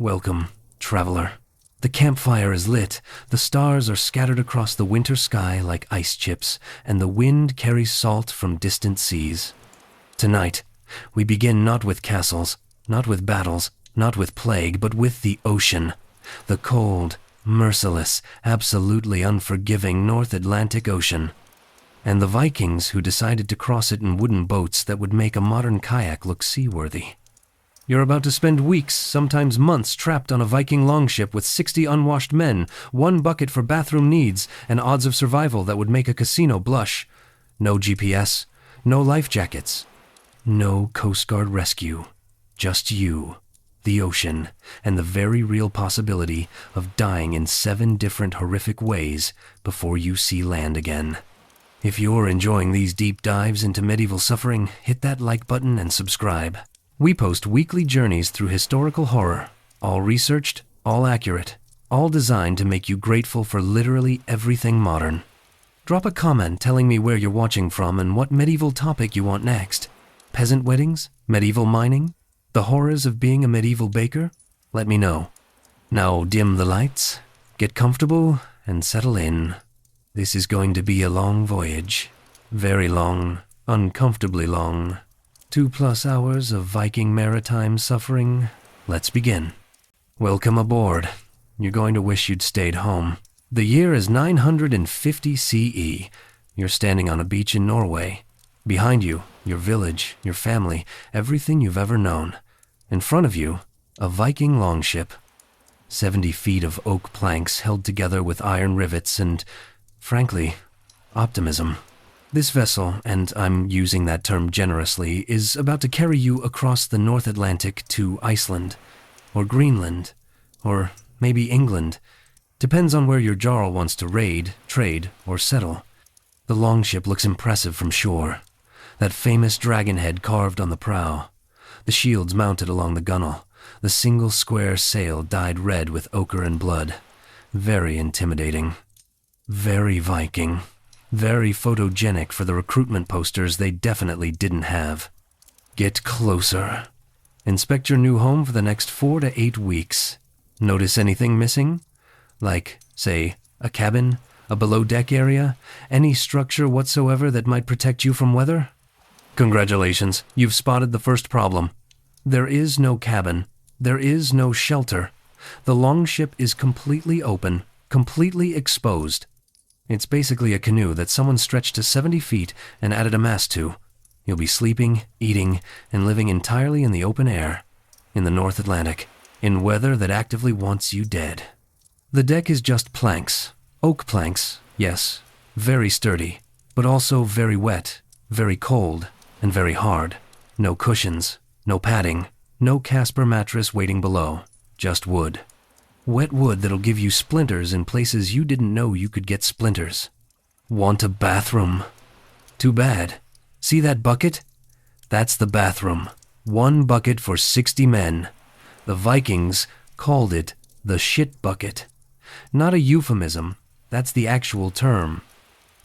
Welcome, traveler. The campfire is lit, the stars are scattered across the winter sky like ice chips, and the wind carries salt from distant seas. Tonight, we begin not with castles, not with battles, not with plague, but with the ocean. The cold, merciless, absolutely unforgiving North Atlantic Ocean. And the Vikings who decided to cross it in wooden boats that would make a modern kayak look seaworthy. You're about to spend weeks, sometimes months, trapped on a Viking longship with 60 unwashed men, one bucket for bathroom needs, and odds of survival that would make a casino blush. No GPS, no life jackets, no Coast Guard rescue. Just you, the ocean, and the very real possibility of dying in 7 different horrific ways before you see land again. If you're enjoying these deep dives into medieval suffering, hit that like button and subscribe. We post weekly journeys through historical horror, all researched, all accurate, all designed to make you grateful for literally everything modern. Drop a comment telling me where you're watching from and what medieval topic you want next. Peasant weddings? Medieval mining? The horrors of being a medieval baker? Let me know. Now dim the lights, get comfortable, and settle in. This is going to be a long voyage. Very long, uncomfortably long. 2+ hours of Viking maritime suffering. Let's begin. Welcome aboard. You're going to wish you'd stayed home. The year is 950 CE. You're standing on a beach in Norway. Behind you, your village, your family, everything you've ever known. In front of you, a Viking longship. 70 feet of oak planks held together with iron rivets and, frankly, optimism. This vessel, and I'm using that term generously, is about to carry you across the North Atlantic to Iceland, or Greenland, or maybe England. Depends on where your Jarl wants to raid, trade, or settle. The longship looks impressive from shore. That famous dragon head carved on the prow, the shields mounted along the gunwale, the single square sail dyed red with ochre and blood. Very intimidating. Very Viking. Very photogenic for the recruitment posters they definitely didn't have. Get closer. Inspect your new home for the next 4 to 8 weeks. Notice anything missing? Like, say, a cabin, a below-deck area, any structure whatsoever that might protect you from weather? Congratulations, you've spotted the first problem. There is no cabin. There is no shelter. The longship is completely open, completely exposed. It's basically a canoe that someone stretched to 70 feet and added a mast to. You'll be sleeping, eating, and living entirely in the open air, in the North Atlantic, in weather that actively wants you dead. The deck is just planks. Oak planks, yes, very sturdy, but also very wet, very cold, and very hard. No cushions, no padding, no Casper mattress waiting below, just wood. Wet wood that'll give you splinters in places you didn't know you could get splinters. Want a bathroom? Too bad. See that bucket? That's the bathroom. 1 bucket for 60 men. The Vikings called it the shit bucket. Not a euphemism, that's the actual term.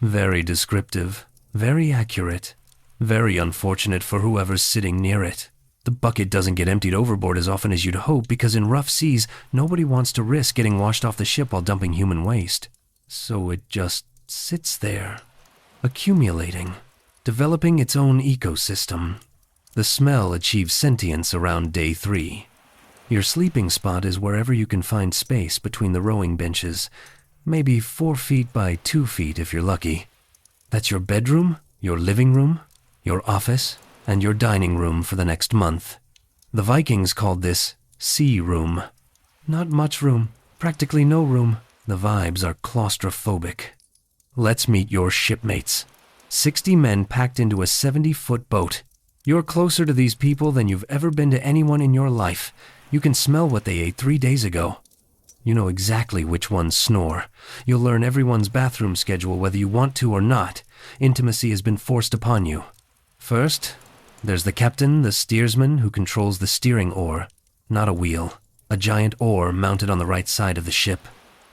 Very descriptive, very accurate, very unfortunate for whoever's sitting near it. The bucket doesn't get emptied overboard as often as you'd hope because in rough seas, nobody wants to risk getting washed off the ship while dumping human waste. So it just sits there, accumulating, developing its own ecosystem. The smell achieves sentience around day 3. Your sleeping spot is wherever you can find space between the rowing benches, maybe 4 feet by 2 feet if you're lucky. That's your bedroom, your living room, your office, and your dining room for the next month. The Vikings called this sea room. Not much room, practically no room. The vibes are claustrophobic. Let's meet your shipmates. 60 men packed into a 70-foot boat. You're closer to these people than you've ever been to anyone in your life. You can smell what they ate 3 days ago. You know exactly which ones snore. You'll learn everyone's bathroom schedule whether you want to or not. Intimacy has been forced upon you. First, there's the captain, the steersman, who controls the steering oar. Not a wheel. A giant oar mounted on the right side of the ship.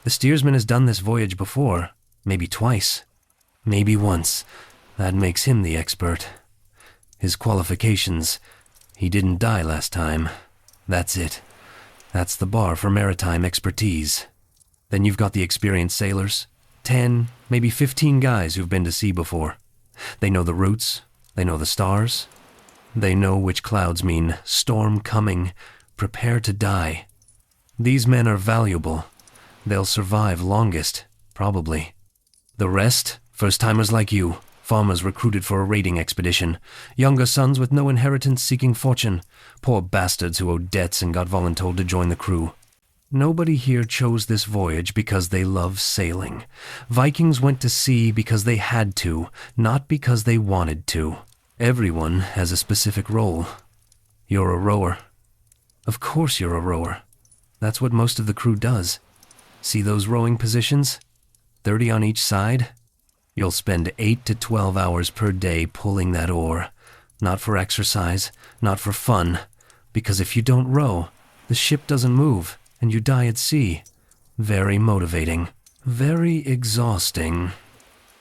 The steersman has done this voyage before. Maybe twice. Maybe once. That makes him the expert. His qualifications: he didn't die last time. That's it. That's the bar for maritime expertise. Then you've got the experienced sailors. 10, maybe 15 guys who've been to sea before. They know the routes, they know the stars. They know which clouds mean storm coming, prepare to die. These men are valuable. They'll survive longest, probably. The rest, first-timers like you, farmers recruited for a raiding expedition, younger sons with no inheritance seeking fortune, poor bastards who owed debts and got voluntold to join the crew. Nobody here chose this voyage because they love sailing. Vikings went to sea because they had to, not because they wanted to. Everyone has a specific role. You're a rower. Of course you're a rower. That's what most of the crew does. See those rowing positions? 30 on each side? You'll spend 8 to 12 hours per day pulling that oar. Not for exercise, not for fun. Because if you don't row, the ship doesn't move, and you die at sea. Very motivating. Very exhausting.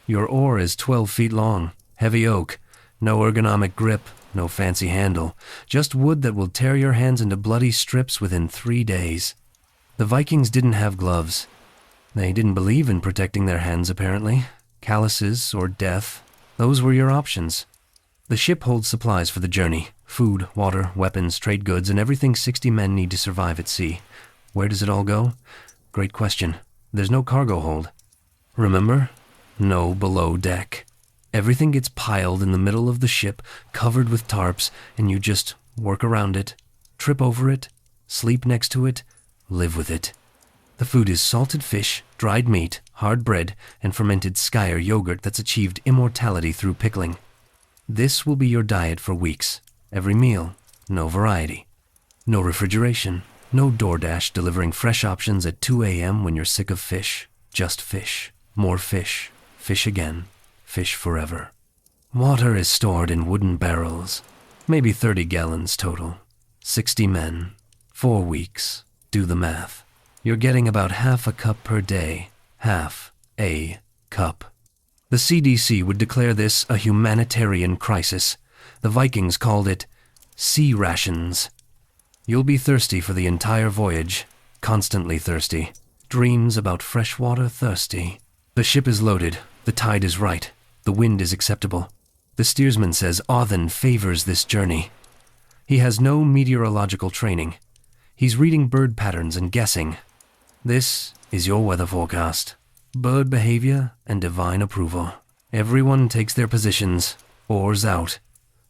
Your oar is 12 feet long, heavy oak, no ergonomic grip, no fancy handle, just wood that will tear your hands into bloody strips within 3 days. The Vikings didn't have gloves. They didn't believe in protecting their hands, apparently. Calluses or death, those were your options. The ship holds supplies for the journey, food, water, weapons, trade goods, and everything 60 men need to survive at sea. Where does it all go? Great question. There's no cargo hold. Remember? No below deck. Everything gets piled in the middle of the ship, covered with tarps, and you just work around it, trip over it, sleep next to it, live with it. The food is salted fish, dried meat, hard bread, and fermented skyr yogurt that's achieved immortality through pickling. This will be your diet for weeks. Every meal, no variety. No refrigeration, no DoorDash delivering fresh options at 2 a.m. when you're sick of fish. Just fish, more fish, fish again. Fish forever. Water is stored in wooden barrels, maybe 30 gallons total. 60 men, 4 weeks. Do the math. You're getting about half a cup per day. Half a cup. The CDC would declare this a humanitarian crisis. The Vikings called it sea rations. You'll be thirsty for the entire voyage, constantly thirsty. Dreams about freshwater thirsty. The ship is loaded, the tide is right. The wind is acceptable. The steersman says Othen favors this journey. He has no meteorological training. He's reading bird patterns and guessing. This is your weather forecast. Bird behavior and divine approval. Everyone takes their positions. Oars out.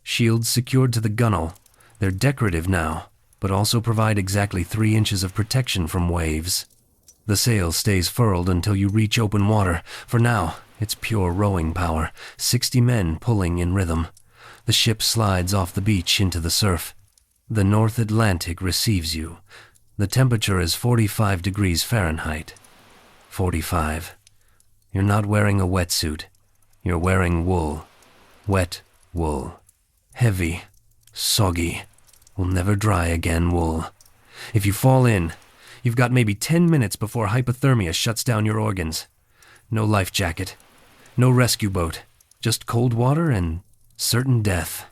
Shields secured to the gunwale. They're decorative now, but also provide exactly 3 inches of protection from waves. The sail stays furled until you reach open water. For now, it's pure rowing power, 60 men pulling in rhythm. The ship slides off the beach into the surf. The North Atlantic receives you. The temperature is 45 degrees Fahrenheit. 45. You're not wearing a wetsuit. You're wearing wool. Wet wool. Heavy, soggy, will never dry again wool. If you fall in, you've got maybe 10 minutes before hypothermia shuts down your organs. No life jacket. No rescue boat, just cold water and certain death.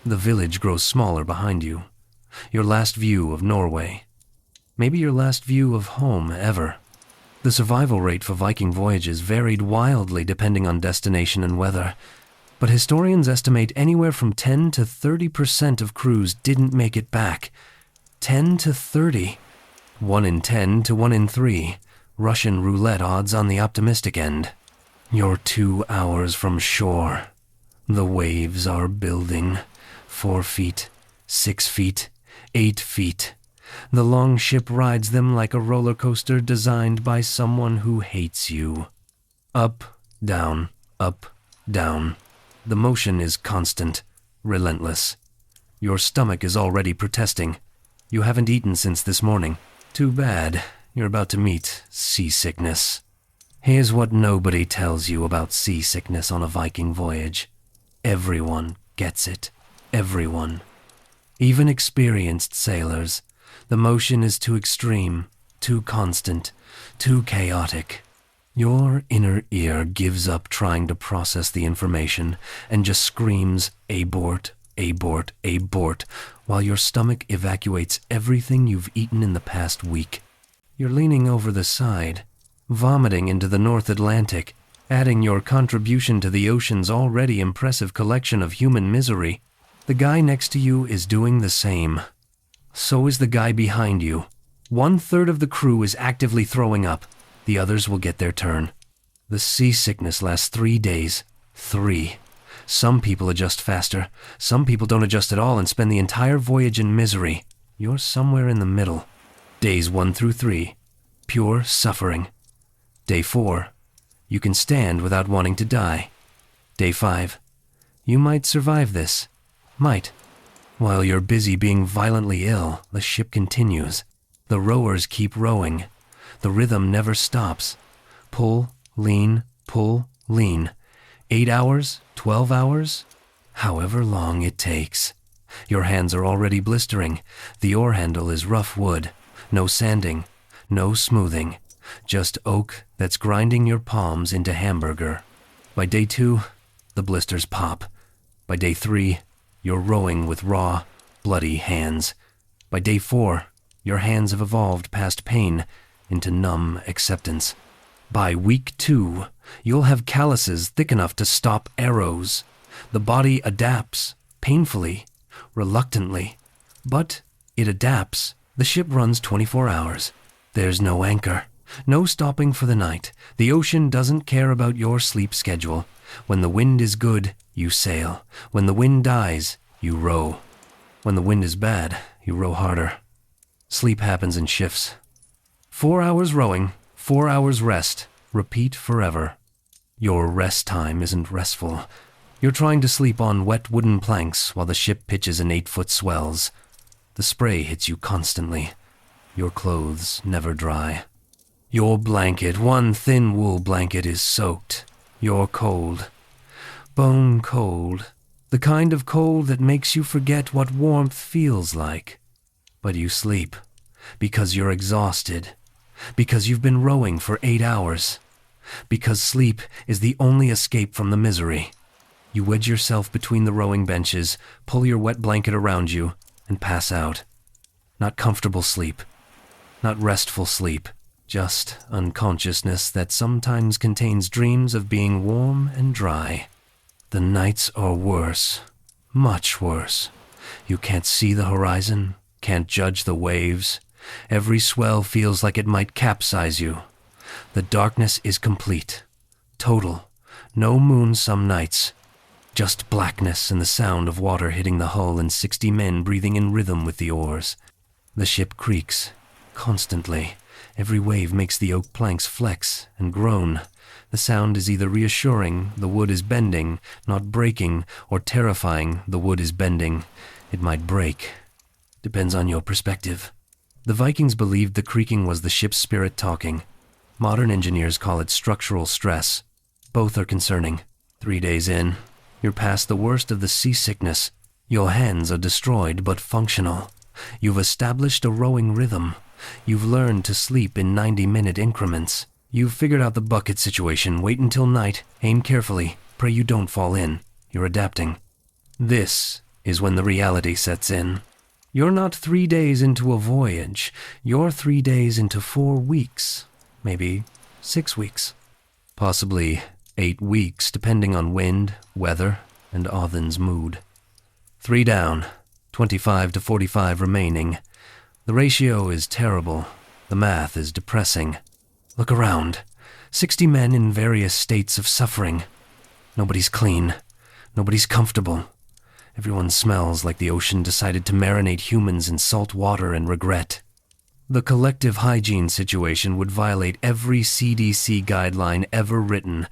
The village grows smaller behind you. Your last view of Norway. Maybe your last view of home ever. The survival rate for Viking voyages varied wildly depending on destination and weather, but historians estimate anywhere from 10 to 30% of crews didn't make it back. 10 to 30. 1 in 10 to 1 in 3. Russian roulette odds on the optimistic end. You're 2 hours from shore. The waves are building. 4 feet, 6 feet, 8 feet. The Longship rides them like a roller coaster designed by someone who hates you. Up, down, up, down. The motion is constant, relentless. Your stomach is already protesting. You haven't eaten since this morning. Too bad. You're about to meet seasickness. Here's what nobody tells you about seasickness on a Viking voyage. Everyone gets it. Everyone. Even experienced sailors. The motion is too extreme, too constant, too chaotic. Your inner ear gives up trying to process the information and just screams, abort, abort, abort, while your stomach evacuates everything you've eaten in the past week. You're leaning over the side, vomiting into the North Atlantic, adding your contribution to the ocean's already impressive collection of human misery. The guy next to you is doing the same. So is the guy behind you. 1/3 of the crew is actively throwing up. The others will get their turn. The seasickness lasts 3 days. 3. Some people adjust faster. Some people don't adjust at all and spend the entire voyage in misery. You're somewhere in the middle. Days 1 through 3. Pure suffering. Day 4. You can stand without wanting to die. Day 5. You might survive this. Might. While you're busy being violently ill, the ship continues. The rowers keep rowing. The rhythm never stops. Pull, lean, pull, lean. 8 hours, 12 hours, however long it takes. Your hands are already blistering. The oar handle is rough wood. No sanding, no smoothing. Just oak that's grinding your palms into hamburger. By day 2, the blisters pop. By day 3, you're rowing with raw, bloody hands. By day 4, your hands have evolved past pain into numb acceptance. By week 2, you'll have calluses thick enough to stop arrows. The body adapts, painfully, reluctantly. But it adapts. The ship runs 24 hours. There's no anchor, no stopping for the night. The ocean doesn't care about your sleep schedule. When the wind is good, you sail. When the wind dies, you row. When the wind is bad, you row harder. Sleep happens in shifts. 4 hours rowing, 4 hours rest. Repeat forever. Your rest time isn't restful. You're trying to sleep on wet wooden planks while the ship pitches in 8-foot swells. The spray hits you constantly. Your clothes never dry. Your blanket, one thin wool blanket, is soaked. You're cold. Bone cold. The kind of cold that makes you forget what warmth feels like. But you sleep. Because you're exhausted. Because you've been rowing for 8 hours. Because sleep is the only escape from the misery. You wedge yourself between the rowing benches, pull your wet blanket around you, and pass out. Not comfortable sleep. Not restful sleep. Just unconsciousness that sometimes contains dreams of being warm and dry. The nights are worse. Much worse. You can't see the horizon, can't judge the waves. Every swell feels like it might capsize you. The darkness is complete. Total. No moon some nights. Just blackness and the sound of water hitting the hull and 60 men breathing in rhythm with the oars. The ship creaks. Constantly. Every wave makes the oak planks flex and groan. The sound is either reassuring, the wood is bending, not breaking, or terrifying, the wood is bending. It might break. Depends on your perspective. The Vikings believed the creaking was the ship's spirit talking. Modern engineers call it structural stress. Both are concerning. 3 days in, you're past the worst of the seasickness. Your hands are destroyed but functional. You've established a rowing rhythm. You've learned to sleep in 90-minute increments. You've figured out the bucket situation. Wait until night. Aim carefully. Pray you don't fall in. You're adapting. This is when the reality sets in. You're not 3 days into a voyage. You're 3 days into 4 weeks. Maybe 6 weeks. Possibly 8 weeks, depending on wind, weather, and Othen's mood. 3 down, 25 to 45 remaining. The ratio is terrible. The math is depressing. Look around. 60 men in various states of suffering. Nobody's clean. Nobody's comfortable. Everyone smells like the ocean decided to marinate humans in salt water and regret. The collective hygiene situation would violate every CDC guideline ever written.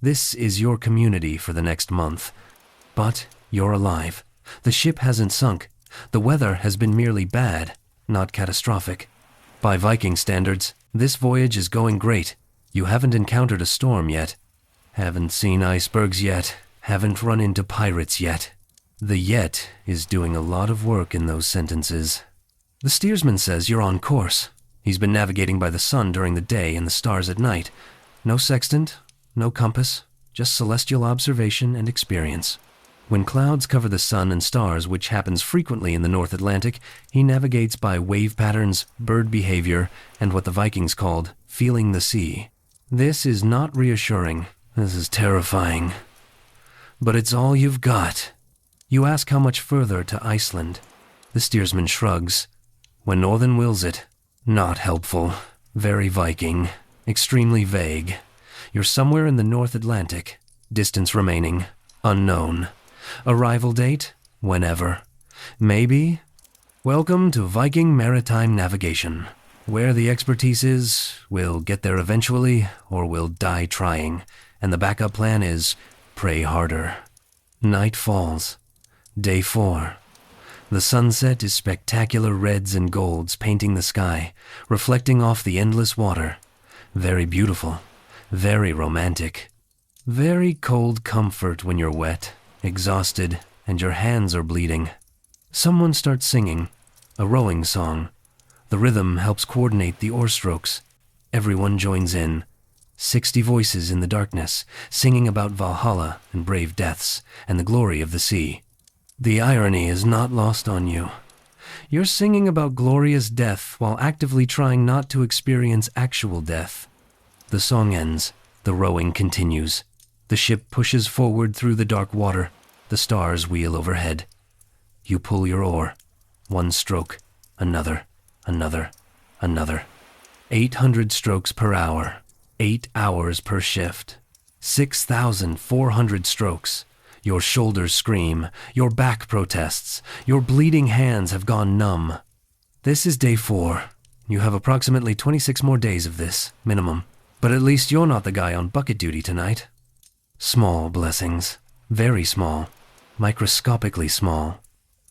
This is your community for the next month. But you're alive. The ship hasn't sunk. The weather has been merely bad, not catastrophic. By Viking standards, this voyage is going great. You haven't encountered a storm yet. Haven't seen icebergs yet. Haven't run into pirates yet. The yet is doing a lot of work in those sentences. The steersman says you're on course. He's been navigating by the sun during the day and the stars at night. No sextant, no compass, just celestial observation and experience. When clouds cover the sun and stars, which happens frequently in the North Atlantic, he navigates by wave patterns, bird behavior, and what the Vikings called feeling the sea. This is not reassuring. This is terrifying. But it's all you've got. You ask how much further to Iceland. The steersman shrugs. When Northern wills it. Not helpful. Very Viking. Extremely vague. You're somewhere in the North Atlantic. Distance remaining. Unknown. Arrival date? Whenever. Maybe? Welcome to Viking Maritime Navigation. Where the expertise is, we'll get there eventually, or we'll die trying. And the backup plan is pray harder. Night falls. Day 4. The sunset is spectacular reds and golds painting the sky, reflecting off the endless water. Very beautiful. Very romantic. Very cold comfort when you're wet, exhausted, and your hands are bleeding. Someone starts singing, a rowing song. The rhythm helps coordinate the oar strokes. Everyone joins in. 60 voices in the darkness, singing about Valhalla and brave deaths, and the glory of the sea. The irony is not lost on you. You're singing about glorious death while actively trying not to experience actual death. The song ends. The rowing continues. The ship pushes forward through the dark water. The stars wheel overhead. You pull your oar. One stroke. Another. Another. Another. 800 strokes per hour. 8 hours per shift. 6,400 strokes. Your shoulders scream. Your back protests. Your bleeding hands have gone numb. This is day 4. You have approximately 26 more days of this, minimum. But at least you're not the guy on bucket duty tonight. Small blessings. Very small. Microscopically small.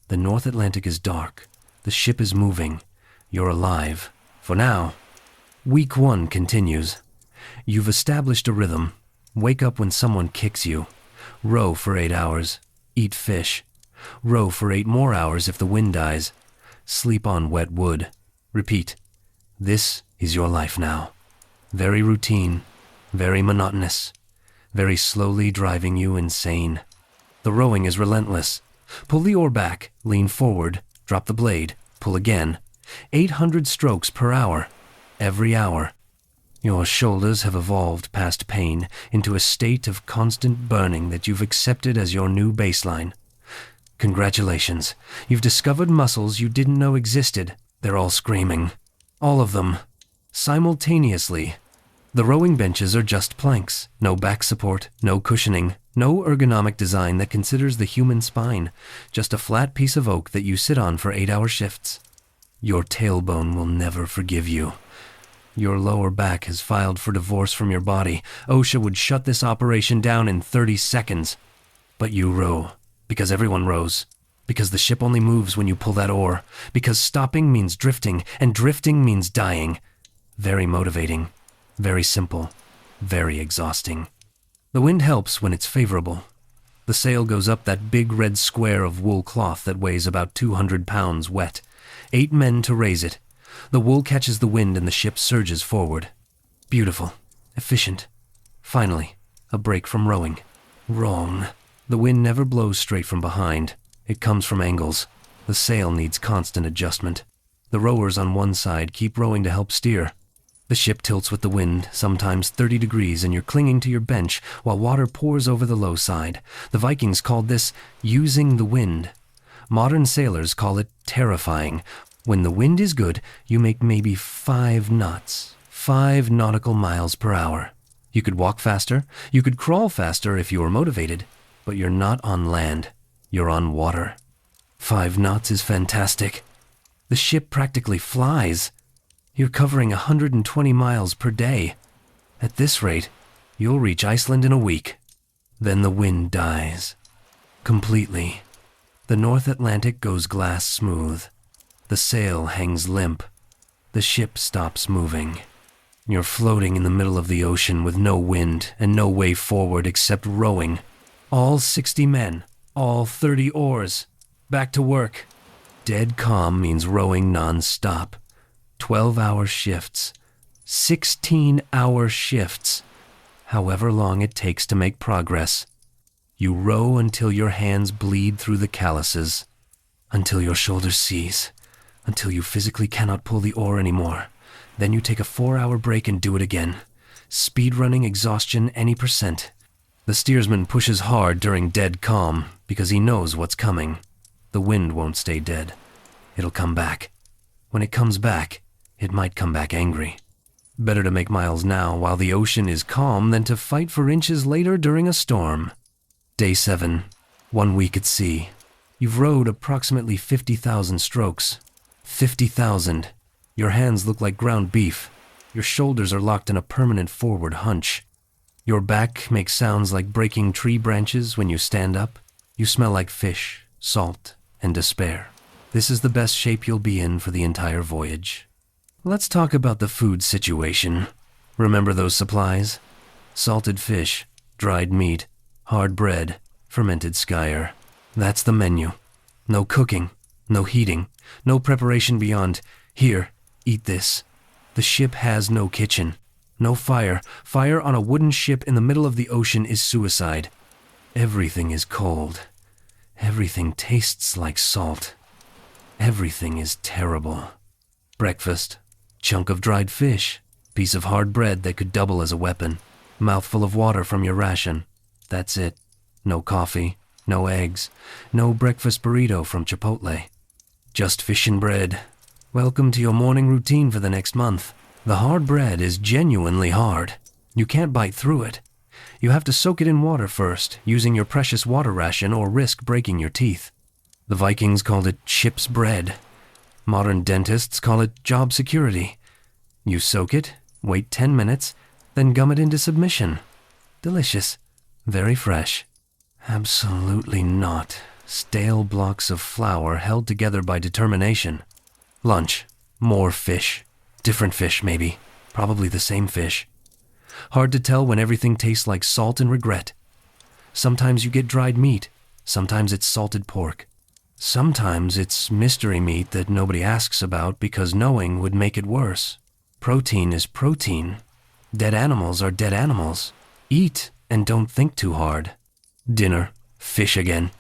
The North Atlantic is dark. The ship is moving. You're alive. For now. Week 1 continues. You've established a rhythm. Wake up when someone kicks you. Row for 8 hours. Eat fish. Row for 8 more hours if the wind dies. Sleep on wet wood. Repeat. This is your life now. Very routine. Very monotonous. Very slowly driving you insane. The rowing is relentless. Pull the oar back, lean forward, drop the blade, pull again. 800 strokes per hour. Every hour. Your shoulders have evolved past pain into a state of constant burning that you've accepted as your new baseline. Congratulations. You've discovered muscles you didn't know existed. They're all screaming. All of them. Simultaneously. The rowing benches are just planks. No back support, no cushioning, no ergonomic design that considers the human spine. Just a flat piece of oak that you sit on for 8-hour shifts. Your tailbone will never forgive you. Your lower back has filed for divorce from your body. OSHA would shut this operation down in 30 seconds. But you row, because everyone rows. Because the ship only moves when you pull that oar. Because stopping means drifting, and drifting means dying. Very motivating. Very simple. Very exhausting. The wind helps when it's favorable. The sail goes up that big red square of wool cloth that weighs about 200 pounds wet. 8 men to raise it. The wool catches the wind and the ship surges forward. Beautiful. Efficient. Finally, a break from rowing. Wrong. The wind never blows straight from behind. It comes from angles. The sail needs constant adjustment. The rowers on one side keep rowing to help steer. The ship tilts with the wind, sometimes 30 degrees, and you're clinging to your bench while water pours over the low side. The Vikings called this using the wind. Modern sailors call it terrifying. When the wind is good, you make maybe 5 knots, 5 nautical miles per hour. You could walk faster, you could crawl faster if you were motivated, but you're not on land, you're on water. 5 knots is fantastic. The ship practically flies. You're covering 120 miles per day. At this rate, you'll reach Iceland in a week. Then the wind dies. Completely. The North Atlantic goes glass smooth. The sail hangs limp. The ship stops moving. You're floating in the middle of the ocean with no wind and no way forward except rowing. All 60 men, all 30 oars. Back to work. Dead calm means rowing non-stop. 12-hour shifts. 16-hour shifts. However long it takes to make progress. You row until your hands bleed through the calluses, until your shoulders seize, until you physically cannot pull the oar anymore. Then you take a 4-hour break and do it again. Speedrunning exhaustion any percent. The steersman pushes hard during dead calm because he knows what's coming. The wind won't stay dead. It'll come back. When it comes back, it might come back angry. Better to make miles now while the ocean is calm than to fight for inches later during a storm. Day 7. 1 week at sea. You've rowed approximately 50,000 strokes. 50,000. Your hands look like ground beef. Your shoulders are locked in a permanent forward hunch. Your back makes sounds like breaking tree branches when you stand up. You smell like fish, salt, and despair. This is the best shape you'll be in for the entire voyage. Let's talk about the food situation. Remember those supplies? Salted fish, dried meat, hard bread, fermented skyr. That's the menu. No cooking, no heating, no preparation beyond, here, eat this. The ship has no kitchen, no fire. Fire on a wooden ship in the middle of the ocean is suicide. Everything is cold. Everything tastes like salt. Everything is terrible. Breakfast, chunk of dried fish, piece of hard bread that could double as a weapon, mouthful of water from your ration. That's it. No coffee, no eggs, no breakfast burrito from Chipotle. Just fish and bread. Welcome to your morning routine for the next month. The hard bread is genuinely hard. You can't bite through it. You have to soak it in water first, using your precious water ration or risk breaking your teeth. The Vikings called it ship's bread. Modern dentists call it job security. You soak it, wait 10 minutes, then gum it into submission. Delicious. Very fresh. Absolutely not. Stale blocks of flour held together by determination. Lunch. More fish. Different fish, maybe. Probably the same fish. Hard to tell when everything tastes like salt and regret. Sometimes you get dried meat. Sometimes it's salted pork. Sometimes it's mystery meat that nobody asks about because knowing would make it worse. Protein is protein. Dead animals are dead animals. Eat and don't think too hard. Dinner. Fish again.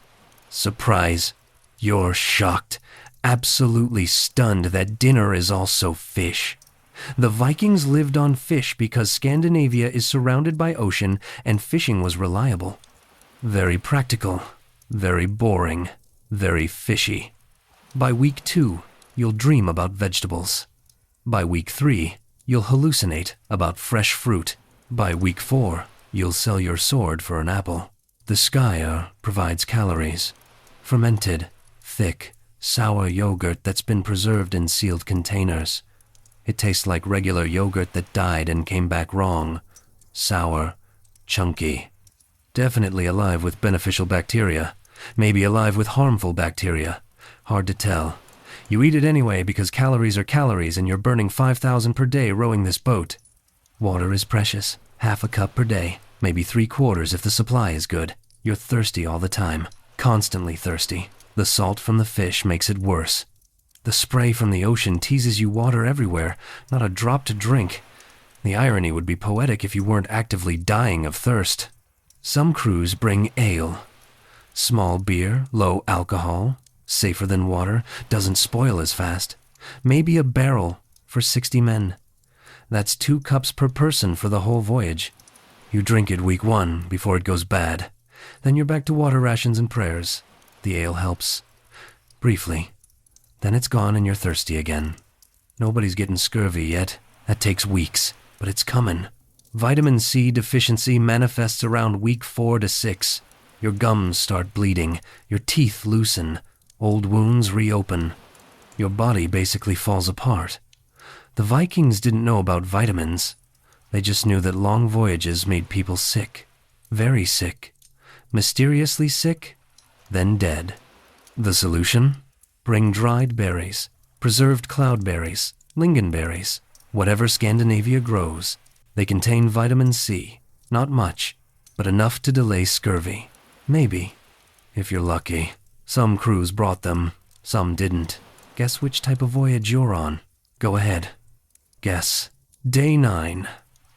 Surprise. You're shocked. Absolutely stunned that dinner is also fish. The Vikings lived on fish because Scandinavia is surrounded by ocean and fishing was reliable. Very practical. Very boring. Very fishy. By week 2, you'll dream about vegetables. By week 3, you'll hallucinate about fresh fruit. By week 4, you'll sell your sword for an apple. The skyr provides calories. Fermented, thick, sour yogurt that's been preserved in sealed containers. It tastes like regular yogurt that died and came back wrong. Sour, chunky. Definitely alive with beneficial bacteria. Maybe alive with harmful bacteria. Hard to tell. You eat it anyway because calories are calories and you're burning 5,000 per day rowing this boat. Water is precious. Half a cup per day. Maybe 3/4 if the supply is good. You're thirsty all the time. Constantly thirsty. The salt from the fish makes it worse. The spray from the ocean teases you water everywhere, not a drop to drink. The irony would be poetic if you weren't actively dying of thirst. Some crews bring ale. Small beer, low alcohol, safer than water, doesn't spoil as fast. Maybe a barrel for 60 men. That's 2 cups per person for the whole voyage. You drink it week 1 before it goes bad. Then you're back to water rations and prayers. The ale helps. Briefly. Then it's gone and you're thirsty again. Nobody's getting scurvy yet. That takes weeks, but it's coming. Vitamin C deficiency manifests around week 4 to 6. Your gums start bleeding. Your teeth loosen. Old wounds reopen. Your body basically falls apart. The Vikings didn't know about vitamins. They just knew that long voyages made people sick. Very sick. Mysteriously sick, then dead. The solution? Bring dried berries, preserved cloudberries, lingonberries, whatever Scandinavia grows. They contain vitamin C. Not much, but enough to delay scurvy. Maybe, if you're lucky. Some crews brought them, some didn't. Guess which type of voyage you're on. Go ahead. Guess. Day 9.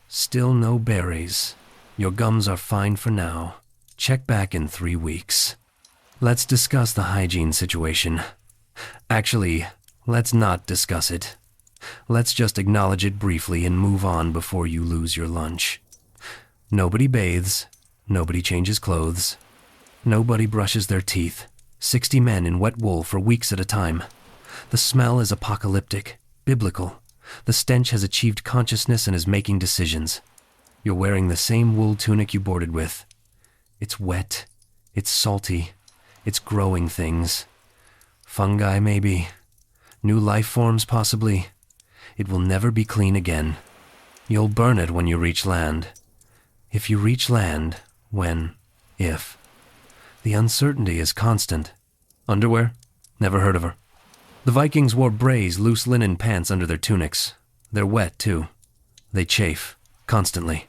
Still no berries. Your gums are fine for now. Check back in 3 weeks. Let's discuss the hygiene situation. Actually, let's not discuss it. Let's just acknowledge it briefly and move on before you lose your lunch. Nobody bathes. Nobody changes clothes. Nobody brushes their teeth. 60 men in wet wool for weeks at a time. The smell is apocalyptic, biblical. The stench has achieved consciousness and is making decisions. You're wearing the same wool tunic you boarded with. It's wet. It's salty. It's growing things. Fungi, maybe. New life forms, possibly. It will never be clean again. You'll burn it when you reach land. If you reach land, if. The uncertainty is constant. Underwear? Never heard of her. The Vikings wore brays, loose linen pants under their tunics. They're wet, too. They chafe, constantly.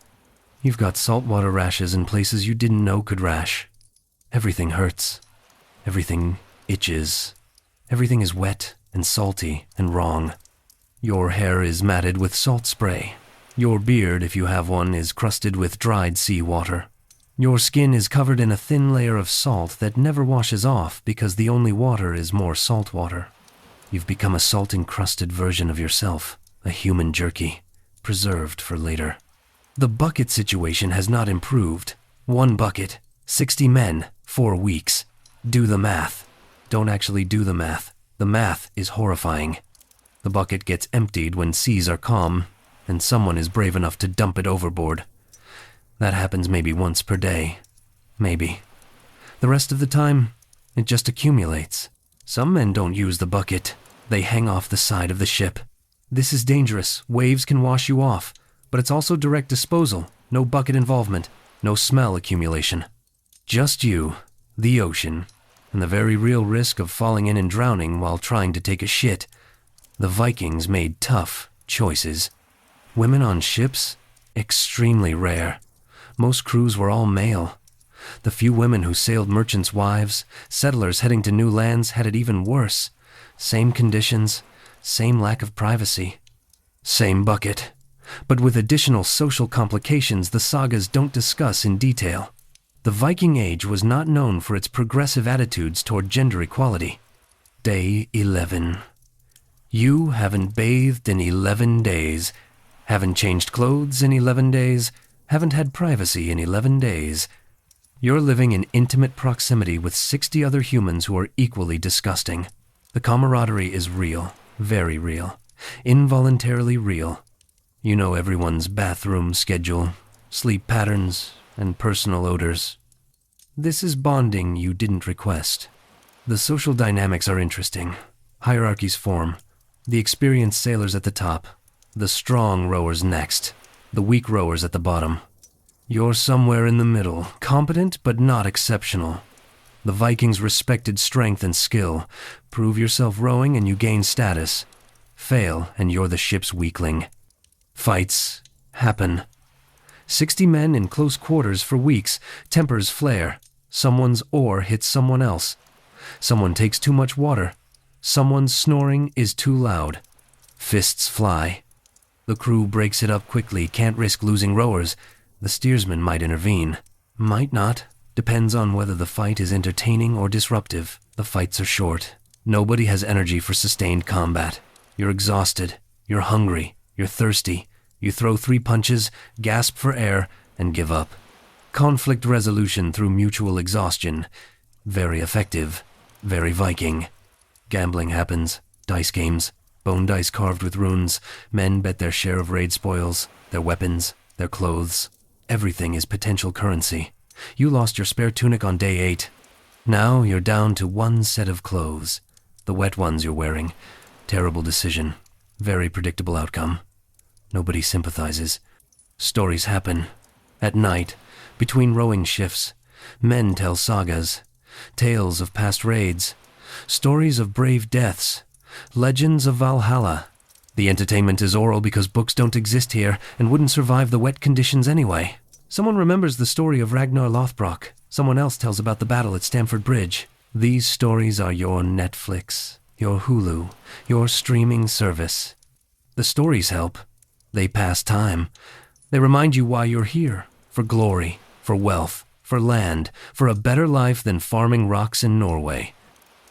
You've got saltwater rashes in places you didn't know could rash. Everything hurts. Everything itches. Everything is wet and salty and wrong. Your hair is matted with salt spray. Your beard, if you have one, is crusted with dried sea water. Your skin is covered in a thin layer of salt that never washes off because the only water is more salt water. You've become a salt-encrusted version of yourself, a human jerky, preserved for later. The bucket situation has not improved. 1 bucket, 60 men, 4 weeks. Do the math. Don't actually do the math. The math is horrifying. The bucket gets emptied when seas are calm, and someone is brave enough to dump it overboard. That happens maybe once per day. Maybe. The rest of the time, it just accumulates. Some men don't use the bucket. They hang off the side of the ship. This is dangerous. Waves can wash you off. But it's also direct disposal. No bucket involvement. No smell accumulation. Just you, the ocean, and the very real risk of falling in and drowning while trying to take a shit. The Vikings made tough choices. Women on ships? Extremely rare. Most crews were all male. The few women who sailed merchants' wives, settlers heading to new lands, had it even worse. Same conditions, same lack of privacy. Same bucket. But with additional social complications the sagas don't discuss in detail. The Viking Age was not known for its progressive attitudes toward gender equality. Day 11. You haven't bathed in 11 days. Haven't changed clothes in 11 days. Haven't had privacy in 11 days. You're living in intimate proximity with 60 other humans who are equally disgusting. The camaraderie is real, very real, involuntarily real. You know everyone's bathroom schedule, sleep patterns, and personal odors. This is bonding you didn't request. The social dynamics are interesting. Hierarchies form. The experienced sailors at the top, the strong rowers next, the weak rowers at the bottom. You're somewhere in the middle, competent but not exceptional. The Vikings respected strength and skill. Prove yourself rowing and you gain status. Fail and you're the ship's weakling. Fights happen. 60 men in close quarters for weeks. Tempers flare. Someone's oar hits someone else. Someone takes too much water. Someone's snoring is too loud. Fists fly. The crew breaks it up quickly, can't risk losing rowers. The steersman might intervene. Might not. Depends on whether the fight is entertaining or disruptive. The fights are short. Nobody has energy for sustained combat. You're exhausted. You're hungry. You're thirsty. You throw 3 punches, gasp for air, and give up. Conflict resolution through mutual exhaustion. Very effective. Very Viking. Gambling happens. Dice games. Bone dice carved with runes. Men bet their share of raid spoils. Their weapons. Their clothes. Everything is potential currency. You lost your spare tunic on day 8. Now you're down to 1 set of clothes. The wet ones you're wearing. Terrible decision. Very predictable outcome. Nobody sympathizes. Stories happen. At night, between rowing shifts, men tell sagas. Tales of past raids. Stories of brave deaths. Legends of Valhalla. The entertainment is oral because books don't exist here and wouldn't survive the wet conditions anyway. Someone remembers the story of Ragnar Lothbrok. Someone else tells about the battle at Stamford Bridge. These stories are your Netflix, your Hulu, your streaming service. The stories help. They pass time. They remind you why you're here. For glory, for wealth, for for land, for a better life than farming rocks in Norway.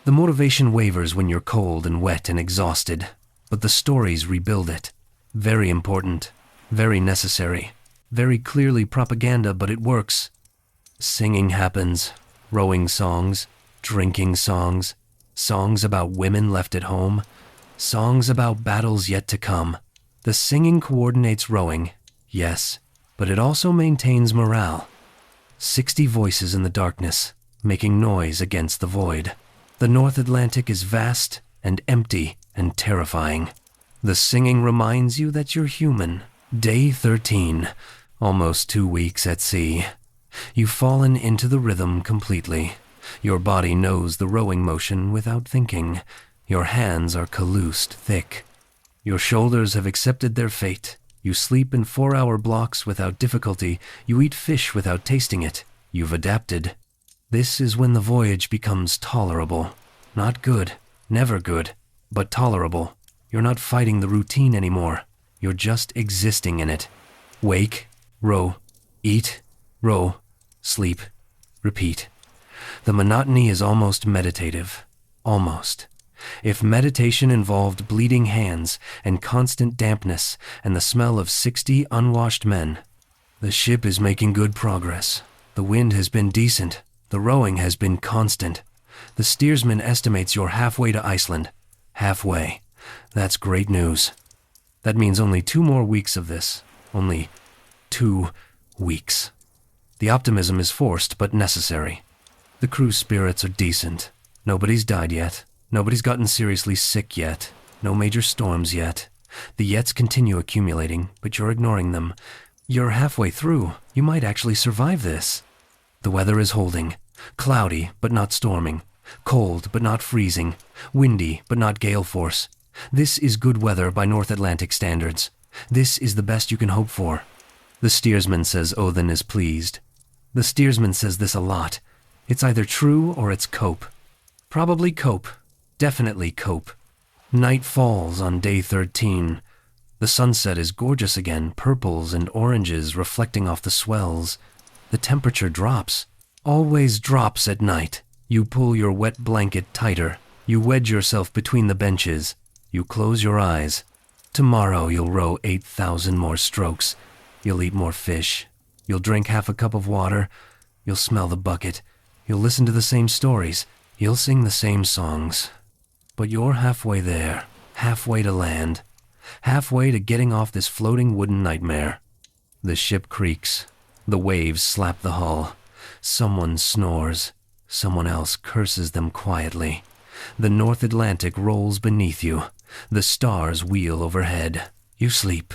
The motivation wavers when you're cold and wet and exhausted, but the stories rebuild it. Very important, very necessary, very clearly propaganda, but it works. Singing happens, rowing songs, drinking songs, songs about women left at home, songs about battles yet to come. The singing coordinates rowing, yes, but it also maintains morale. 60 voices in the darkness, making noise against the void. The North Atlantic is vast and empty and terrifying. The singing reminds you that you're human. Day 13, almost 2 weeks at sea. You've fallen into the rhythm completely. Your body knows the rowing motion without thinking. Your hands are calused thick. Your shoulders have accepted their fate. You sleep in 4-hour blocks without difficulty. You eat fish without tasting it. You've adapted. This is when the voyage becomes tolerable. Not good, never good, but tolerable. You're not fighting the routine anymore. You're just existing in it. Wake, row, eat, row, sleep, repeat. The monotony is almost meditative. Almost. If meditation involved bleeding hands and constant dampness and the smell of 60 unwashed men, the ship is making good progress. The wind has been decent. The rowing has been constant. The steersman estimates you're halfway to Iceland. Halfway. That's great news. That means only 2 more weeks of this. Only 2 weeks. The optimism is forced but necessary. The crew's spirits are decent. Nobody's died yet. Nobody's gotten seriously sick yet. No major storms yet. The yets continue accumulating, but you're ignoring them. You're halfway through. You might actually survive this. The weather is holding. Cloudy, but not storming. Cold, but not freezing. Windy, but not gale force. This is good weather by North Atlantic standards. This is the best you can hope for. The steersman says Odin is pleased. The steersman says this a lot. It's either true or it's cope. Probably cope. Definitely cope. Night falls on day 13. The sunset is gorgeous again, purples and oranges reflecting off the swells. The temperature drops. Always drops at night. You pull your wet blanket tighter. You wedge yourself between the benches. You close your eyes. Tomorrow you'll row 8,000 more strokes. You'll eat more fish. You'll drink half a cup of water. You'll smell the bucket. You'll listen to the same stories. You'll sing the same songs. But you're halfway there. Halfway to land. Halfway to getting off this floating wooden nightmare. The ship creaks. The waves slap the hull. Someone snores. Someone else curses them quietly. The North Atlantic rolls beneath you. The stars wheel overhead. You sleep.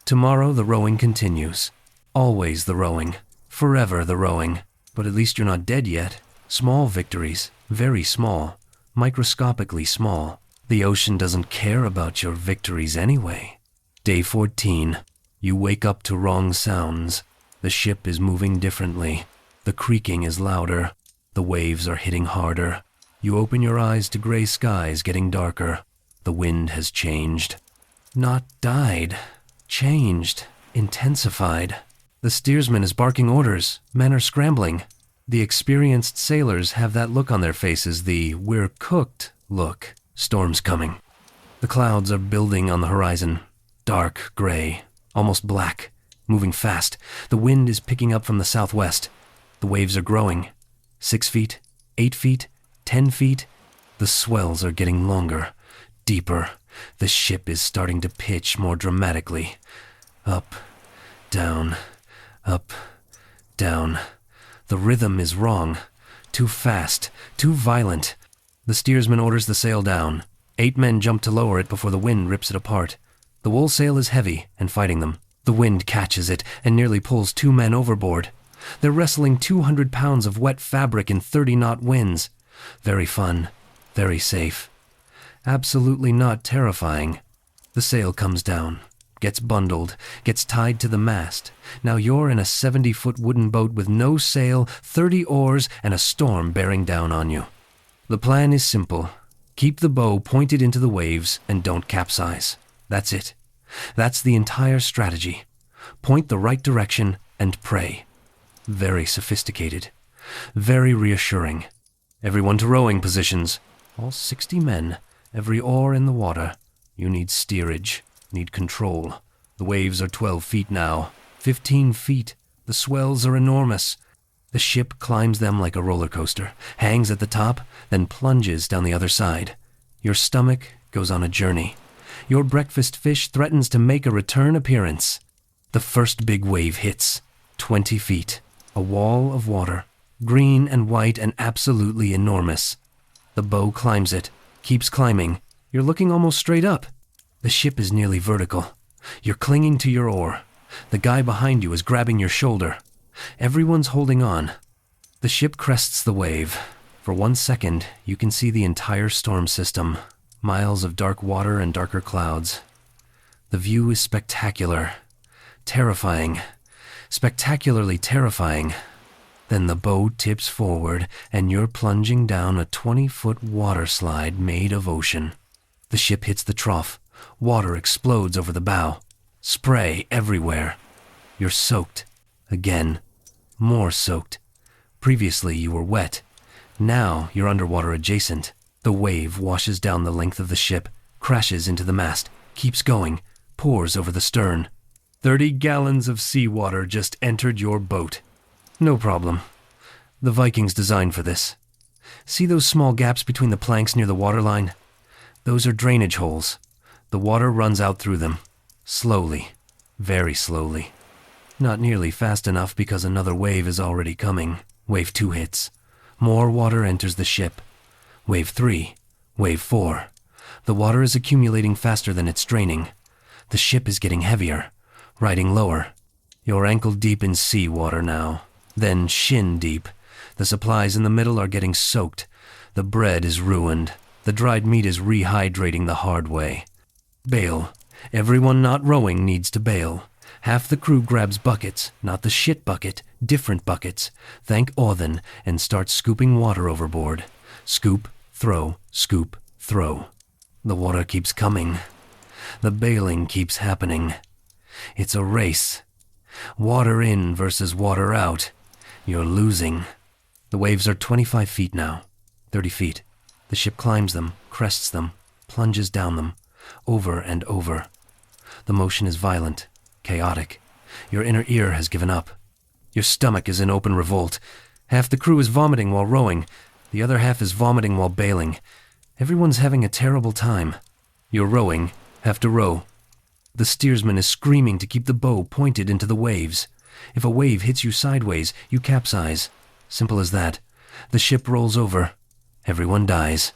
Tomorrow the rowing continues. Always the rowing. Forever the rowing. But at least you're not dead yet. Small victories. Very small. Microscopically small. The ocean doesn't care about your victories anyway. Day 14. You wake up to wrong sounds. The ship is moving differently. The creaking is louder. The waves are hitting harder. You open your eyes to gray skies getting darker. The wind has changed. Not died. Changed. Intensified. The steersman is barking orders. Men are scrambling. The experienced sailors have that look on their faces, the "we're cooked" look. Storm's coming. The clouds are building on the horizon. Dark gray. Almost black. Moving fast. The wind is picking up from the southwest. The waves are growing. 6 feet, 8 feet, 10 feet. The swells are getting longer, deeper. The ship is starting to pitch more dramatically. Up, down, up, down. The rhythm is wrong. Too fast, too violent. The steersman orders the sail down. 8 men jump to lower it before the wind rips it apart. The wool sail is heavy and fighting them. The wind catches it and nearly pulls 2 men overboard. They're wrestling 200 pounds of wet fabric in 30-knot winds. Very fun. Very safe. Absolutely not terrifying. The sail comes down, gets bundled, gets tied to the mast. Now you're in a 70-foot wooden boat with no sail, 30 oars, and a storm bearing down on you. The plan is simple. Keep the bow pointed into the waves and don't capsize. That's it. That's the entire strategy. Point the right direction and pray. very sophisticated, very reassuring. Everyone to rowing positions. All 60 men, every oar in the water. You need steerage, need control. The waves are 12 feet now, 15 feet. The swells are enormous. The ship climbs them like a roller coaster, hangs at the top, then plunges down the other side. Your stomach goes on a journey. Your breakfast fish threatens to make a return appearance. The first big wave hits, 20 feet, a wall of water, green and white and absolutely enormous. The bow climbs it, keeps climbing. You're looking almost straight up. The ship is nearly vertical. You're clinging to your oar. The guy behind you is grabbing your shoulder. Everyone's holding on. The ship crests the wave. For 1 second, you can see the entire storm system, miles of dark water and darker clouds. The view is spectacular, terrifying, spectacularly terrifying. Then the bow tips forward, and you're plunging down a 20-foot water slide made of ocean. The ship hits the trough. Water explodes over the bow. Spray everywhere. You're soaked. Again. More soaked. Previously you were wet. Now you're underwater adjacent. The wave washes down the length of the ship, crashes into the mast, keeps going, pours over the stern. 30 gallons of seawater just entered your boat. No problem. The Vikings designed for this. See those small gaps between the planks near the waterline? Those are drainage holes. The water runs out through them. Slowly. Very slowly. Not nearly fast enough because another wave is already coming. Wave 2 hits. More water enters the ship. Wave 3. Wave 4. The water is accumulating faster than it's draining. The ship is getting heavier. Riding lower. You're ankle deep in seawater now. Then shin deep. The supplies in the middle are getting soaked. The bread is ruined. The dried meat is rehydrating the hard way. Bail. Everyone not rowing needs to bail. Half the crew grabs buckets, not the shit bucket, different buckets. Thank Othen and start scooping water overboard. Scoop, throw, scoop, throw. The water keeps coming. The bailing keeps happening. It's a race. Water in versus water out. You're losing. The waves are 25 feet now, 30 feet. The ship climbs them, crests them, plunges down them, over and over. The motion is violent, chaotic. Your inner ear has given up. Your stomach is in open revolt. Half the crew is vomiting while rowing. The other half is vomiting while bailing. Everyone's having a terrible time. You're rowing, have to row. The steersman is screaming to keep the bow pointed into the waves. If a wave hits you sideways, you capsize. Simple as that. The ship rolls over. Everyone dies.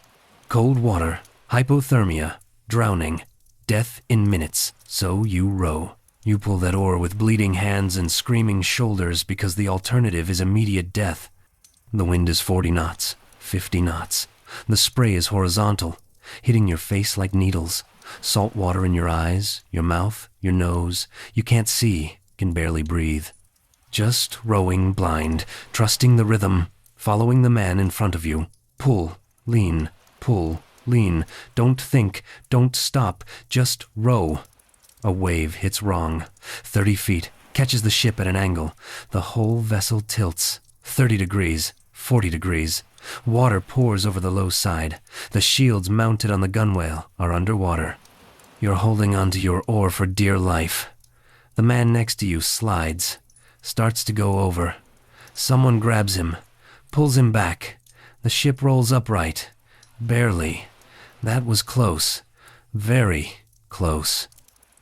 Cold water, hypothermia, drowning, death in minutes. So you row. You pull that oar with bleeding hands and screaming shoulders because the alternative is immediate death. The wind is 40 knots, 50 knots. The spray is horizontal, hitting your face like needles. Salt water in your eyes, your mouth, your nose. You can't see, can barely breathe. Just rowing blind, trusting the rhythm, following the man in front of you. Pull, lean, pull, lean. Don't think, don't stop, just row. A wave hits wrong. 30 feet, catches the ship at an angle. The whole vessel tilts. 30 degrees, 40 degrees. Water pours over the low side. The shields mounted on the gunwale are underwater. You're holding onto your oar for dear life. The man next to you slides, starts to go over. Someone grabs him, pulls him back. The ship rolls upright. Barely. That was close. Very close.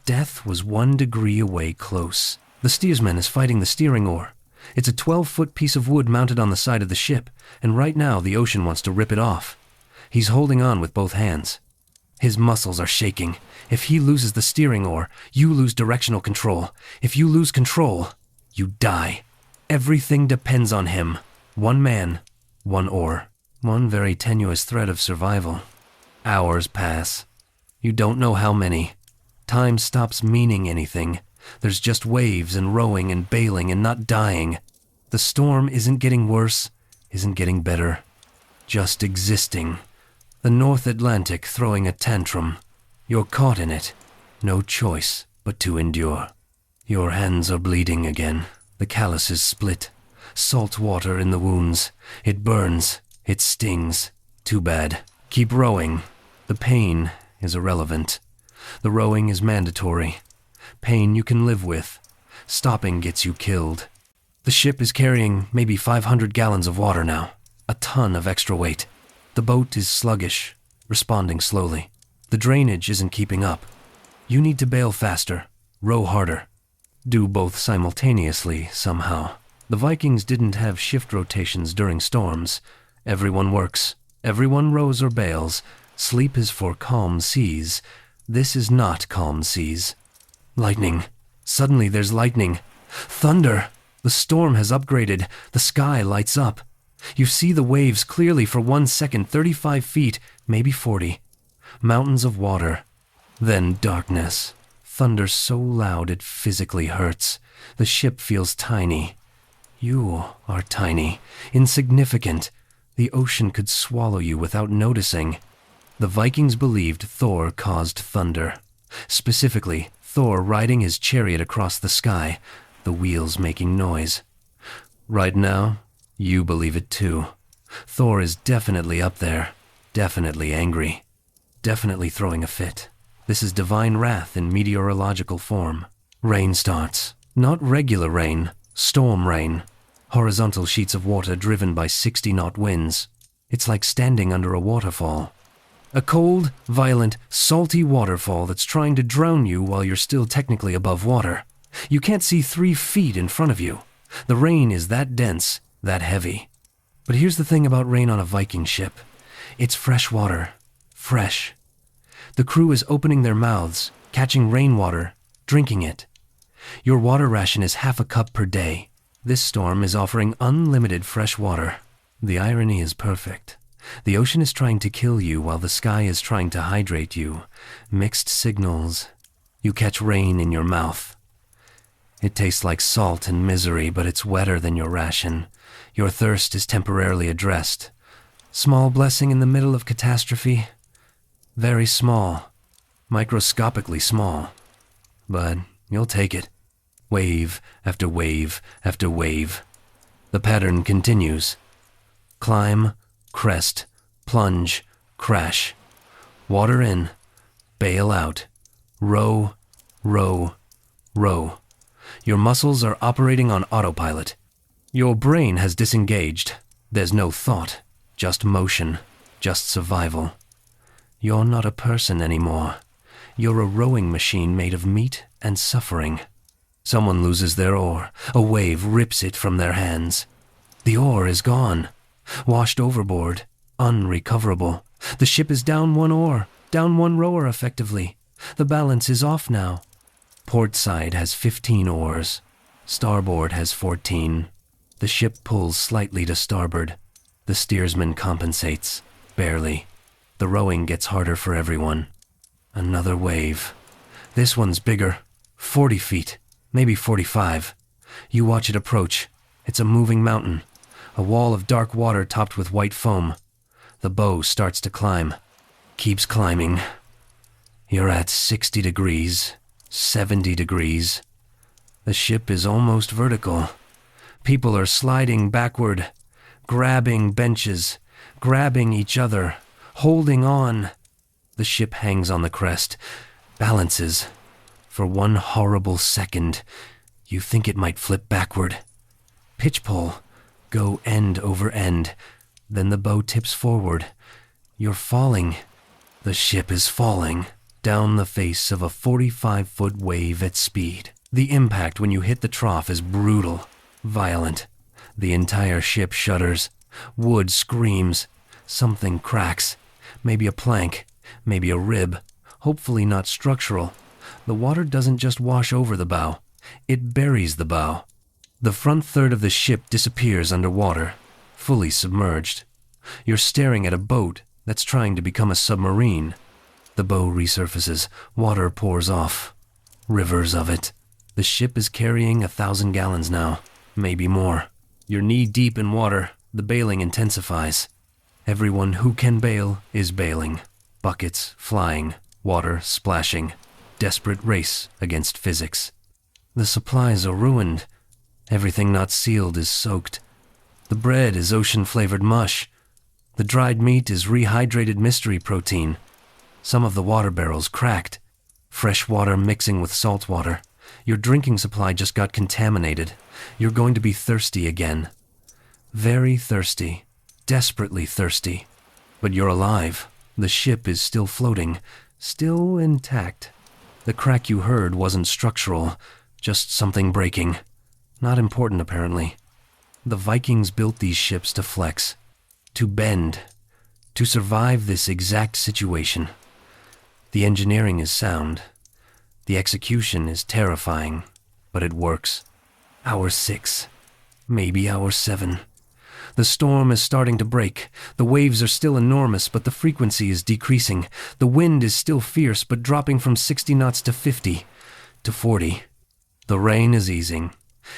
Death was 1 degree away close. The steersman is fighting the steering oar. It's a 12-foot piece of wood mounted on the side of the ship, and right now the ocean wants to rip it off. He's holding on with both hands. His muscles are shaking. If he loses the steering oar, you lose directional control. If you lose control, you die. Everything depends on him. One man, one oar. One very tenuous thread of survival. Hours pass. You don't know how many. Time stops meaning anything. There's just waves and rowing and bailing and not dying. The storm isn't getting worse, isn't getting better. Just existing. The North Atlantic throwing a tantrum. You're caught in it. No choice but to endure. Your hands are bleeding again. The callus is split. Salt water in the wounds. It burns. It stings. Too bad. Keep rowing. The pain is irrelevant. The rowing is mandatory. Pain you can live with. Stopping gets you killed. The ship is carrying maybe 500 gallons of water now. A ton of extra weight. The boat is sluggish, responding slowly. The drainage isn't keeping up. You need to bail faster, row harder. Do both simultaneously somehow. The Vikings didn't have shift rotations during storms. Everyone works. Everyone rows or bails. Sleep is for calm seas. This is not calm seas. Lightning. Suddenly there's lightning. Thunder. The storm has upgraded. The sky lights up. You see the waves clearly for 1 second, 35 feet, maybe 40. Mountains of water. Then darkness. Thunder so loud it physically hurts. The ship feels tiny. You are tiny, insignificant. The ocean could swallow you without noticing. The Vikings believed Thor caused thunder. Specifically, Thor riding his chariot across the sky, the wheels making noise. Right now, you believe it too. Thor is definitely up there, definitely angry, definitely throwing a fit. This is divine wrath in meteorological form. Rain starts. Not regular rain, storm rain. Horizontal sheets of water driven by 60-knot winds. It's like standing under a waterfall. A cold, violent, salty waterfall that's trying to drown you while you're still technically above water. You can't see 3 feet in front of you. The rain is that dense, that heavy. But here's the thing about rain on a Viking ship. It's fresh water. Fresh. The crew is opening their mouths, catching rainwater, drinking it. Your water ration is half a cup per day. This storm is offering unlimited fresh water. The irony is perfect. The ocean is trying to kill you while the sky is trying to hydrate you. Mixed signals. You catch rain in your mouth. It tastes like salt and misery, but it's wetter than your ration. Your thirst is temporarily addressed. Small blessing in the middle of catastrophe. Very small. Microscopically small. But you'll take it. Wave after wave after wave. The pattern continues. Climb, crest, plunge, crash. Water in, bail out. Row, row, row. Your muscles are operating on autopilot. Your brain has disengaged. There's no thought, just motion, just survival. You're not a person anymore. You're a rowing machine made of meat and suffering. Someone loses their oar. A wave rips it from their hands. The oar is gone. Washed overboard. Unrecoverable. The ship is down 1 oar. Down 1 rower, effectively. The balance is off now. Port side has 15 oars. Starboard has 14. The ship pulls slightly to starboard. The steersman compensates. Barely. The rowing gets harder for everyone. Another wave. This one's bigger. 40 feet. Maybe 45. You watch it approach. It's a moving mountain. A wall of dark water topped with white foam. The bow starts to climb. Keeps climbing. You're at 60 degrees. 70 degrees. The ship is almost vertical. People are sliding backward, grabbing benches, grabbing each other, holding on. The ship hangs on the crest, balances. For 1 horrible second, you think it might flip backward. Pitch pull, go end over end. Then the bow tips forward. You're falling. The ship is falling down the face of a 45-foot wave at speed. The impact when you hit the trough is brutal, violent. The entire ship shudders. Wood screams. Something cracks. Maybe a plank, maybe a rib. Hopefully not structural. The water doesn't just wash over the bow. It buries the bow. The front third of the ship disappears underwater, fully submerged. You're staring at a boat that's trying to become a submarine. The bow resurfaces. Water pours off. Rivers of it. The ship is carrying 1,000 gallons now, maybe more. You're knee-deep in water. The bailing intensifies. Everyone who can bail is bailing. Buckets flying, water splashing. Desperate race against physics. The supplies are ruined. Everything not sealed is soaked. The bread is ocean-flavored mush. The dried meat is rehydrated mystery protein. Some of the water barrels cracked. Fresh water mixing with salt water. Your drinking supply just got contaminated. You're going to be thirsty again. Very thirsty. Desperately thirsty. But you're alive. The ship is still floating. Still intact. The crack you heard wasn't structural. Just something breaking. Not important, apparently. The Vikings built these ships to flex. To bend. To survive this exact situation. The engineering is sound. The execution is terrifying, but it works. Hour 6. Maybe hour 7. The storm is starting to break. The waves are still enormous, but the frequency is decreasing. The wind is still fierce, but dropping from 60 knots to 50, to 40. The rain is easing.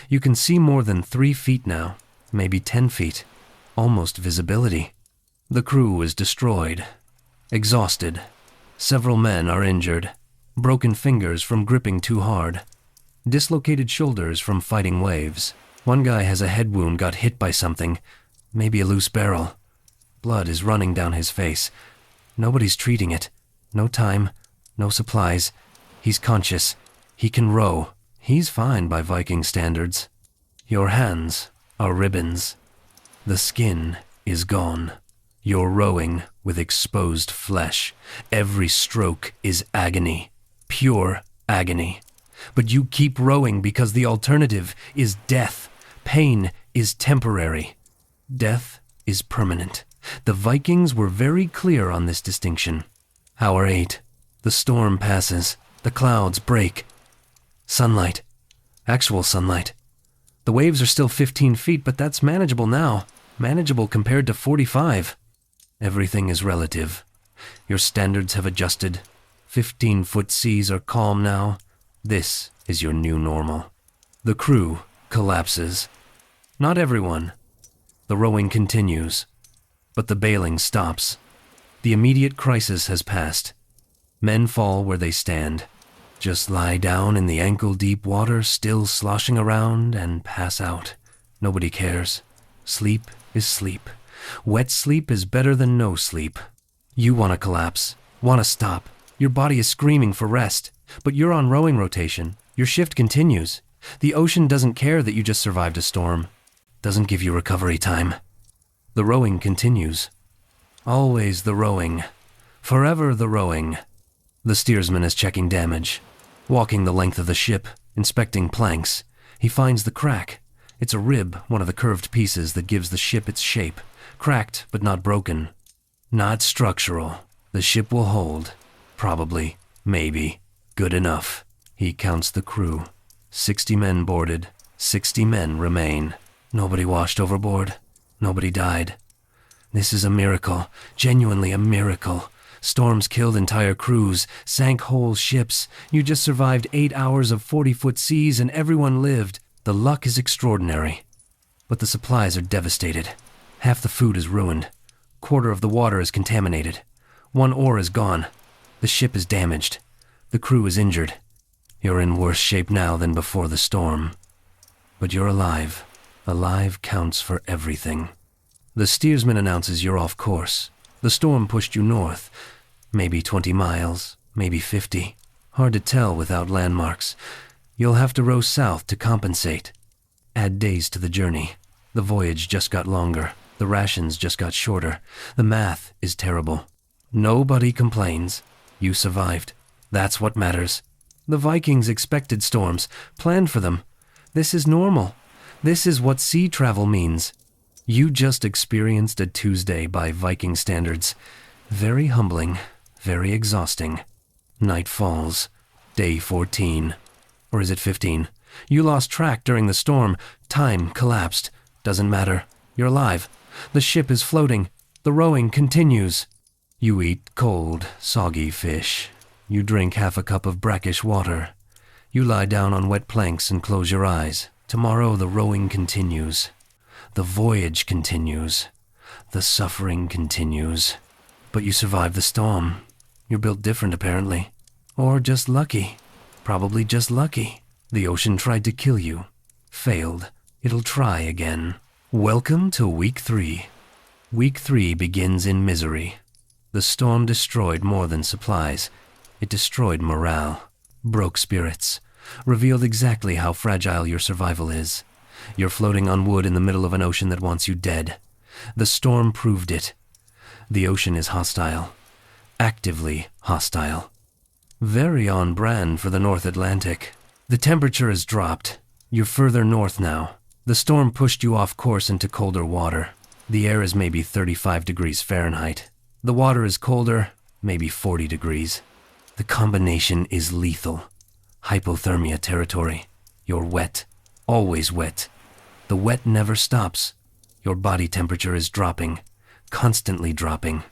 You can see more than 3 feet now, maybe 10 feet. Almost visibility. The crew is destroyed. Exhausted. Several men are injured. Broken fingers from gripping too hard. Dislocated shoulders from fighting waves. One guy has a head wound, got hit by something. Maybe a loose barrel. Blood is running down his face. Nobody's treating it. No time. No supplies. He's conscious. He can row. He's fine by Viking standards. Your hands are ribbons. The skin is gone. You're rowing with exposed flesh. Every stroke is agony. Pure agony. But you keep rowing because the alternative is death. Pain is temporary. Death is permanent. The Vikings were very clear on this distinction. Hour 8. The storm passes. The clouds break. Sunlight. Actual sunlight. The waves are still 15 feet, but that's manageable now. Manageable compared to 45. Everything is relative. Your standards have adjusted. 15-foot seas are calm now. This is your new normal. The crew collapses. Not everyone. The rowing continues. But the bailing stops. The immediate crisis has passed. Men fall where they stand. Just lie down in the ankle-deep water, still sloshing around, and pass out. Nobody cares. Sleep is sleep. Wet sleep is better than no sleep. You want to collapse. Want to stop. Your body is screaming for rest. But you're on rowing rotation. Your shift continues. The ocean doesn't care that you just survived a storm. Doesn't give you recovery time. The rowing continues. Always the rowing. Forever the rowing. The steersman is checking damage. Walking the length of the ship, inspecting planks. He finds the crack. It's a rib, one of the curved pieces that gives the ship its shape. Cracked, but not broken. Not structural. The ship will hold. Probably. Maybe. Good enough. He counts the crew. 60 men boarded. 60 men remain. Nobody washed overboard. Nobody died. This is a miracle. Genuinely a miracle. Storms killed entire crews, sank whole ships. You just survived 8 hours of 40-foot seas and everyone lived. The luck is extraordinary. But the supplies are devastated. Half the food is ruined. Quarter of the water is contaminated. 1 oar is gone. The ship is damaged. The crew is injured. You're in worse shape now than before the storm. But you're alive. Alive counts for everything. The steersman announces you're off course. The storm pushed you north. Maybe 20 miles, maybe 50. Hard to tell without landmarks. You'll have to row south to compensate. Add days to the journey. The voyage just got longer. The rations just got shorter. The math is terrible. Nobody complains. You survived. That's what matters. The Vikings expected storms, planned for them. This is normal. This is what sea travel means. You just experienced a Tuesday by Viking standards. Very humbling, very exhausting. Night falls. Day 14. Or is it 15? You lost track during the storm. Time collapsed. Doesn't matter. You're alive. The ship is floating. The rowing continues. You eat cold, soggy fish. You drink half a cup of brackish water. You lie down on wet planks and close your eyes. Tomorrow the rowing continues. The voyage continues. The suffering continues. But you survived the storm. You're built different, apparently. Or just lucky. Probably just lucky. The ocean tried to kill you. Failed. It'll try again. Welcome to Week 3. Week 3 begins in misery. The storm destroyed more than supplies. It destroyed morale, broke spirits, revealed exactly how fragile your survival is. You're floating on wood in the middle of an ocean that wants you dead. The storm proved it. The ocean is hostile. Actively hostile. Very on brand for the North Atlantic. The temperature has dropped. You're further north now. The storm pushed you off course into colder water. The air is maybe 35 degrees Fahrenheit. The water is colder, maybe 40 degrees. The combination is lethal. Hypothermia territory. You're wet. Always wet. The wet never stops. Your body temperature is dropping. Constantly dropping.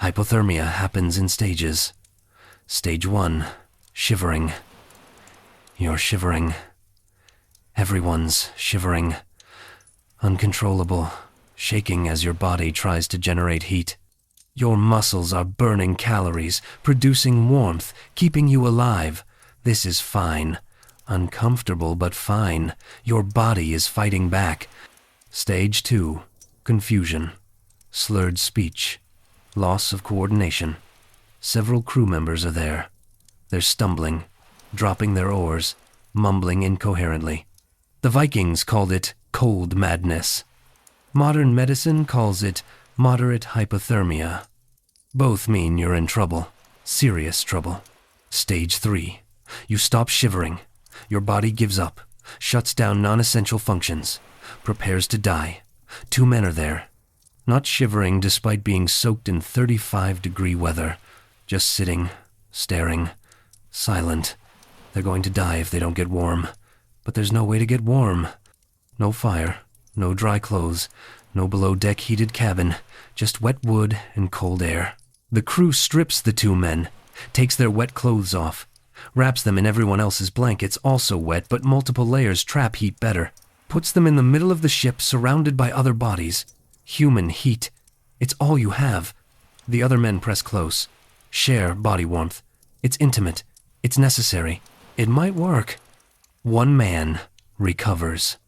Hypothermia happens in stages. Stage 1. Shivering. You're shivering. Everyone's shivering. Uncontrollable. Shaking as your body tries to generate heat. Your muscles are burning calories, producing warmth, keeping you alive. This is fine. Uncomfortable, but fine. Your body is fighting back. Stage 2. Confusion. Slurred speech. Loss of coordination. Several crew members are there. They're stumbling, dropping their oars, mumbling incoherently. The Vikings called it cold madness. Modern medicine calls it moderate hypothermia. Both mean you're in trouble. Serious trouble. Stage 3. You stop shivering. Your body gives up, shuts down non-essential functions, prepares to die. 2 men are there. Not shivering despite being soaked in 35-degree weather. Just sitting, staring, silent. They're going to die if they don't get warm. But there's no way to get warm. No fire, no dry clothes, no below-deck heated cabin, just wet wood and cold air. The crew strips the 2 men, takes their wet clothes off, wraps them in everyone else's blankets, also wet, but multiple layers trap heat better, puts them in the middle of the ship surrounded by other bodies. Human heat. It's all you have. The other men press close, share body warmth. It's intimate. It's necessary. It might work. 1 man recovers.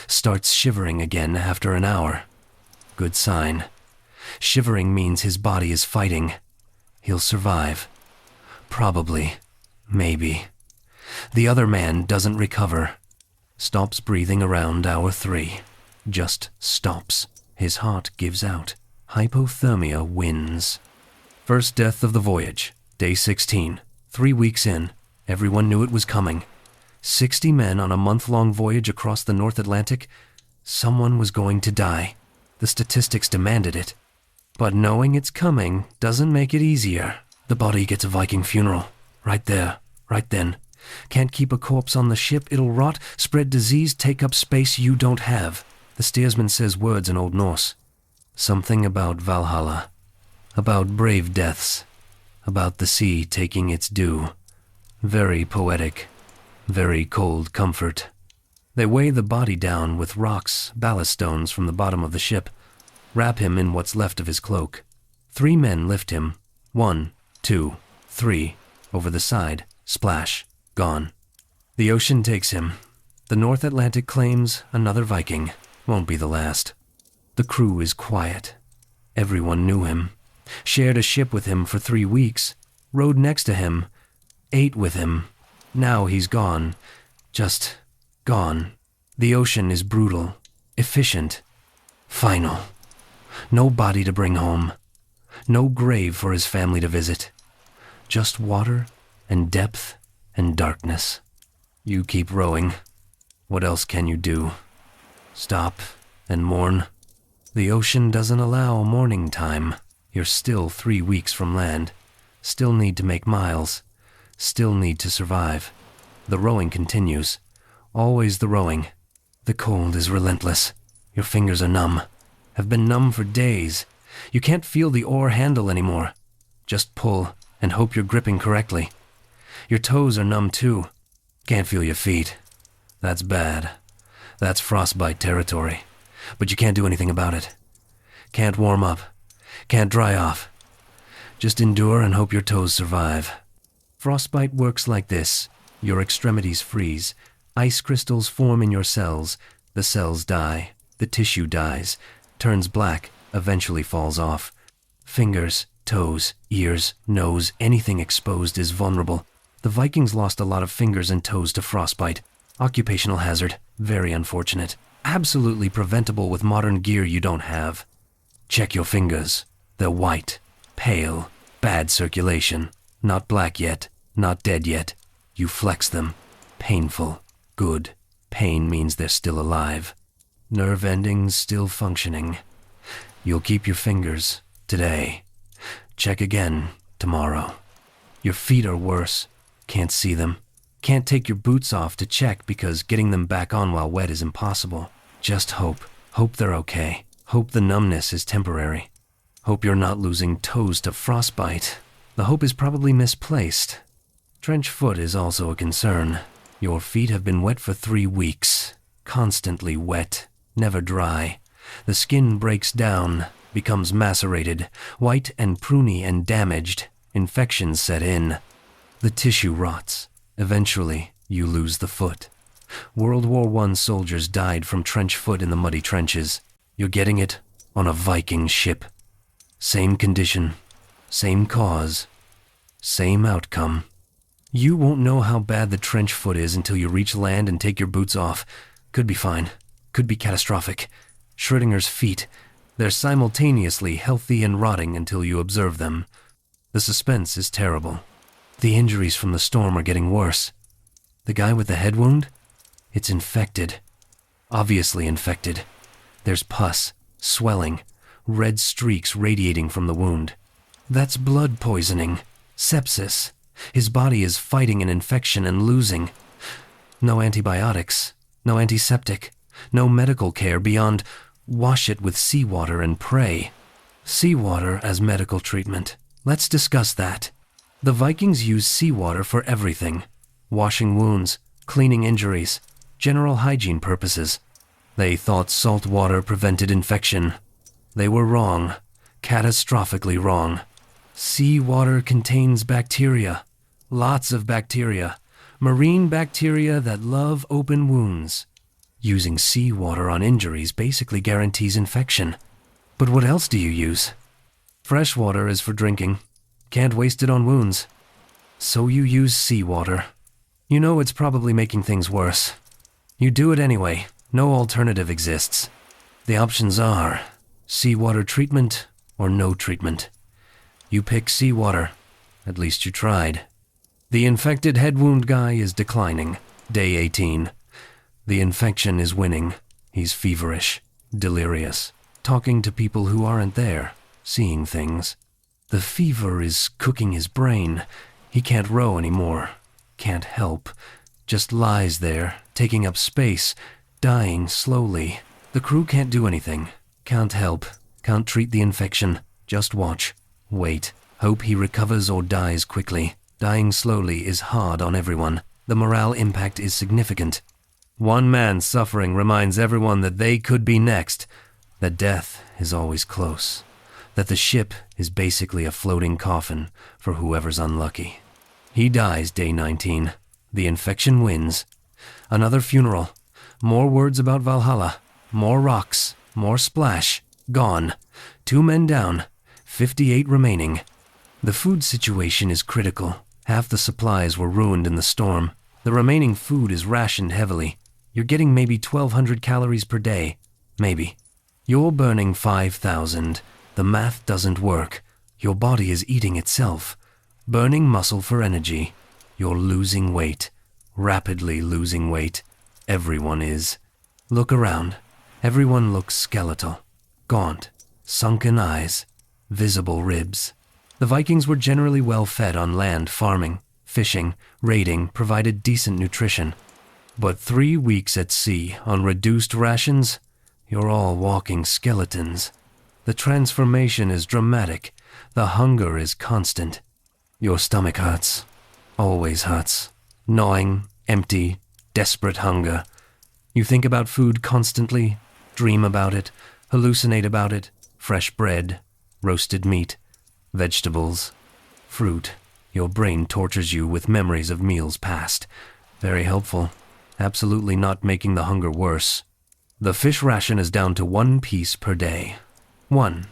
Starts shivering again after an hour. Good sign. Shivering means his body is fighting. He'll survive. Probably. Maybe. The other man doesn't recover. Stops breathing around hour 3. Just stops. His heart gives out. Hypothermia wins. First death of the voyage. Day 16. 3 weeks in. Everyone knew it was coming. 60 men on a month-long voyage across the North Atlantic. Someone was going to die. The statistics demanded it. But knowing it's coming doesn't make it easier. The body gets a Viking funeral. Right there. Right then. Can't keep a corpse on the ship. It'll rot, spread disease, take up space you don't have. The steersman says words in Old Norse. Something about Valhalla. About brave deaths. About the sea taking its due. Very poetic. Very cold comfort. They weigh the body down with rocks, ballast stones from the bottom of the ship. Wrap him in what's left of his cloak. 3 men lift him. 1, 2, 3. Over the side. Splash. Gone. The ocean takes him. The North Atlantic claims another Viking. Won't be the last. The crew is quiet. Everyone knew him. Shared a ship with him for 3 weeks. Rode next to him. Ate with him. Now he's gone. Just gone. The ocean is brutal. Efficient. Final. No body to bring home. No grave for his family to visit. Just water and depth and darkness. You keep rowing. What else can you do? Stop and mourn. The ocean doesn't allow mourning time. You're still 3 weeks from land. Still need to make miles. Still need to survive. The rowing continues. Always the rowing. The cold is relentless. Your fingers are numb. Have been numb for days. You can't feel the oar handle anymore. Just pull and hope you're gripping correctly. Your toes are numb too. Can't feel your feet. That's bad. That's frostbite territory. But you can't do anything about it. Can't warm up. Can't dry off. Just endure and hope your toes survive. Frostbite works like this. Your extremities freeze. Ice crystals form in your cells. The cells die, the tissue dies, turns black, eventually falls off. Fingers, toes, ears, nose, anything exposed is vulnerable. The Vikings lost a lot of fingers and toes to frostbite. Occupational hazard, very unfortunate. Absolutely preventable with modern gear you don't have. Check your fingers. They're white, pale, bad circulation. Not black yet, not dead yet. You flex them. Painful. Good. Pain means they're still alive. Nerve endings still functioning. You'll keep your fingers today. Check again tomorrow. Your feet are worse. Can't see them. Can't take your boots off to check because getting them back on while wet is impossible. Just hope. Hope they're okay. Hope the numbness is temporary. Hope you're not losing toes to frostbite. The hope is probably misplaced. Trench foot is also a concern. Your feet have been wet for 3 weeks. Constantly wet. Never dry. The skin breaks down, becomes macerated, white and pruny and damaged. Infections set in. The tissue rots. Eventually, you lose the foot. World War I soldiers died from trench foot in the muddy trenches. You're getting it on a Viking ship. Same condition, same cause, same outcome. You won't know how bad the trench foot is until you reach land and take your boots off. Could be fine, could be catastrophic. Schrödinger's feet, they're simultaneously healthy and rotting until you observe them. The suspense is terrible. The injuries from the storm are getting worse. The guy with the head wound? It's infected. Obviously infected. There's pus, swelling, red streaks radiating from the wound. That's blood poisoning, sepsis. His body is fighting an infection and losing. No antibiotics, no antiseptic, no medical care beyond wash it with seawater and pray. Seawater as medical treatment. Let's discuss that. The Vikings used seawater for everything. Washing wounds, cleaning injuries, general hygiene purposes. They thought salt water prevented infection. They were wrong. Catastrophically wrong. Seawater contains bacteria. Lots of bacteria. Marine bacteria that love open wounds. Using seawater on injuries basically guarantees infection. But what else do you use? Fresh water is for drinking. Can't waste it on wounds. So you use seawater. You know it's probably making things worse. You do it anyway. No alternative exists. The options are seawater treatment or no treatment. You pick seawater. At least you tried. The infected head wound guy is declining. Day 18. The infection is winning. He's feverish, delirious, talking to people who aren't there, seeing things. The fever is cooking his brain. He can't row anymore. Can't help. Just lies there, taking up space, dying slowly. The crew can't do anything. Can't help. Can't treat the infection. Just watch. Wait. Hope he recovers or dies quickly. Dying slowly is hard on everyone. The morale impact is significant. One man's suffering reminds everyone that they could be next. That death is always close. That the ship is basically a floating coffin for whoever's unlucky. He dies day 19. The infection wins. Another funeral. More words about Valhalla. More rocks. More splash. Gone. 2 men down. 58 remaining. The food situation is critical. Half the supplies were ruined in the storm. The remaining food is rationed heavily. You're getting maybe 1,200 calories per day. Maybe. You're burning 5,000. The math doesn't work. Your body is eating itself. Burning muscle for energy. You're losing weight. Rapidly losing weight. Everyone is. Look around. Everyone looks skeletal. Gaunt. Sunken eyes. Visible ribs. The Vikings were generally well fed on land, farming, fishing, raiding, provided decent nutrition. But 3 weeks at sea on reduced rations, you're all walking skeletons. The transformation is dramatic. The hunger is constant. Your stomach hurts. Always hurts. Gnawing, empty, desperate hunger. You think about food constantly, dream about it, hallucinate about it. Fresh bread, roasted meat, vegetables, fruit. Your brain tortures you with memories of meals past. Very helpful. Absolutely not making the hunger worse. The fish ration is down to 1 piece per day. 1.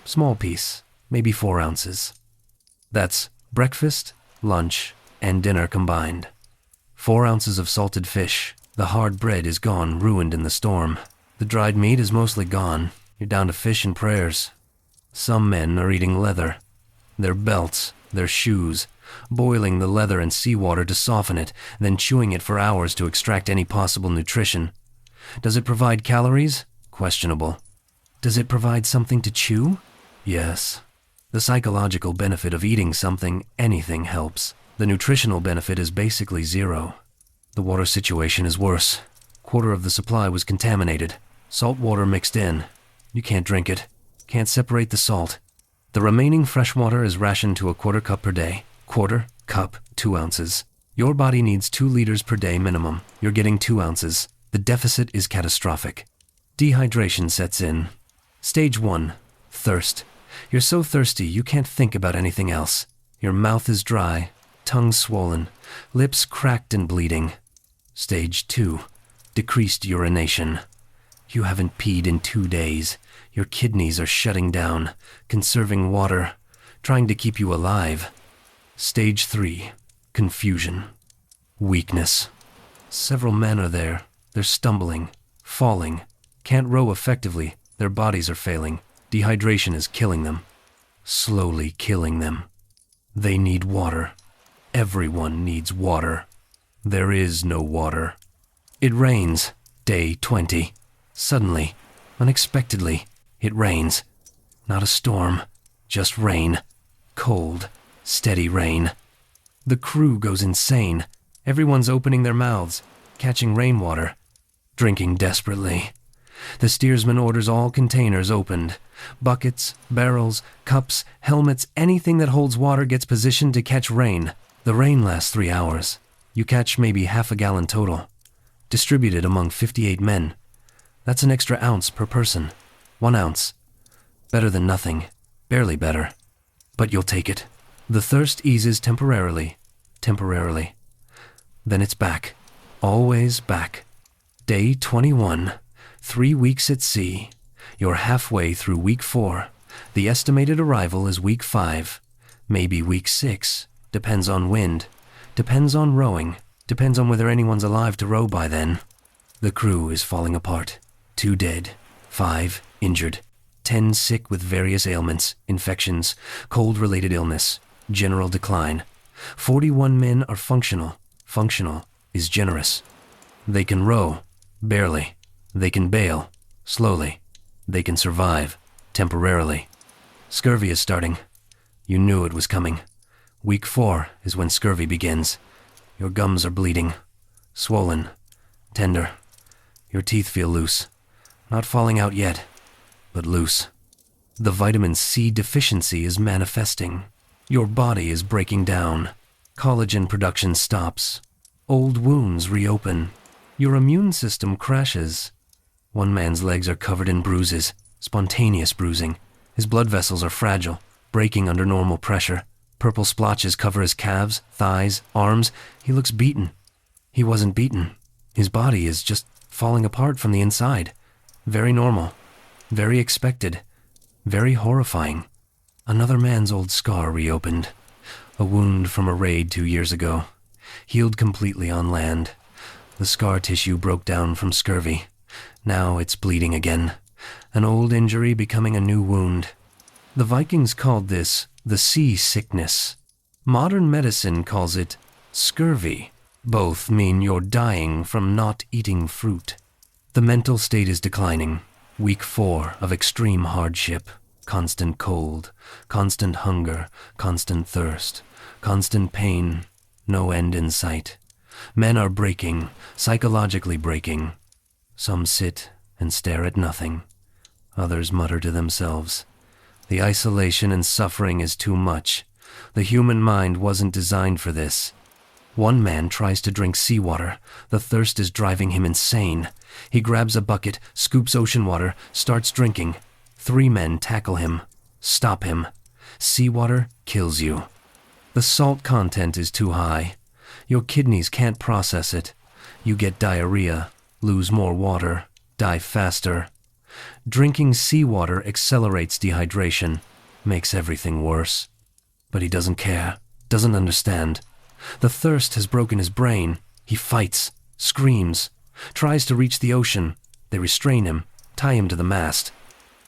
Small piece, maybe 4 ounces. That's breakfast, lunch, and dinner combined. 4 ounces of salted fish. The hard bread is gone, ruined in the storm. The dried meat is mostly gone. You're down to fish and prayers. Some men are eating leather. Their belts, their shoes, boiling the leather in seawater to soften it, then chewing it for hours to extract any possible nutrition. Does it provide calories? Questionable. Does it provide something to chew? Yes. The psychological benefit of eating something, anything, helps. The nutritional benefit is basically zero. The water situation is worse. Quarter of the supply was contaminated. Salt water mixed in. You can't drink it. Can't separate the salt. The remaining fresh water is rationed to a quarter cup per day. Quarter cup, 2 ounces. Your body needs 2 liters per day minimum. You're getting 2 ounces. The deficit is catastrophic. Dehydration sets in. Stage 1. Thirst. You're so thirsty you can't think about anything else. Your mouth is dry, tongue swollen, lips cracked and bleeding. Stage 2. Decreased urination. You haven't peed in 2 days. Your kidneys are shutting down, conserving water, trying to keep you alive. Stage 3. Confusion. Weakness. Several men are there. They're stumbling, falling, can't row effectively. Their bodies are failing. Dehydration is killing them. Slowly killing them. They need water. Everyone needs water. There is no water. It rains. Day 20. Suddenly, unexpectedly, it rains. Not a storm, just rain. Cold, steady rain. The crew goes insane. Everyone's opening their mouths, catching rainwater, drinking desperately. The steersman orders all containers opened. Buckets, barrels, cups, helmets, anything that holds water gets positioned to catch rain. The rain lasts 3 hours. You catch maybe half a gallon total, distributed among 58 men. That's an extra ounce per person. 1 ounce. Better than nothing. Barely better. But you'll take it. The thirst eases temporarily. Temporarily. Then it's back. Always back. Day 21. 3 weeks at sea. You're halfway through week 4. The estimated arrival is week 5. Maybe week 6. Depends on wind. Depends on rowing. Depends on whether anyone's alive to row by then. The crew is falling apart. 2 dead. 5 injured. 10 sick with various ailments, infections, cold-related illness, general decline. 41 men are functional. Functional is generous. They can row. Barely. They can bail. Slowly. They can survive. Temporarily. Scurvy is starting. You knew it was coming. Week 4 is when scurvy begins. Your gums are bleeding. Swollen. Tender. Your teeth feel loose. Not falling out yet, but loose. The vitamin C deficiency is manifesting. Your body is breaking down. Collagen production stops. Old wounds reopen. Your immune system crashes. One man's legs are covered in bruises, spontaneous bruising. His blood vessels are fragile, breaking under normal pressure. Purple splotches cover his calves, thighs, arms. He looks beaten. He wasn't beaten. His body is just falling apart from the inside. Very normal. Very expected. Very horrifying. Another man's old scar reopened. A wound from a raid 2 years ago. Healed completely on land. The scar tissue broke down from scurvy. Now it's bleeding again. An old injury becoming a new wound. The Vikings called this the sea sickness. Modern medicine calls it scurvy. Both mean you're dying from not eating fruit. The mental state is declining. Week 4 of extreme hardship. Constant cold, constant hunger, constant thirst, constant pain, no end in sight. Men are breaking, psychologically breaking. Some sit and stare at nothing. Others mutter to themselves. The isolation and suffering is too much. The human mind wasn't designed for this. One man tries to drink seawater. The thirst is driving him insane. He grabs a bucket, scoops ocean water, starts drinking. 3 men tackle him. Stop him. Seawater kills you. The salt content is too high. Your kidneys can't process it. You get diarrhea, lose more water, die faster. Drinking seawater accelerates dehydration, makes everything worse. But he doesn't care, doesn't understand. The thirst has broken his brain. He fights, screams, tries to reach the ocean. They restrain him, tie him to the mast.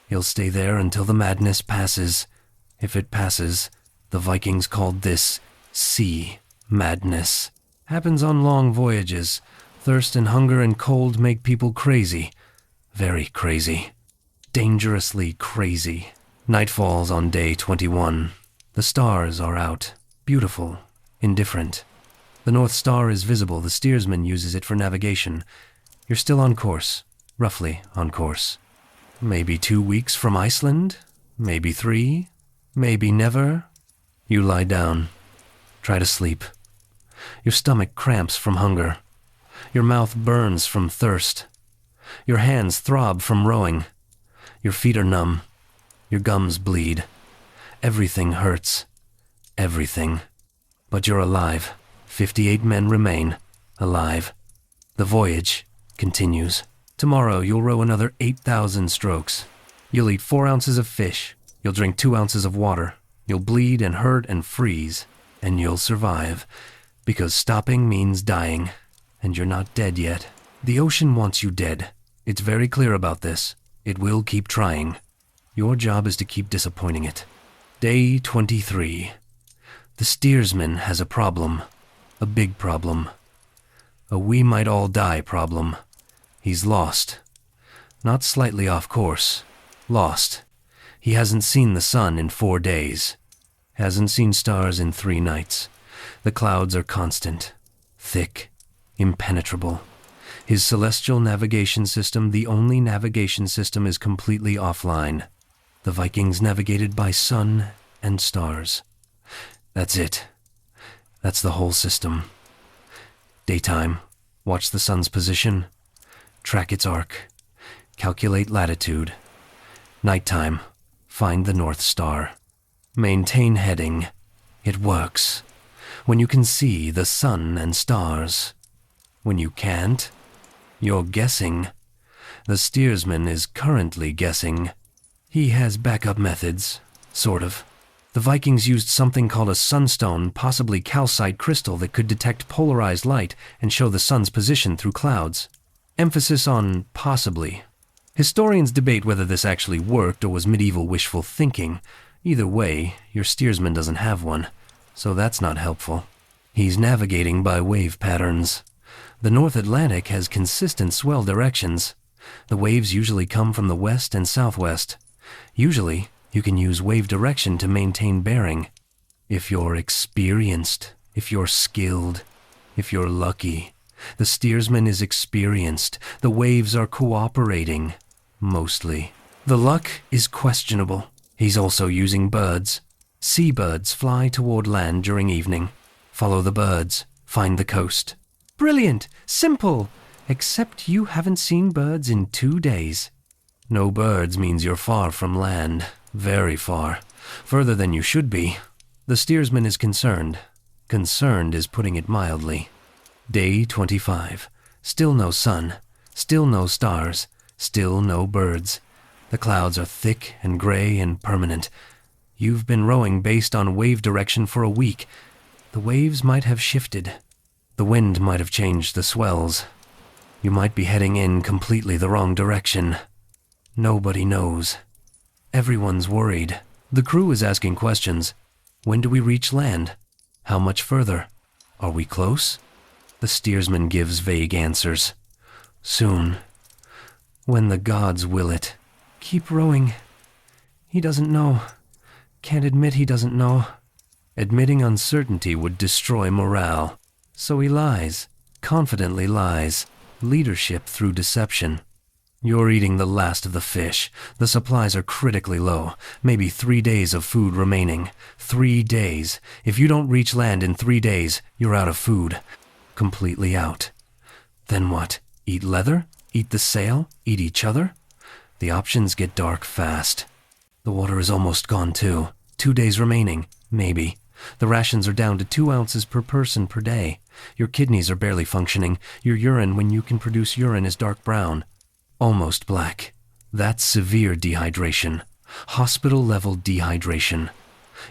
He'll stay there until the madness passes. If it passes, the Vikings called this sea madness. Happens on long voyages. Thirst and hunger and cold make people crazy. Very crazy. Dangerously crazy. Night falls on day 21. The stars are out. Beautiful. Indifferent. The North Star is visible. The steersman uses it for navigation. You're still on course. Roughly on course. Maybe 2 weeks from Iceland? Maybe 3? Maybe never? You lie down. Try to sleep. Your stomach cramps from hunger. Your mouth burns from thirst. Your hands throb from rowing. Your feet are numb. Your gums bleed. Everything hurts. Everything. But you're alive. 58 men remain. Alive. The voyage continues. Tomorrow you'll row another 8,000 strokes. You'll eat 4 ounces of fish. You'll drink 2 ounces of water. You'll bleed and hurt and freeze. And you'll survive. Because stopping means dying. And you're not dead yet. The ocean wants you dead. It's very clear about this. It will keep trying. Your job is to keep disappointing it. Day 23. The steersman has a problem. A big problem. A we might all die problem. He's lost. Not slightly off course. Lost. He hasn't seen the sun in 4 days. Hasn't seen stars in 3 nights. The clouds are constant. Thick. Impenetrable. His celestial navigation system, the only navigation system, is completely offline. The Vikings navigated by sun and stars. That's it. That's the whole system. Daytime. Watch the sun's position. Track its arc. Calculate latitude. Nighttime. Find the North Star. Maintain heading. It works. When you can see the sun and stars. When you can't, you're guessing. The steersman is currently guessing. He has backup methods, sort of. The Vikings used something called a sunstone, possibly calcite crystal that could detect polarized light and show the sun's position through clouds. Emphasis on possibly. Historians debate whether this actually worked or was medieval wishful thinking. Either way, your steersman doesn't have one, so that's not helpful. He's navigating by wave patterns. The North Atlantic has consistent swell directions. The waves usually come from the west and southwest. Usually, you can use wave direction to maintain bearing. If you're experienced, if you're skilled, if you're lucky. The steersman is experienced. The waves are cooperating. Mostly. The luck is questionable. He's also using birds. Seabirds fly toward land during evening. Follow the birds. Find the coast. Brilliant! Simple! Except you haven't seen birds in 2 days. No birds means you're far from land. Very far. Further than you should be. The steersman is concerned. Concerned is putting it mildly. Day 25. Still no sun. Still no stars. Still no birds. The clouds are thick and gray and permanent. You've been rowing based on wave direction for a week. The waves might have shifted. The wind might have changed the swells. You might be heading in completely the wrong direction. Nobody knows. Everyone's worried. The crew is asking questions. When do we reach land? How much further? Are we close? The steersman gives vague answers. Soon. When the gods will it. Keep rowing. He doesn't know. Can't admit he doesn't know. Admitting uncertainty would destroy morale. So he lies. Confidently lies. Leadership through deception. You're eating the last of the fish. The supplies are critically low. Maybe 3 days of food remaining. 3 days. If you don't reach land in 3 days, you're out of food. Completely out. Then what? Eat leather? Eat the sail? Eat each other? The options get dark fast. The water is almost gone too. 2 days remaining. Maybe. The rations are down to 2 ounces per person per day. Your kidneys are barely functioning. Your urine, when you can produce urine, is dark brown. Almost black. That's severe dehydration. Hospital-level dehydration.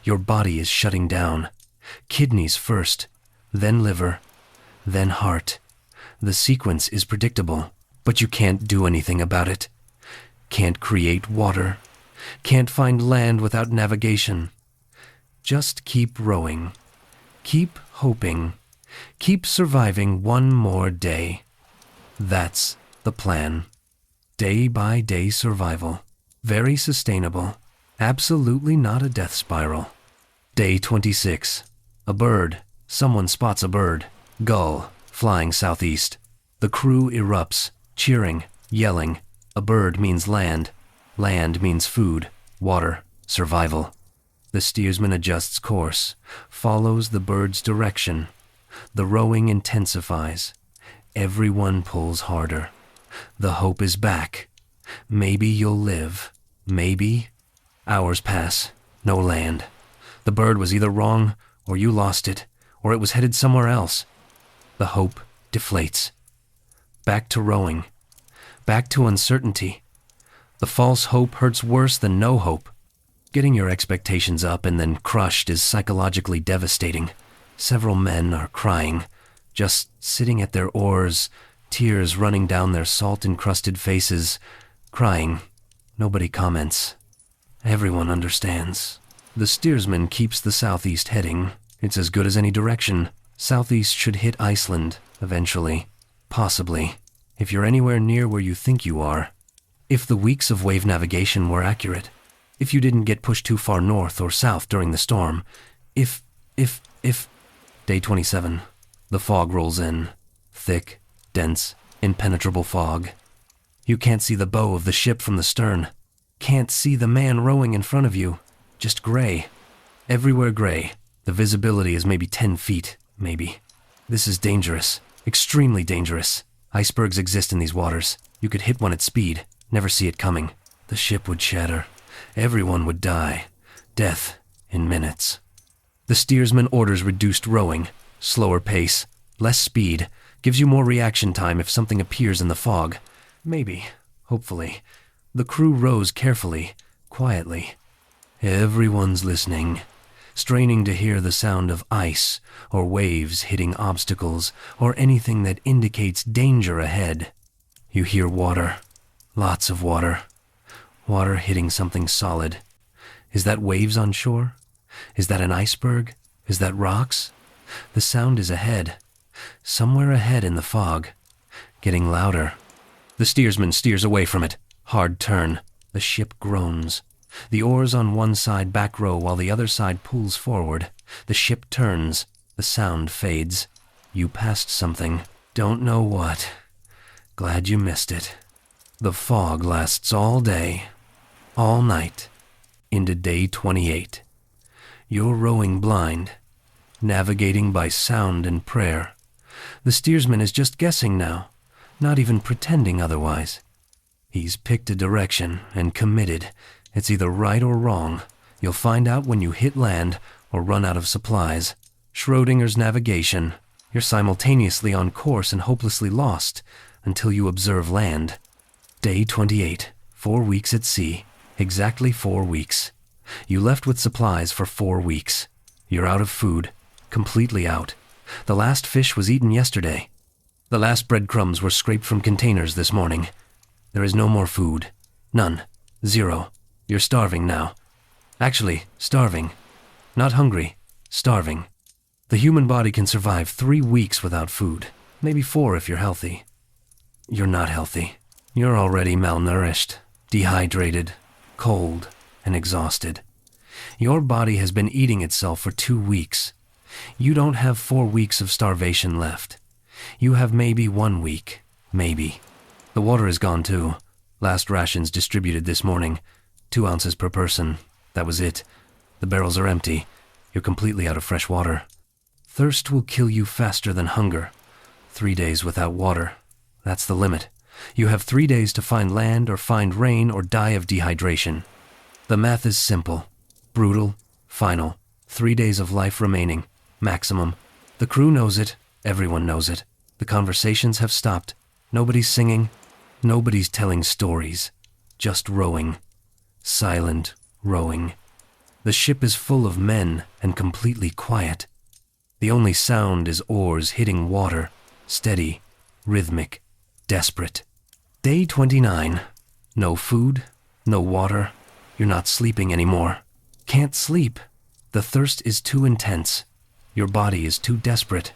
Your body is shutting down. Kidneys first, then liver, then heart. The sequence is predictable, but you can't do anything about it. Can't create water. Can't find land without navigation. Just keep rowing. Keep hoping. Keep surviving one more day. That's the plan. Day-by-day survival. Very sustainable. Absolutely not a death spiral. Day 26. A bird. Someone spots a bird. Gull, flying southeast. The crew erupts, cheering, yelling. A bird means land. Land means food, water, survival. The steersman adjusts course, follows the bird's direction. The rowing intensifies. Everyone pulls harder. The hope is back. Maybe you'll live. Maybe. Hours pass. No land. The bird was either wrong, or you lost it, or it was headed somewhere else. The hope deflates. Back to rowing. Back to uncertainty. The false hope hurts worse than no hope. Getting your expectations up and then crushed is psychologically devastating. Several men are crying, just sitting at their oars, tears running down their salt-encrusted faces, crying. Nobody comments. Everyone understands. The steersman keeps the southeast heading. It's as good as any direction. Southeast should hit Iceland, eventually. Possibly. If you're anywhere near where you think you are. If the weeks of wave navigation were accurate. If you didn't get pushed too far north or south during the storm. If... Day 27. The fog rolls in. Thick, dense, impenetrable fog. You can't see the bow of the ship from the stern. Can't see the man rowing in front of you. Just gray. Everywhere gray. The visibility is maybe 10 feet, maybe. This is dangerous. Extremely dangerous. Icebergs exist in these waters. You could hit one at speed, never see it coming. The ship would shatter. Everyone would die. Death in minutes. The steersman orders reduced rowing, slower pace, less speed, gives you more reaction time if something appears in the fog. Maybe, hopefully. The crew rows carefully, quietly. Everyone's listening, straining to hear the sound of ice or waves hitting obstacles or anything that indicates danger ahead. You hear water, lots of water. Water hitting something solid. Is that waves on shore? Is that an iceberg? Is that rocks? The sound is ahead. Somewhere ahead in the fog. Getting louder. The steersman steers away from it. Hard turn. The ship groans. The oars on one side back row while the other side pulls forward. The ship turns. The sound fades. You passed something. Don't know what. Glad you missed it. The fog lasts all day. All night. Into day 28. You're rowing blind. Navigating by sound and prayer. The steersman is just guessing now. Not even pretending otherwise. He's picked a direction and committed. It's either right or wrong. You'll find out when you hit land or run out of supplies. Schrodinger's navigation. You're simultaneously on course and hopelessly lost until you observe land. Day 28. 4 weeks at sea. Exactly 4 weeks. You left with supplies for 4 weeks. You're out of food. Completely out. The last fish was eaten yesterday. The last breadcrumbs were scraped from containers this morning. There is no more food. None. Zero. You're starving now. Actually, starving. Not hungry. Starving. The human body can survive 3 weeks without food. Maybe 4 if you're healthy. You're not healthy. You're already malnourished, dehydrated, cold, and exhausted. Your body has been eating itself for 2 weeks. You don't have 4 weeks of starvation left. You have maybe 1 week. Maybe. The water is gone too. Last rations distributed this morning. 2 ounces per person. That was it. The barrels are empty. You're completely out of fresh water. Thirst will kill you faster than hunger. 3 days without water. That's the limit. You have 3 days to find land or find rain or die of dehydration. The math is simple. Brutal. Final. 3 days of life remaining. Maximum. The crew knows it. Everyone knows it. The conversations have stopped. Nobody's singing. Nobody's telling stories, just rowing. Silent rowing. The ship is full of men and completely quiet. The only sound is oars hitting water, steady, rhythmic, desperate. Day 29. No food, no water. You're not sleeping anymore. Can't sleep. The thirst is too intense. Your body is too desperate.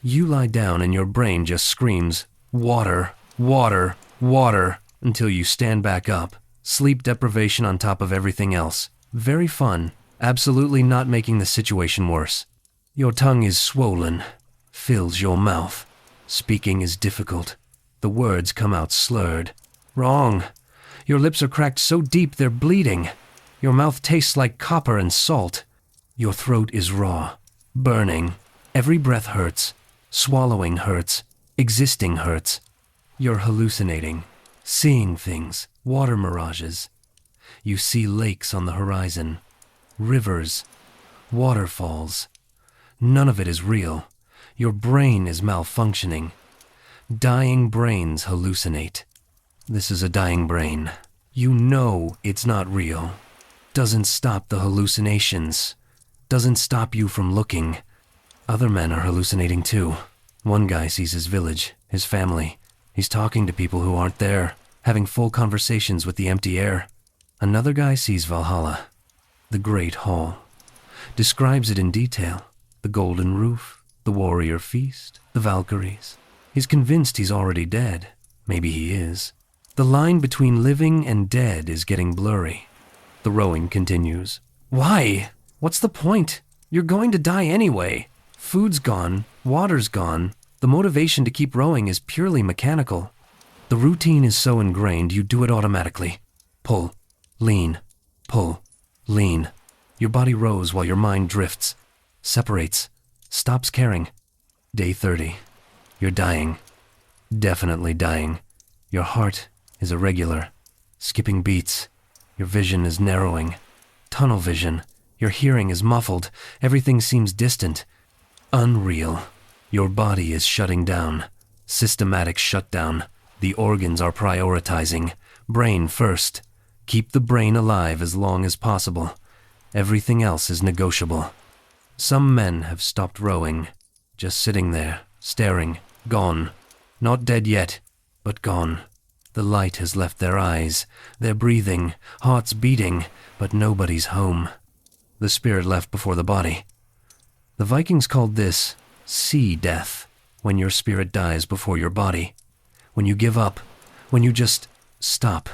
You lie down and your brain just screams, water, water, water, until you stand back up. Sleep deprivation on top of everything else. Very fun, absolutely not making the situation worse. Your tongue is swollen, fills your mouth. Speaking is difficult. The words come out slurred. Wrong. Your lips are cracked so deep they're bleeding. Your mouth tastes like copper and salt. Your throat is raw, burning. Every breath hurts. Swallowing hurts. Existing hurts. You're hallucinating, seeing things, water mirages. You see lakes on the horizon, rivers, waterfalls. None of it is real. Your brain is malfunctioning. Dying brains hallucinate. This is a dying brain. You know it's not real. Doesn't stop the hallucinations. Doesn't stop you from looking. Other men are hallucinating too. One guy sees his village, his family. He's talking to people who aren't there, having full conversations with the empty air. Another guy sees Valhalla, the Great Hall. Describes it in detail. The golden roof, the warrior feast, the Valkyries. He's convinced he's already dead. Maybe he is. The line between living and dead is getting blurry. The rowing continues. Why? What's the point? You're going to die anyway. Food's gone, water's gone. The motivation to keep rowing is purely mechanical. The routine is so ingrained you do it automatically. Pull, lean, pull, lean. Your body rows while your mind drifts, separates, stops caring. Day 30. You're dying. Definitely dying. Your heart is irregular, skipping beats. Your vision is narrowing. Tunnel vision. Your hearing is muffled. Everything seems distant. Unreal. Your body is shutting down. Systematic shutdown. The organs are prioritizing. Brain first. Keep the brain alive as long as possible. Everything else is negotiable. Some men have stopped rowing. Just sitting there, staring, gone. Not dead yet, but gone. The light has left their eyes. They're breathing, hearts beating, but nobody's home. The spirit left before the body. The Vikings called this sea death, when your spirit dies before your body. When you give up, when you just stop.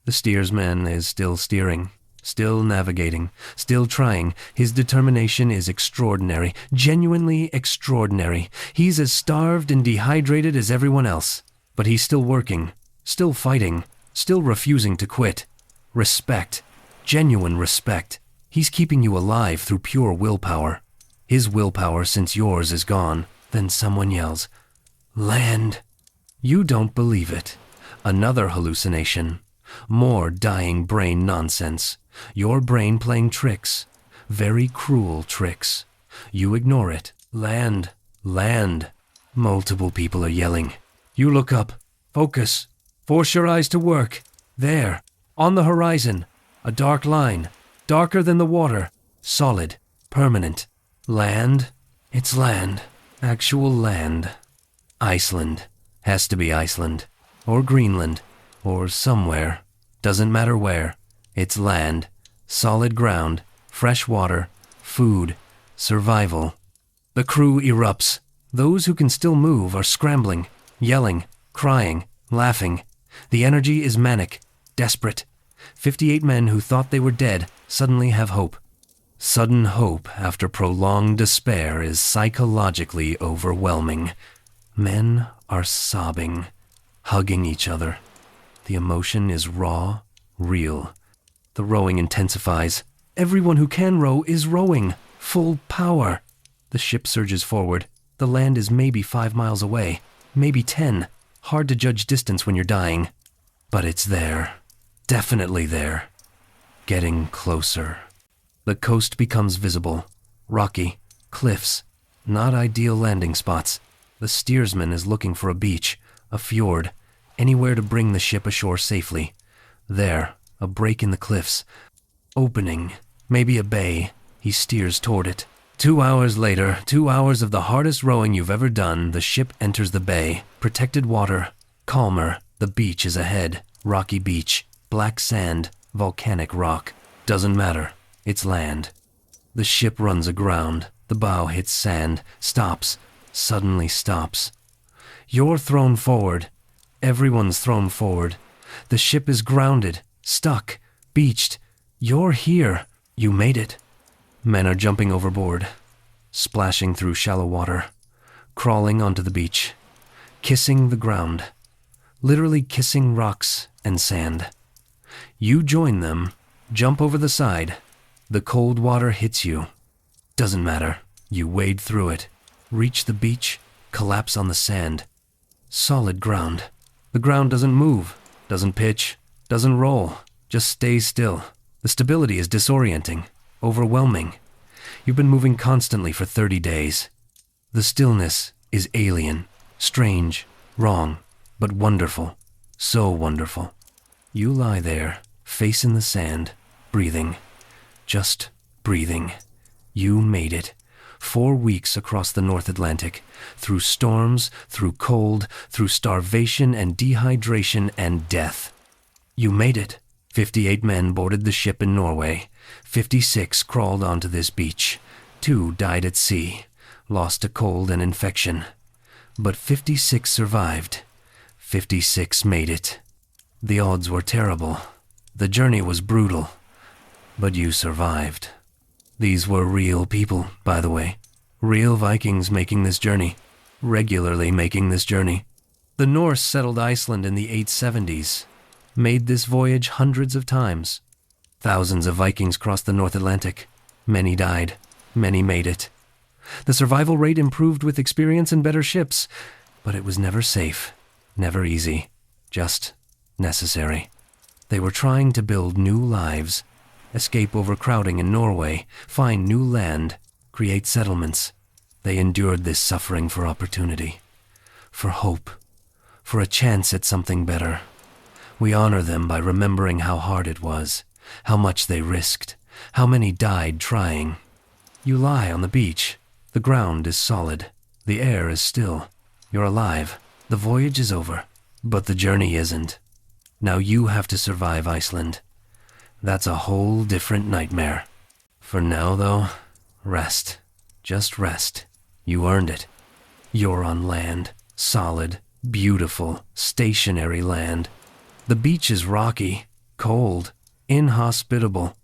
The steersman is still steering, still navigating, still trying. His determination is extraordinary, genuinely extraordinary. He's as starved and dehydrated as everyone else, but he's still working, still fighting, still refusing to quit. Respect, genuine respect. He's keeping you alive through pure willpower. His willpower since yours is gone. Then someone yells, "Land!" You don't believe it. Another hallucination. More dying brain nonsense. Your brain playing tricks. Very cruel tricks. You ignore it. Land. Land. Multiple people are yelling. You look up. Focus. Force your eyes to work. There. On the horizon. A dark line. Darker than the water. Solid. Permanent. Land? It's land. Actual land. Iceland. Has to be Iceland. Or Greenland. Or somewhere. Doesn't matter where. It's land. Solid ground. Fresh water. Food. Survival. The crew erupts. Those who can still move are scrambling, yelling, crying, laughing. The energy is manic, desperate. 58 men who thought they were dead suddenly have hope. Sudden hope after prolonged despair is psychologically overwhelming. Men are sobbing, hugging each other. The emotion is raw, real. The rowing intensifies. Everyone who can row is rowing, full power. The ship surges forward. The land is maybe 5 miles away, maybe 10. Hard to judge distance when you're dying. But it's there. Definitely there. Getting closer. The coast becomes visible. Rocky. Cliffs. Not ideal landing spots. The steersman is looking for a beach, a fjord. Anywhere to bring the ship ashore safely. There, a break in the cliffs. Opening, maybe a bay. He steers toward it. 2 hours later, 2 hours of the hardest rowing you've ever done, the ship enters the bay. Protected water. Calmer. The beach is ahead. Rocky beach. Black sand. Volcanic rock. Doesn't matter. It's land. The ship runs aground. The bow hits sand. Stops. Suddenly stops. You're thrown forward. Everyone's thrown forward. The ship is grounded. Stuck. Beached. You're here. You made it. Men are jumping overboard. Splashing through shallow water. Crawling onto the beach. Kissing the ground. Literally kissing rocks and sand. You join them. Jump over the side. The cold water hits you. Doesn't matter. You wade through it. Reach the beach. Collapse on the sand. Solid ground. The ground doesn't move. Doesn't pitch. Doesn't roll. Just stays still. The stability is disorienting. Overwhelming. You've been moving constantly for 30 days. The stillness is alien. Strange. Wrong. But wonderful. So wonderful. You lie there, face in the sand, breathing. Just breathing. You made it. 4 weeks across the North Atlantic, through storms, through cold, through starvation and dehydration and death. You made it. 58 men boarded the ship in Norway. 56 crawled onto this beach. 2 died at sea, lost to cold and infection. But 56 survived. 56 made it. The odds were terrible. The journey was brutal. But you survived. These were real people, by the way. Real Vikings making this journey. Regularly making this journey. The Norse settled Iceland in the 870s. Made this voyage hundreds of times. Thousands of Vikings crossed the North Atlantic. Many died. Many made it. The survival rate improved with experience and better ships, but it was never safe, never easy, just necessary. They were trying to build new lives, escape overcrowding in Norway, find new land, create settlements. They endured this suffering for opportunity, for hope, for a chance at something better. We honor them by remembering how hard it was, how much they risked, how many died trying. You lie on the beach. The ground is solid. The air is still. You're alive. The voyage is over. But the journey isn't. Now you have to survive Iceland. That's a whole different nightmare. For now, though, rest. Just rest. You earned it. You're on land. Solid, beautiful, stationary land. The beach is rocky, cold, inhospitable.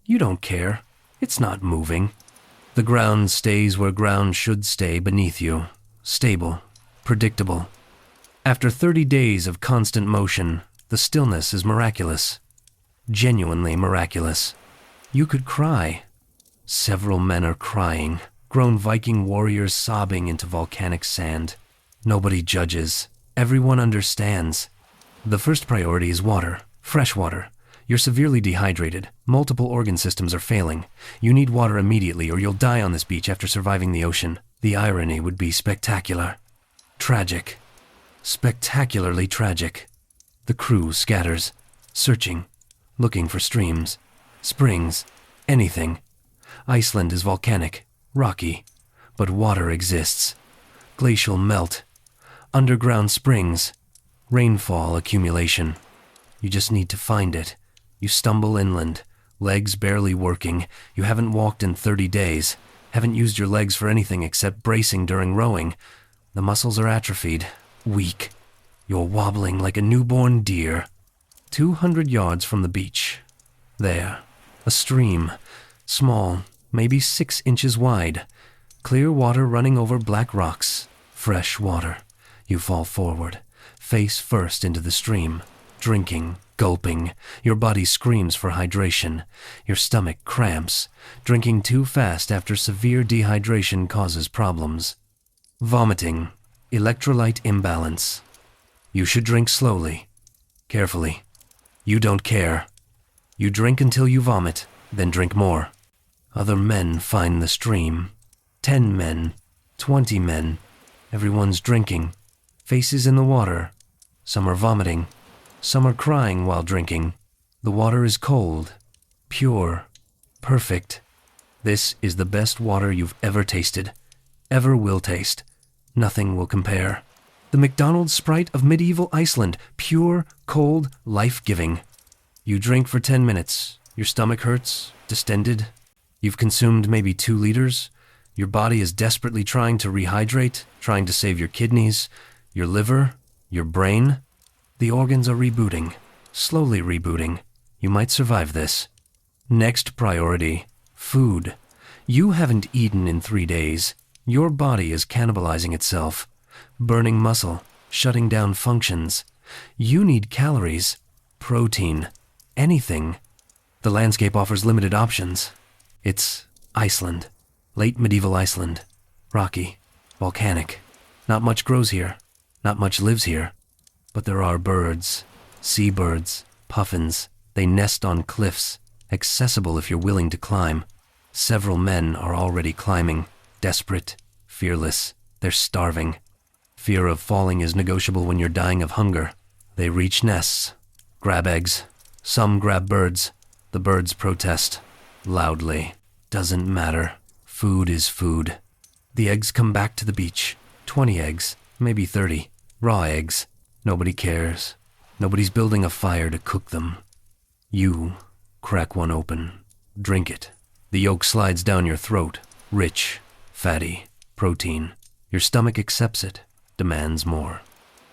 You don't care. It's not moving. The ground stays where ground should stay beneath you. Stable, predictable. After 30 days of constant motion, the stillness is miraculous. Genuinely miraculous. You could cry. Several men are crying, grown Viking warriors sobbing into volcanic sand. Nobody judges. Everyone understands. The first priority is water, fresh water. You're severely dehydrated. Multiple organ systems are failing. You need water immediately or you'll die on this beach after surviving the ocean. The irony would be spectacular. Tragic. Spectacularly tragic. The crew scatters, searching, looking for streams, springs, anything. Iceland is volcanic, rocky, but water exists. Glacial melt, underground springs, rainfall accumulation. You just need to find it. You stumble inland, legs barely working. You haven't walked in 30 days, haven't used your legs for anything except bracing during rowing. The muscles are atrophied, weak. You're wobbling like a newborn deer. 200 yards from the beach. There, a stream, small, maybe 6 inches wide. Clear water running over black rocks. Fresh water. You fall forward, face first into the stream, drinking, gulping. Your body screams for hydration. Your stomach cramps. Drinking too fast after severe dehydration causes problems. Vomiting. Electrolyte imbalance. You should drink slowly. Carefully. You don't care. You drink until you vomit, then drink more. Other men find the stream. 10 men. 20 men. Everyone's drinking. Faces in the water. Some are vomiting. Some are crying while drinking. The water is cold, pure, perfect. This is the best water you've ever tasted, ever will taste. Nothing will compare. The McDonald's Sprite of medieval Iceland, pure, cold, life-giving. You drink for 10 minutes. Your stomach hurts, distended. You've consumed maybe 2 liters. Your body is desperately trying to rehydrate, trying to save your kidneys, your liver, your brain. The organs are rebooting, slowly rebooting. You might survive this. Next priority, food. You haven't eaten in 3 days. Your body is cannibalizing itself, burning muscle, shutting down functions. You need calories, protein, anything. The landscape offers limited options. It's Iceland, late medieval Iceland, rocky, volcanic. Not much grows here, not much lives here. But there are birds, seabirds, puffins. They nest on cliffs, accessible if you're willing to climb. Several men are already climbing, desperate, fearless. They're starving. Fear of falling is negotiable when you're dying of hunger. They reach nests, grab eggs. Some grab birds. The birds protest, loudly. Doesn't matter. Food is food. The eggs come back to the beach. 20 eggs, maybe 30. Raw eggs. Nobody cares. Nobody's building a fire to cook them. You crack one open. Drink it. The yolk slides down your throat. Rich, fatty, protein. Your stomach accepts it, demands more.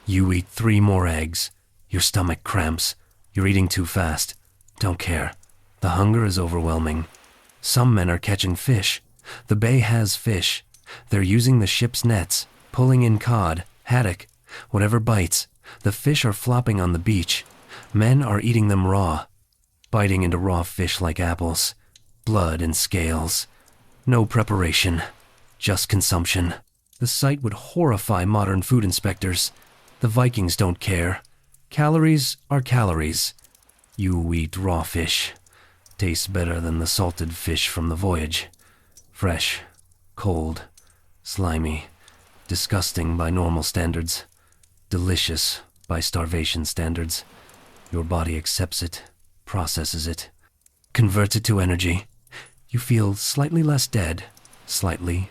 You eat 3 more eggs. Your stomach cramps. You're eating too fast. Don't care. The hunger is overwhelming. Some men are catching fish. The bay has fish. They're using the ship's nets, pulling in cod, haddock, whatever bites. The fish are flopping on the beach. Men are eating them raw, biting into raw fish like apples. Blood and scales. No preparation, just consumption. The sight would horrify modern food inspectors. The Vikings don't care. Calories are calories. You eat raw fish. Tastes better than the salted fish from the Voyage. Fresh, cold, slimy, disgusting by normal standards. Delicious by starvation standards. Your body accepts it, processes it, converts it to energy. You feel slightly less dead, slightly.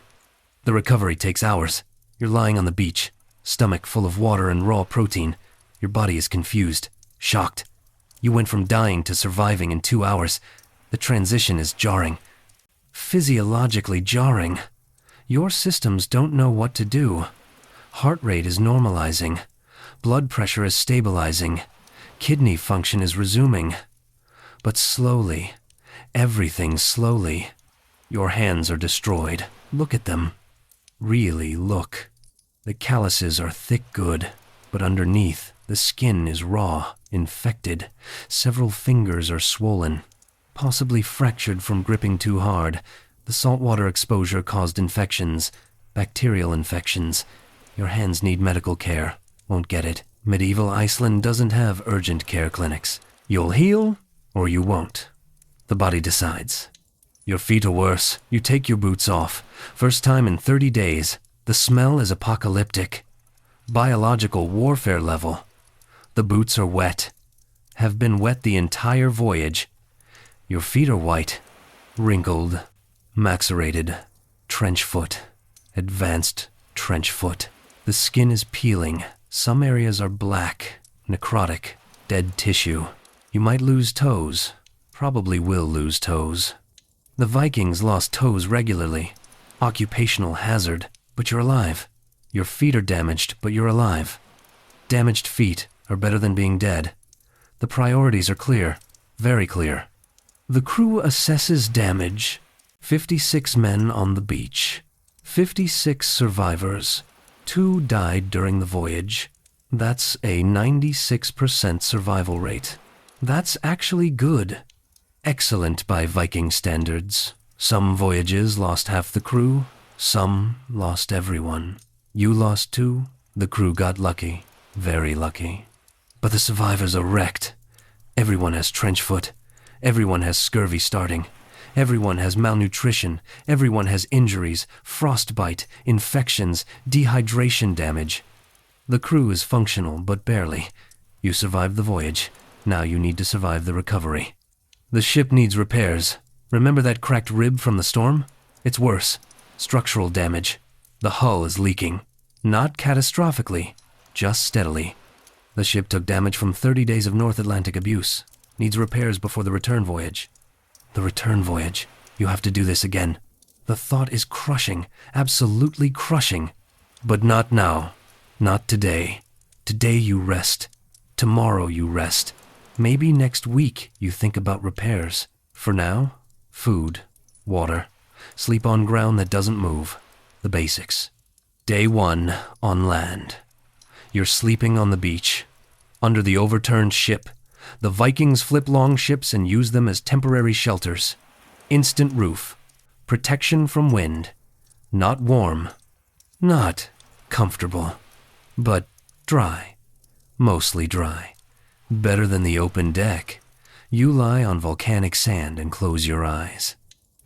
The recovery takes hours. You're lying on the beach, stomach full of water and raw protein. Your body is confused, shocked. You went from dying to surviving in 2 hours. The transition is jarring. Physiologically jarring. Your systems don't know what to do. Heart rate is normalizing. Blood pressure is stabilizing. Kidney function is resuming. But slowly, everything slowly. Your hands are destroyed. Look at them. Really look. The calluses are thick good, but underneath, the skin is raw, infected. Several fingers are swollen, possibly fractured from gripping too hard. The saltwater exposure caused infections, bacterial infections. Your hands need medical care. Won't get it. Medieval Iceland doesn't have urgent care clinics. You'll heal, or you won't. The body decides. Your feet are worse. You take your boots off. First time in 30 days. The smell is apocalyptic. Biological warfare level. The boots are wet. Have been wet the entire voyage. Your feet are white, wrinkled, macerated, trench foot, advanced trench foot. The skin is peeling. Some areas are black, necrotic, dead tissue. You might lose toes. Probably will lose toes. The Vikings lost toes regularly. Occupational hazard, but you're alive. Your feet are damaged, but you're alive. Damaged feet are better than being dead. The priorities are clear, very clear. The crew assesses damage. 56 men on the beach. 56 survivors. 2 died during the voyage. That's a 96% survival rate. That's actually good. Excellent by Viking standards. Some voyages lost half the crew. Some lost everyone. You lost 2. The crew got lucky. Very lucky. But the survivors are wrecked. Everyone has trench foot. Everyone has scurvy starting. Everyone has malnutrition. Everyone has injuries, frostbite, infections, dehydration damage. The crew is functional, but barely. You survived the voyage. Now you need to survive the recovery. The ship needs repairs. Remember that cracked rib from the storm? It's worse. Structural damage. The hull is leaking. Not catastrophically, just steadily. The ship took damage from 30 days of North Atlantic abuse. Needs repairs before the return voyage. The return voyage. You have to do this again. The thought is crushing, absolutely crushing. But not now. Not today. Today you rest. Tomorrow you rest. Maybe next week you think about repairs. For now, food, water, sleep on ground that doesn't move. The basics. Day 1 on land. You're sleeping on the beach. Under the overturned ship. The Vikings flip longships and use them as temporary shelters. Instant roof. Protection from wind. Not warm. Not comfortable. But dry. Mostly dry. Better than the open deck. You lie on volcanic sand and close your eyes.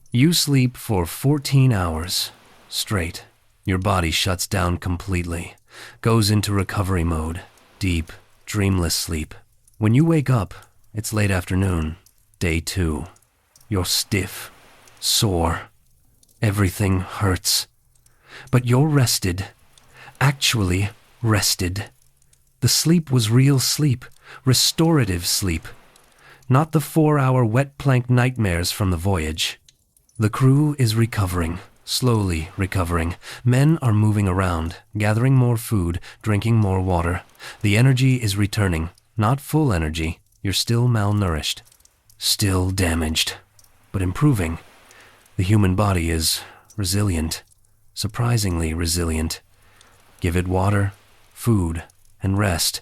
You sleep for 14 hours. Straight. Your body shuts down completely. Goes into recovery mode. Deep, dreamless sleep. When you wake up, it's late afternoon. Day 2. You're stiff. Sore. Everything hurts. But you're rested. Actually rested. The sleep was real sleep. Restorative sleep. Not the 4-hour wet plank nightmares from the voyage. The crew is recovering. Slowly recovering. Men are moving around, gathering more food, drinking more water. The energy is returning. Not full energy. You're still malnourished. Still damaged. But improving. The human body is resilient. Surprisingly resilient. Give it water, food, and rest,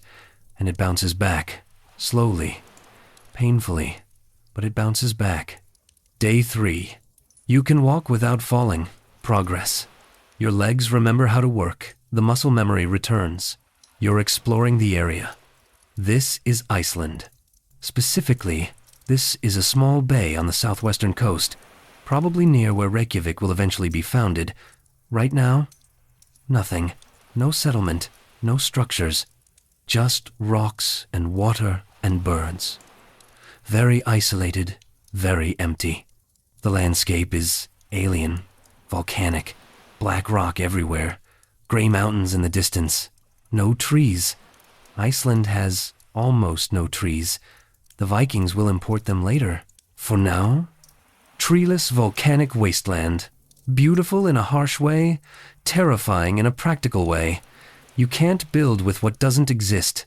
and it bounces back. Slowly. Painfully. But it bounces back. Day 3. You can walk without falling. Progress. Your legs remember how to work. The muscle memory returns. You're exploring the area. This is Iceland. Specifically, this is a small bay on the southwestern coast, probably near where Reykjavik will eventually be founded. Right now, nothing. No settlement, no structures. Just rocks and water and birds. Very isolated, very empty. The landscape is alien, volcanic, black rock everywhere, gray mountains in the distance, no trees. Iceland has almost no trees. The Vikings will import them later. For now, treeless volcanic wasteland. Beautiful in a harsh way, terrifying in a practical way. You can't build with what doesn't exist.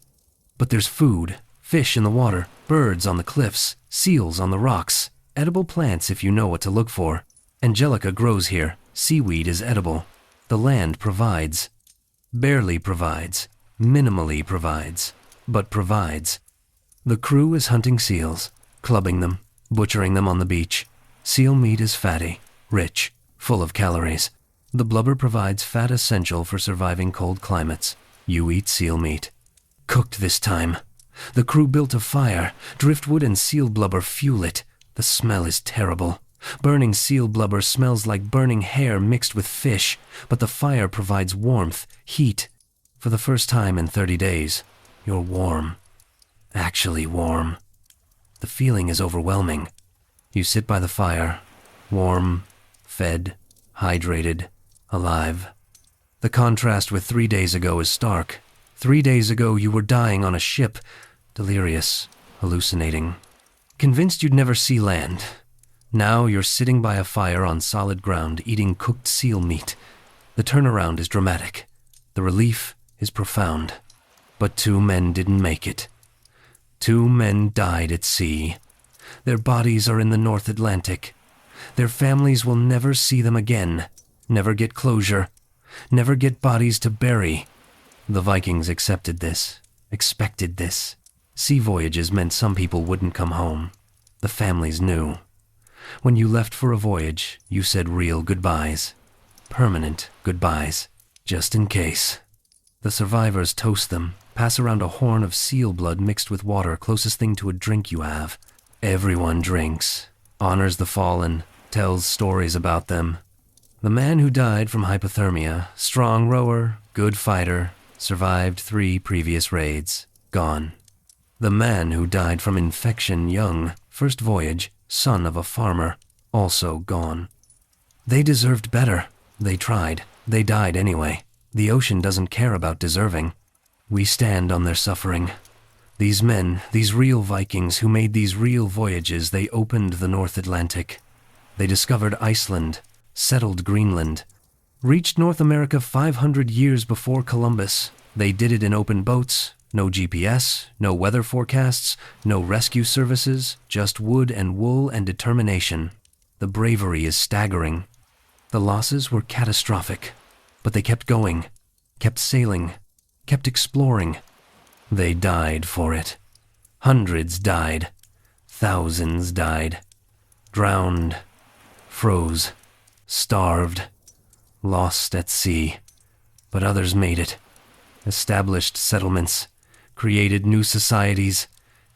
But there's food, fish in the water, birds on the cliffs, seals on the rocks, edible plants if you know what to look for. Angelica grows here. Seaweed is edible. The land provides. Barely provides. Minimally provides. But provides. The crew is hunting seals, clubbing them, butchering them on the beach. Seal meat is fatty, rich, full of calories. The blubber provides fat essential for surviving cold climates. You eat seal meat. Cooked this time. The crew built a fire. Driftwood and seal blubber fuel it. The smell is terrible. Burning seal blubber smells like burning hair mixed with fish, but the fire provides warmth, heat. For the first time in 30 days, you're warm. Actually warm. The feeling is overwhelming. You sit by the fire, warm, fed, hydrated, alive. The contrast with 3 days ago is stark. 3 days ago you were dying on a ship, delirious, hallucinating, convinced you'd never see land. Now you're sitting by a fire on solid ground, eating cooked seal meat. The turnaround is dramatic. The relief is profound. But 2 men didn't make it. 2 men died at sea. Their bodies are in the North Atlantic. Their families will never see them again, never get closure, never get bodies to bury. The Vikings accepted this, expected this. Sea voyages meant some people wouldn't come home. The families knew. When you left for a voyage, you said real goodbyes. Permanent goodbyes, just in case. The survivors toast them, pass around a horn of seal blood mixed with water, closest thing to a drink you have. Everyone drinks, honors the fallen, tells stories about them. The man who died from hypothermia, strong rower, good fighter, Survived 3 previous raids. Gone. The man who died from infection young, first voyage, son of a farmer, also gone. They deserved better. They tried. They died anyway. The ocean doesn't care about deserving. We stand on their suffering. These men, these real Vikings who made these real voyages, they opened the North Atlantic. They discovered Iceland, settled Greenland, reached North America 500 years before Columbus. They did it in open boats, no GPS, no weather forecasts, no rescue services, just wood and wool and determination. The bravery is staggering. The losses were catastrophic, but they kept going, kept sailing, kept exploring. They died for it. Hundreds died. Thousands died. Drowned. Froze. Starved. Lost at sea. But others made it. Established settlements. Created new societies.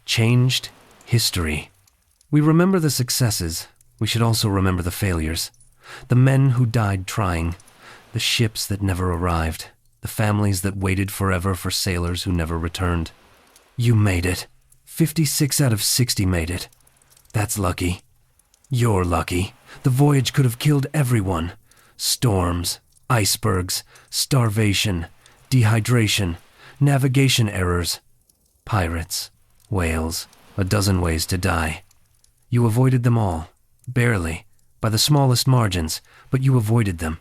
Changed history. We remember the successes. We should also remember the failures. The men who died trying. The ships that never arrived. The families that waited forever for sailors who never returned. You made it. 56 out of 60 made it. That's lucky. You're lucky. The voyage could have killed everyone. Storms, icebergs, starvation, dehydration, navigation errors, pirates, whales, a dozen ways to die. You avoided them all. Barely. By the smallest margins, but you avoided them.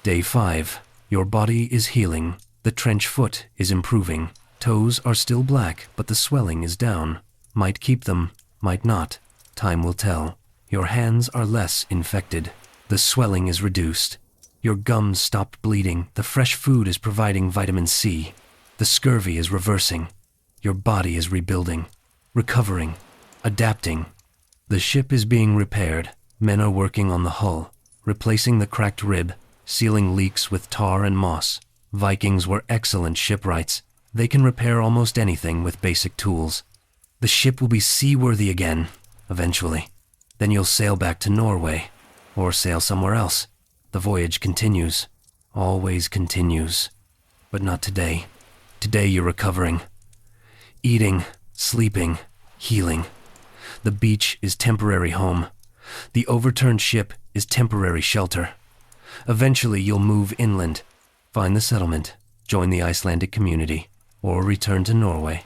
Day 5. Your body is healing. The trench foot is improving. Toes are still black, but the swelling is down. Might keep them, might not. Time will tell. Your hands are less infected. The swelling is reduced. Your gums stopped bleeding. The fresh food is providing vitamin C. The scurvy is reversing. Your body is rebuilding, recovering, adapting. The ship is being repaired. Men are working on the hull, replacing the cracked rib, sealing leaks with tar and moss. Vikings were excellent shipwrights. They can repair almost anything with basic tools. The ship will be seaworthy again, eventually. Then you'll sail back to Norway, or sail somewhere else. The voyage continues, always continues. But not today. Today you're recovering. Eating, sleeping, healing. The beach is temporary home. The overturned ship is temporary shelter. Eventually you'll move inland, find the settlement, join the Icelandic community, or return to Norway,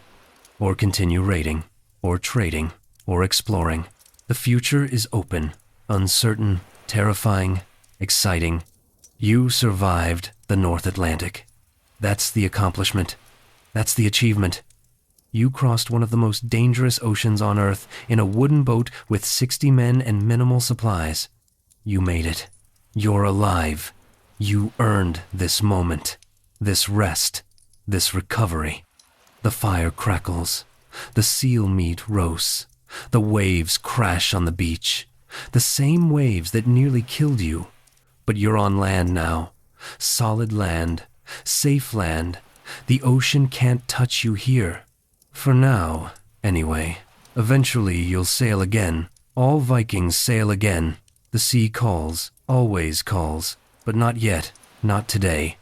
or continue raiding, or trading, or exploring. The future is open, uncertain, terrifying, exciting. You survived the North Atlantic. That's the accomplishment. That's the achievement. You crossed one of the most dangerous oceans on Earth in a wooden boat with 60 men and minimal supplies. You made it. You're alive. You earned this moment, this rest, this recovery. The fire crackles. The seal meat roasts. The waves crash on the beach. The same waves that nearly killed you. But you're on land now. Solid land. Safe land. The ocean can't touch you here. For now, anyway. Eventually you'll sail again. All Vikings sail again. The sea calls, always calls, but not yet, not today.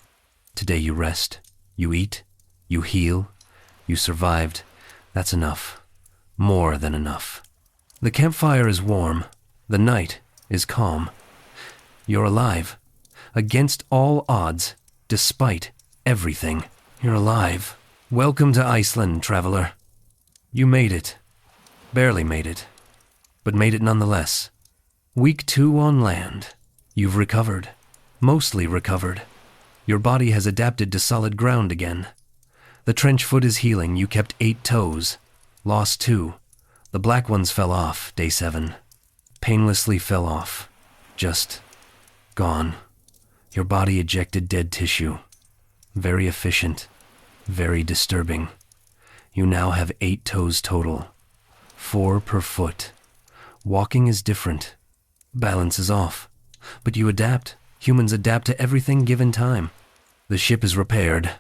Today you rest, you eat, you heal, you survived. That's enough. More than enough. The campfire is warm. The night is calm. You're alive. Against all odds, despite everything. You're alive. Welcome to Iceland, traveler. You made it. Barely made it, but made it nonetheless. Week 2 on land. You've recovered. Mostly recovered. Your body has adapted to solid ground again. The trench foot is healing. You kept 8 toes. Lost 2. The black ones fell off, day 7. Painlessly fell off. Just gone. Your body ejected dead tissue. Very efficient. Very disturbing. You now have 8 toes total. 4 per foot. Walking is different. Balance is off. But you adapt. Humans adapt to everything given time. The ship is repaired.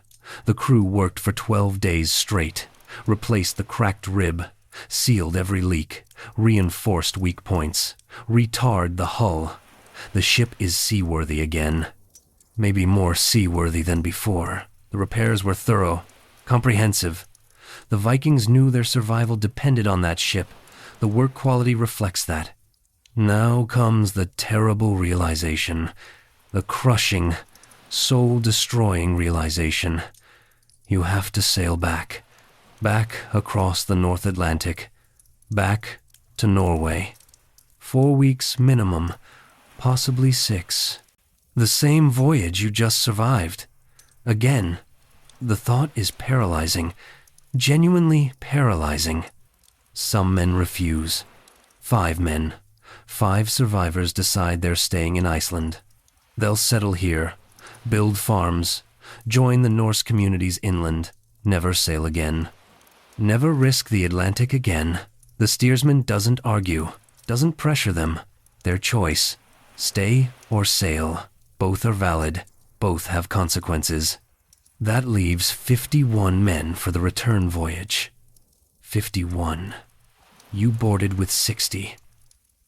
The crew worked for 12 days straight. Replaced the cracked rib. Sealed every leak. Reinforced weak points. Retarred the hull. The ship is seaworthy again. Maybe more seaworthy than before. The repairs were thorough, comprehensive. The Vikings knew their survival depended on that ship. The work quality reflects that. Now comes the terrible realization, the crushing, soul-destroying realization. You have to sail back across the North Atlantic, back to Norway. 4 weeks minimum, possibly 6. The same voyage you just survived. Again, the thought is paralyzing, genuinely paralyzing. Some men refuse. 5 men. 5 survivors decide they're staying in Iceland. They'll settle here, build farms, join the Norse communities inland, never sail again. Never risk the Atlantic again. The steersman doesn't argue, doesn't pressure them. Their choice. Stay or sail. Both are valid. Both have consequences. That leaves 51 men for the return voyage. 51. You boarded with 60.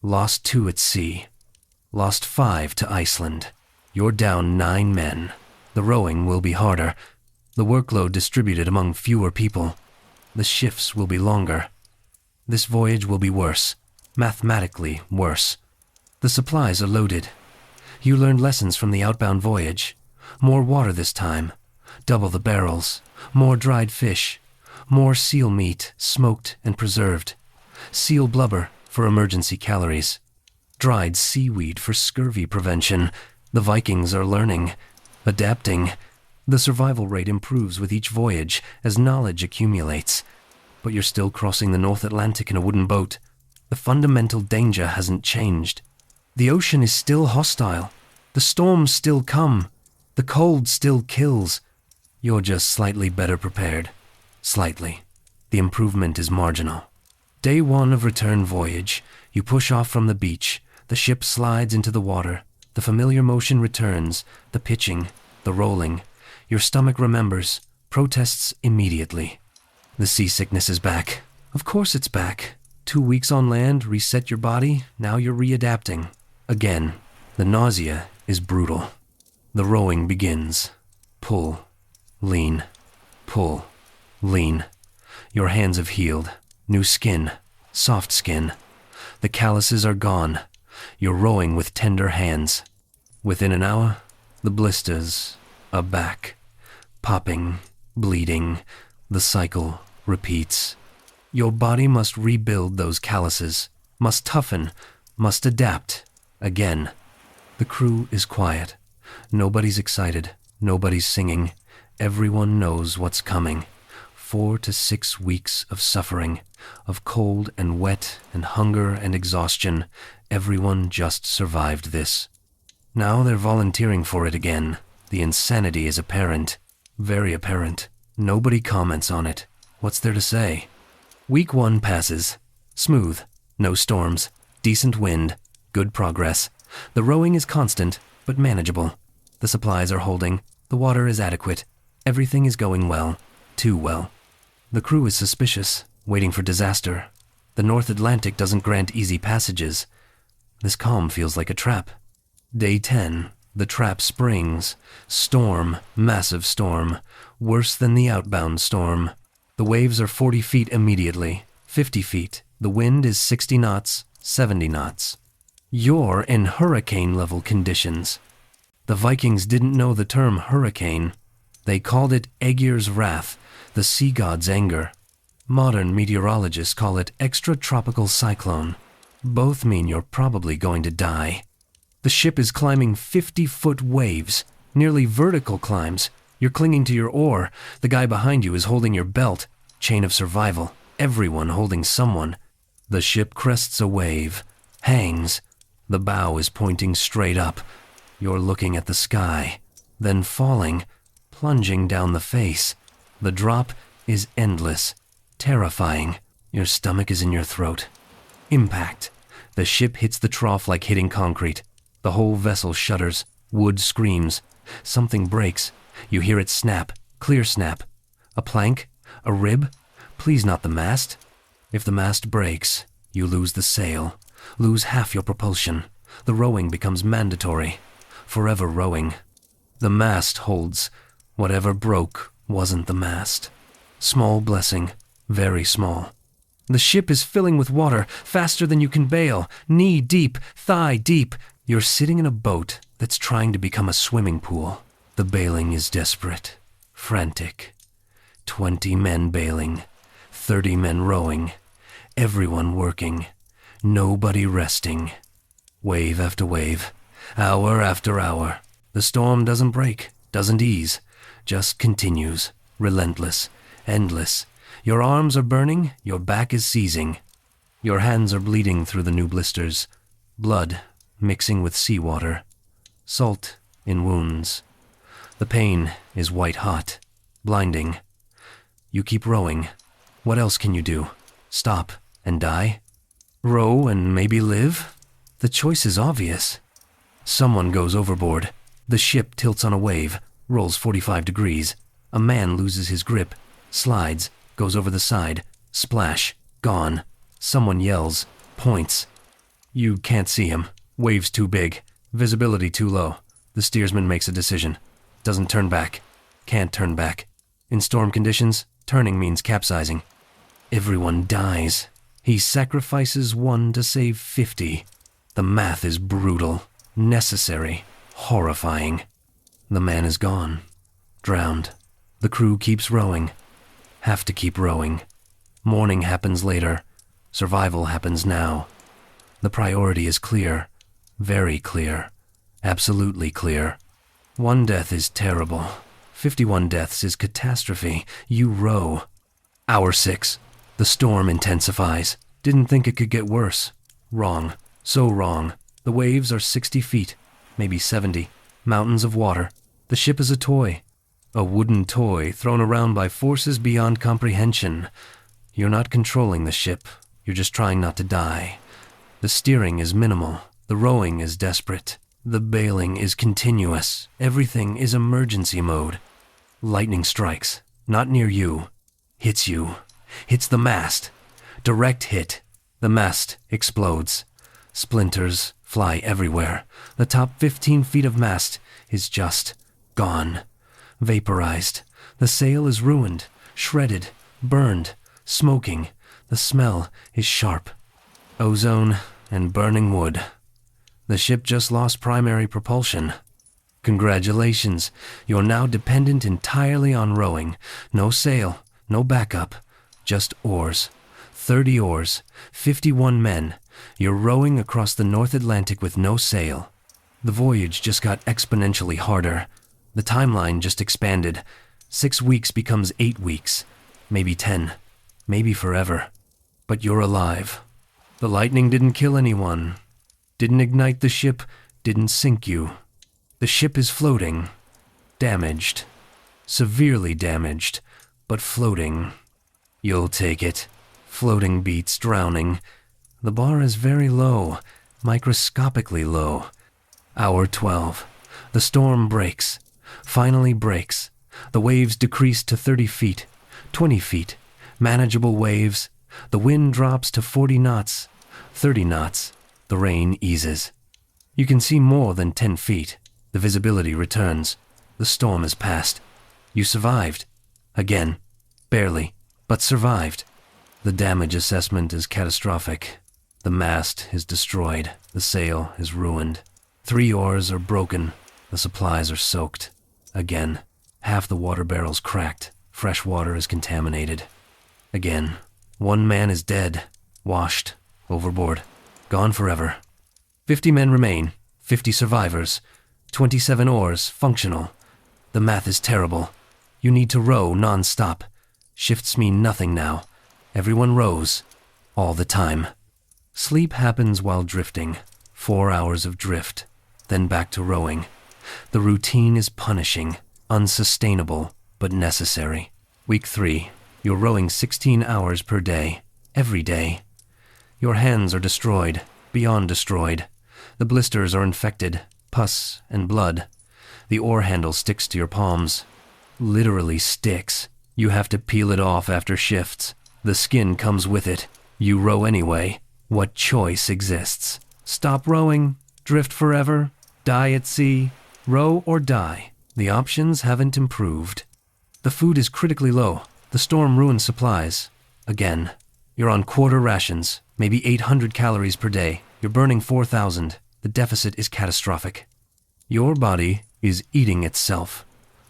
Lost 2 at sea. Lost 5 to Iceland. You're down 9 men. The rowing will be harder. The workload distributed among fewer people. The shifts will be longer. This voyage will be worse. Mathematically worse. The supplies are loaded. You learned lessons from the outbound voyage. More water this time. Double the barrels. More dried fish. More seal meat, smoked and preserved. Seal blubber for emergency calories. Dried seaweed for scurvy prevention. The Vikings are learning, adapting. The survival rate improves with each voyage as knowledge accumulates. But you're still crossing the North Atlantic in a wooden boat. The fundamental danger hasn't changed. The ocean is still hostile. The storms still come. The cold still kills. You're just slightly better prepared. Slightly. The improvement is marginal. Day 1 of return voyage. You push off from the beach. The ship slides into the water. The familiar motion returns. The pitching. The rolling. Your stomach remembers. Protests immediately. The seasickness is back. Of course it's back. 2 weeks on land, reset your body. Now you're readapting. Again. The nausea is brutal. The rowing begins. Pull. Lean. Pull. Lean. Your hands have healed. New skin. Soft skin. The calluses are gone. You're rowing with tender hands. Within an hour, the blisters are back. Popping. Bleeding. The cycle repeats. Your body must rebuild those calluses. Must toughen. Must adapt. Again. The crew is quiet. Nobody's excited. Nobody's singing. Everyone knows what's coming. 4 to 6 weeks of suffering, of cold and wet and hunger and exhaustion. Everyone just survived this. Now they're volunteering for it again. The insanity is apparent. Very apparent. Nobody comments on it. What's there to say? Week 1 passes. Smooth. No storms. Decent wind. Good progress. The rowing is constant, but manageable. The supplies are holding. The water is adequate. Everything is going well. Too well. The crew is suspicious, waiting for disaster. The North Atlantic doesn't grant easy passages. This calm feels like a trap. Day 10. The trap springs. Storm. Massive storm. Worse than the outbound storm. The waves are 40 feet immediately. 50 feet. The wind is 60 knots, 70 knots. You're in hurricane-level conditions. The Vikings didn't know the term hurricane. They called it Aegir's wrath, the sea god's anger. Modern meteorologists call it extratropical cyclone. Both mean you're probably going to die. The ship is climbing 50-foot waves, nearly vertical climbs. You're clinging to your oar. The guy behind you is holding your belt. Chain of survival. Everyone holding someone. The ship crests a wave. Hangs. The bow is pointing straight up. You're looking at the sky. Then falling. Plunging down the face. The drop is endless. Terrifying. Your stomach is in your throat. Impact. The ship hits the trough like hitting concrete. The whole vessel shudders. Wood screams. Something breaks. You hear it snap. Clear snap. A plank? A rib? Please not the mast. If the mast breaks, you lose the sail. Lose half your propulsion. The rowing becomes mandatory. Forever rowing. The mast holds Whatever broke wasn't the mast. Small blessing, very small. The ship is filling with water, faster than you can bail, knee deep, thigh deep. You're sitting in a boat that's trying to become a swimming pool. The bailing is desperate, frantic. 20 men bailing, 30 men rowing, everyone working, nobody resting. Wave after wave, hour after hour. The storm doesn't break, doesn't ease, just continues, relentless, endless. Your arms are burning, your back is seizing. Your hands are bleeding through the new blisters, blood mixing with seawater, salt in wounds. The pain is white hot, blinding. You keep rowing. What else can you do? Stop and die? Row and maybe live? The choice is obvious. Someone goes overboard. The ship tilts on a wave, rolls 45 degrees. A man loses his grip, slides, goes over the side, splash, gone. Someone yells, points. You can't see him. Wave's too big, visibility too low. The steersman makes a decision. Doesn't turn back. Can't turn back. In storm conditions, turning means capsizing. Everyone dies. He sacrifices one to save 50. The math is brutal, necessary, horrifying. The man is gone, drowned. The crew keeps rowing. Have to keep rowing. Morning happens later. Survival happens now. The priority is clear, very clear, absolutely clear. One death is terrible. 51 deaths is catastrophe. You row. Hour 6. The storm intensifies. Didn't think it could get worse. Wrong. So wrong. The waves are 60 feet, maybe 70. Mountains of water. The ship is a toy. A wooden toy thrown around by forces beyond comprehension. You're not controlling the ship. You're just trying not to die. The steering is minimal. The rowing is desperate. The bailing is continuous. Everything is emergency mode. Lightning strikes. Not near you. Hits you. Hits the mast. Direct hit. The mast explodes. Splinters fly everywhere. The top 15 feet of mast is just gone. Vaporized. The sail is ruined, shredded, burned, smoking. The smell is sharp. Ozone and burning wood. The ship just lost primary propulsion. Congratulations, you're now dependent entirely on rowing. No sail, no backup, just oars. 30 oars, 51 men. You're rowing across the North Atlantic with no sail. The voyage just got exponentially harder. The timeline just expanded. 6 weeks becomes 8 weeks, maybe 10, maybe forever. But you're alive. The lightning didn't kill anyone, didn't ignite the ship, didn't sink you. The ship is floating, damaged, severely damaged, but floating. You'll take it. Floating beats drowning. The bar is very low, microscopically low. Hour 12. The storm breaks. Finally breaks. The waves decrease to 30 feet, 20 feet. Manageable waves. The wind drops to 40 knots, 30 knots. The rain eases. You can see more than 10 feet. The visibility returns. The storm is past. You survived. Again. Barely, but survived. The damage assessment is catastrophic. The mast is destroyed. The sail is ruined. 3 oars are broken. The supplies are soaked. Again. Half the water barrels cracked. Fresh water is contaminated. Again. 1 man is dead. Washed. Overboard. Gone forever. 50 men remain. 50 survivors. 27 oars, functional. The math is terrible. You need to row non-stop. Shifts mean nothing now. Everyone rows. All the time. Sleep happens while drifting. 4 hours of drift. Then back to rowing. The routine is punishing, unsustainable, but necessary. Week 3. You're rowing 16 hours per day. Every day. Your hands are destroyed, beyond destroyed. The blisters are infected, pus and blood. The oar handle sticks to your palms. Literally sticks. You have to peel it off after shifts. The skin comes with it. You row anyway. What choice exists? Stop rowing? Drift forever? Die at sea? Row or die? The options haven't improved. The food is critically low. The storm ruined supplies. Again. You're on quarter rations, maybe 800 calories per day. You're burning 4,000. The deficit is catastrophic. Your body is eating itself.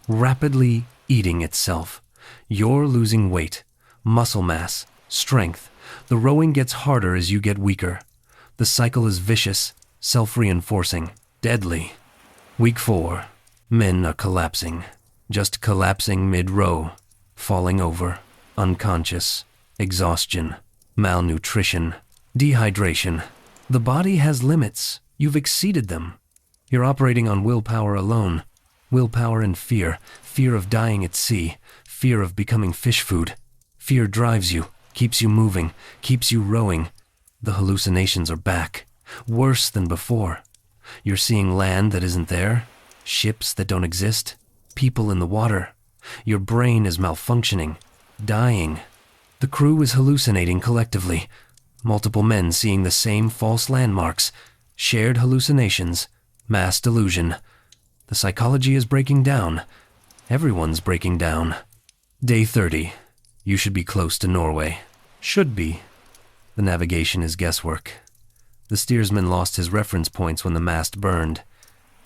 Rapidly eating itself. You're losing weight, muscle mass, strength. The rowing gets harder as you get weaker. The cycle is vicious, self-reinforcing, deadly. Week 4. Men are collapsing. Just collapsing mid-row. Falling over. Unconscious. Exhaustion. Malnutrition. Dehydration. The body has limits. You've exceeded them. You're operating on willpower alone. Willpower and fear. Fear of dying at sea. Fear of becoming fish food. Fear drives you, keeps you moving, keeps you rowing. The hallucinations are back. Worse than before. You're seeing land that isn't there. Ships that don't exist. People in the water. Your brain is malfunctioning. Dying. The crew is hallucinating collectively. Multiple men seeing the same false landmarks. Shared hallucinations. Mass delusion. The psychology is breaking down. Everyone's breaking down. Day 30. You should be close to Norway. Should be. The navigation is guesswork. The steersman lost his reference points when the mast burned.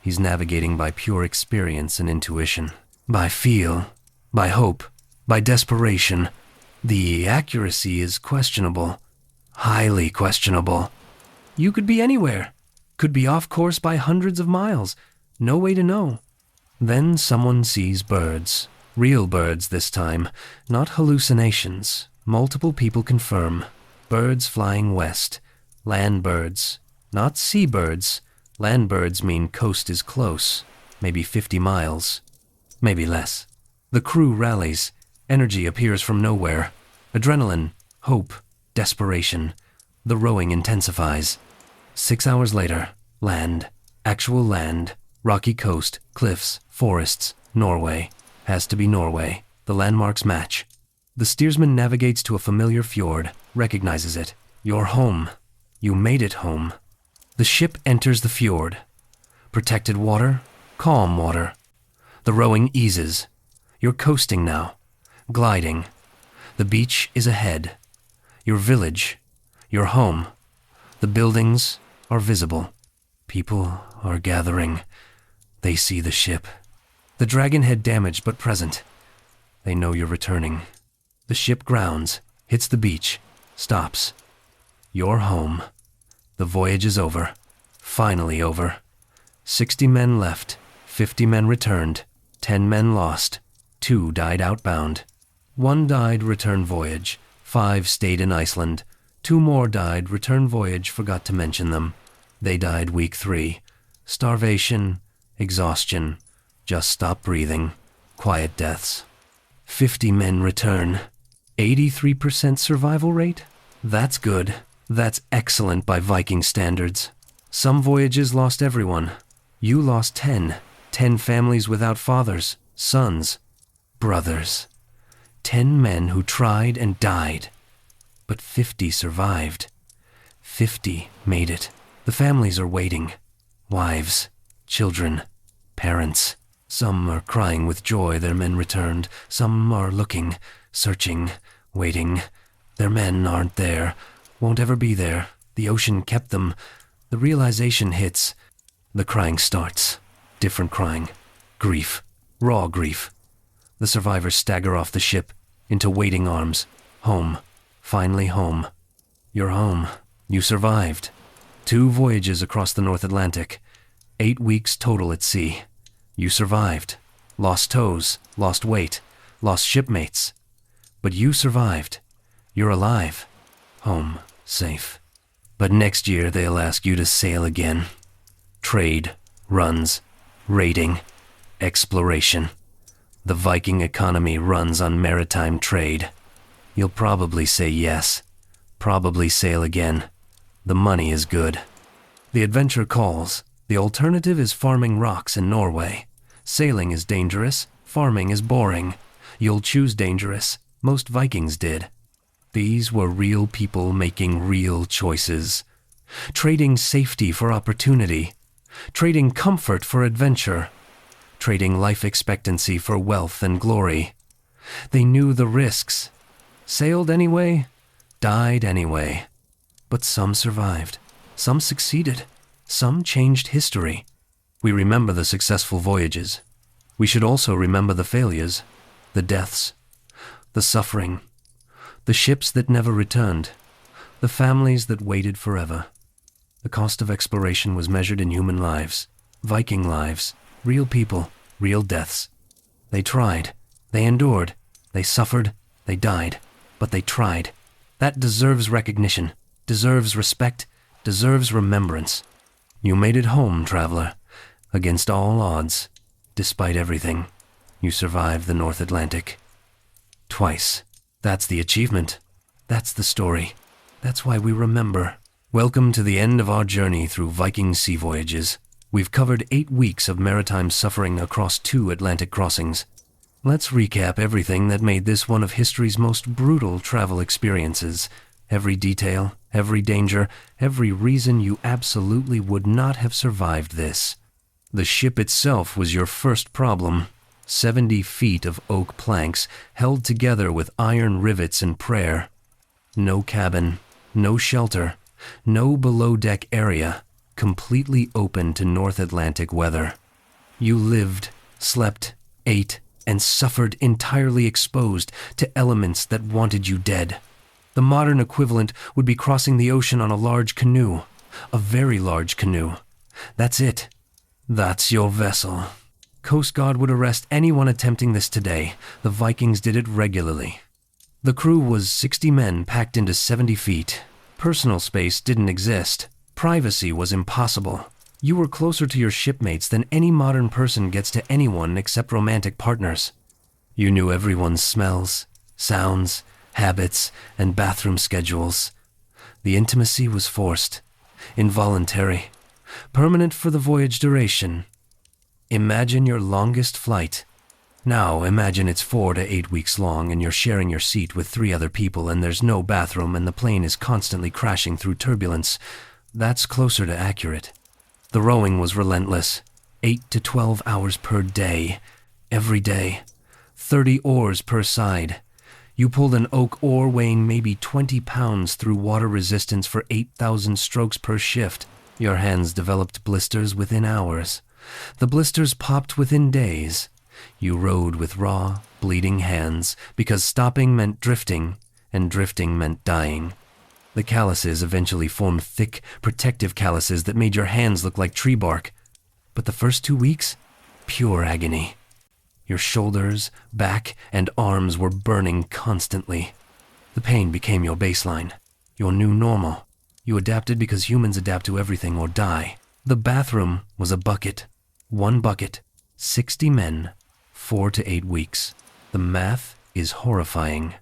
He's navigating by pure experience and intuition. By feel. By hope. By desperation. The accuracy is questionable. Highly questionable. You could be anywhere. Could be off course by hundreds of miles. No way to know. Then someone sees birds. Real birds this time. Not hallucinations. Multiple people confirm. Birds flying west. Land birds. Not sea birds. Land birds mean coast is close. Maybe 50 miles. Maybe less. The crew rallies. Energy appears from nowhere. Adrenaline. Hope. Desperation. The rowing intensifies. 6 hours later. Land. Actual land. Rocky coast. Cliffs. Forests. Norway. Has to be Norway. The landmarks match. The steersman navigates to a familiar fjord. Recognizes it. You're home. You made it home. The ship enters the fjord. Protected water. Calm water. The rowing eases. You're coasting now. Gliding. The beach is ahead. Your village. Your home. The buildings are visible. People are gathering. They see the ship. The dragonhead damaged but present. They know you're returning. The ship grounds, hits the beach, stops. You're home. The voyage is over. Finally over. 60 men left. 50 men returned. 10 men lost. 2 died outbound. 1 died return voyage. 5 stayed in Iceland. 2 more died return voyage, forgot to mention them. They died week 3. Starvation, exhaustion, just stop breathing, quiet deaths. 50 men return. 83% survival rate? That's good. That's excellent by Viking standards. Some voyages lost everyone. You lost 10. 10 families without fathers, sons, brothers. 10 men who tried and died. But 50 survived. 50 made it. The families are waiting. Wives, children, parents. Some are crying with joy their men returned. Some are looking, searching, waiting. Their men aren't there, won't ever be there. The ocean kept them. The realization hits. The crying starts. Different crying. Grief. Raw grief. The survivors stagger off the ship, into waiting arms. Home. Finally home. You're home. You survived. 2 voyages across the North Atlantic. 8 weeks total at sea. You survived. Lost toes, lost weight, lost shipmates. But you survived. You're alive. Home, safe. But next year they'll ask you to sail again. Trade, runs, raiding, exploration. The Viking economy runs on maritime trade. You'll probably say yes. Probably sail again. The money is good. The adventure calls. The alternative is farming rocks in Norway. Sailing is dangerous. Farming is boring. You'll choose dangerous. Most Vikings did. These were real people making real choices. Trading safety for opportunity. Trading comfort for adventure. trading life expectancy for wealth and glory. They knew the risks, sailed anyway, died anyway. But some survived, some succeeded, some changed history. We remember the successful voyages. We should also remember the failures, the deaths, the suffering, the ships that never returned, the families that waited forever. The cost of exploration was measured in human lives, Viking lives, real people, real deaths. They tried, they endured, they suffered, they died, but they tried. That deserves recognition, deserves respect, deserves remembrance. You made it home, traveler. Against all odds, despite everything, you survived the North Atlantic. Twice. That's the achievement. That's the story. That's why we remember. Welcome to the end of our journey through Viking sea voyages. We've covered 8 weeks of maritime suffering across 2 Atlantic crossings. Let's recap everything that made this one of history's most brutal travel experiences. Every detail, every danger, every reason you absolutely would not have survived this. The ship itself was your first problem. 70 feet of oak planks held together with iron rivets and prayer. No cabin, no shelter, no below-deck area, completely open to North Atlantic weather. You lived, slept, ate, and suffered entirely exposed to elements that wanted you dead. The modern equivalent would be crossing the ocean on a large canoe, a very large canoe. That's it. That's your vessel. Coast Guard would arrest anyone attempting this today. The Vikings did it regularly. The crew was 60 men packed into 70 feet. Personal space didn't exist. Privacy was impossible. You were closer to your shipmates than any modern person gets to anyone except romantic partners. You knew everyone's smells, sounds, habits, and bathroom schedules. The intimacy was forced, involuntary, permanent for the voyage duration. Imagine your longest flight. Now imagine it's 4 to 8 weeks long and you're sharing your seat with 3 other people and there's no bathroom and the plane is constantly crashing through turbulence. That's closer to accurate. The rowing was relentless. 8 to 12 hours per day. Every day. 30 oars per side. You pulled an oak oar weighing maybe 20 pounds through water resistance for 8,000 strokes per shift. Your hands developed blisters within hours. The blisters popped within days. You rowed with raw, bleeding hands because stopping meant drifting, and drifting meant dying. The calluses eventually formed thick, protective calluses that made your hands look like tree bark. But the first 2 weeks? Pure agony. Your shoulders, back, and arms were burning constantly. The pain became your baseline, your new normal. You adapted because humans adapt to everything or die. The bathroom was a bucket. 1 bucket, 60 men, 4 to 8 weeks. The math is horrifying.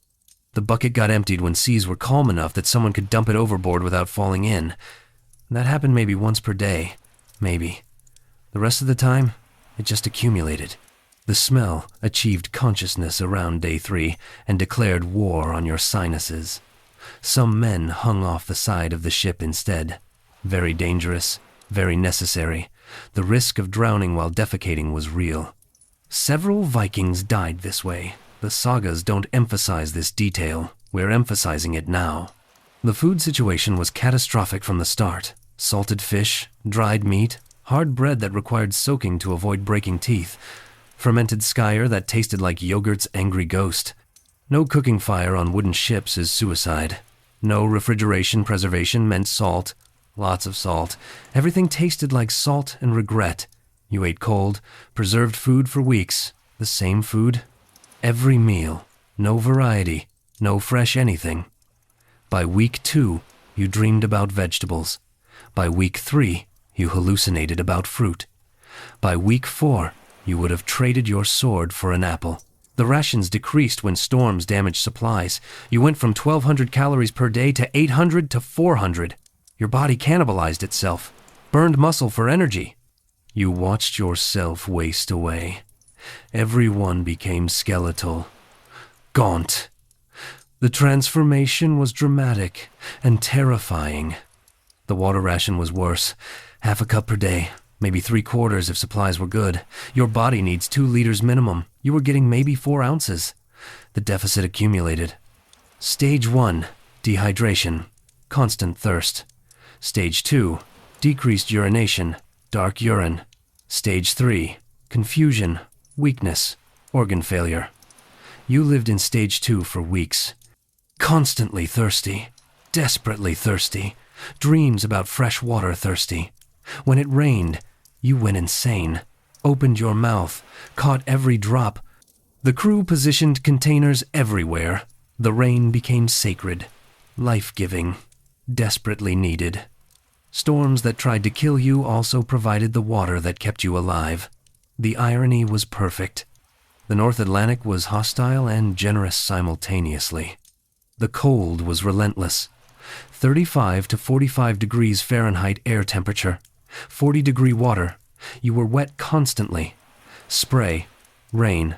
The bucket got emptied when seas were calm enough that someone could dump it overboard without falling in. That happened maybe once per day, maybe. The rest of the time, it just accumulated. The smell achieved consciousness around day 3 and declared war on your sinuses. Some men hung off the side of the ship instead. Very dangerous, very necessary. The risk of drowning while defecating was real. Several Vikings died this way. The sagas don't emphasize this detail. We're emphasizing it now. The food situation was catastrophic from the start. Salted fish, dried meat, hard bread that required soaking to avoid breaking teeth, fermented skyr that tasted like yogurt's angry ghost. No cooking fire on wooden ships is suicide. No refrigeration preservation meant salt. Lots of salt. Everything tasted like salt and regret. You ate cold, preserved food for weeks. The same food. Every meal. No variety. No fresh anything. By week 2, you dreamed about vegetables. By week 3, you hallucinated about fruit. By week 4, you would have traded your sword for an apple. The rations decreased when storms damaged supplies. You went from 1,200 calories per day to 800 to 400. Your body cannibalized itself, burned muscle for energy. You watched yourself waste away. Everyone became skeletal, gaunt. The transformation was dramatic and terrifying. The water ration was worse, half a cup per day, Maybe 3/4 if supplies were good. Your body needs 2 liters minimum. You were getting maybe 4 ounces. The deficit accumulated. Stage 1, dehydration, constant thirst. Stage 2, decreased urination, dark urine. Stage 3, confusion, weakness, organ failure. You lived in stage 2 for weeks. Constantly thirsty, desperately thirsty, dreams about fresh water thirsty. When it rained, you went insane, opened your mouth, caught every drop. The crew positioned containers everywhere. The rain became sacred, life-giving, desperately needed. Storms that tried to kill you also provided the water that kept you alive. The irony was perfect. The North Atlantic was hostile and generous simultaneously. The cold was relentless. 35 to 45 degrees Fahrenheit air temperature, 40-degree water. You were wet constantly. Spray, rain,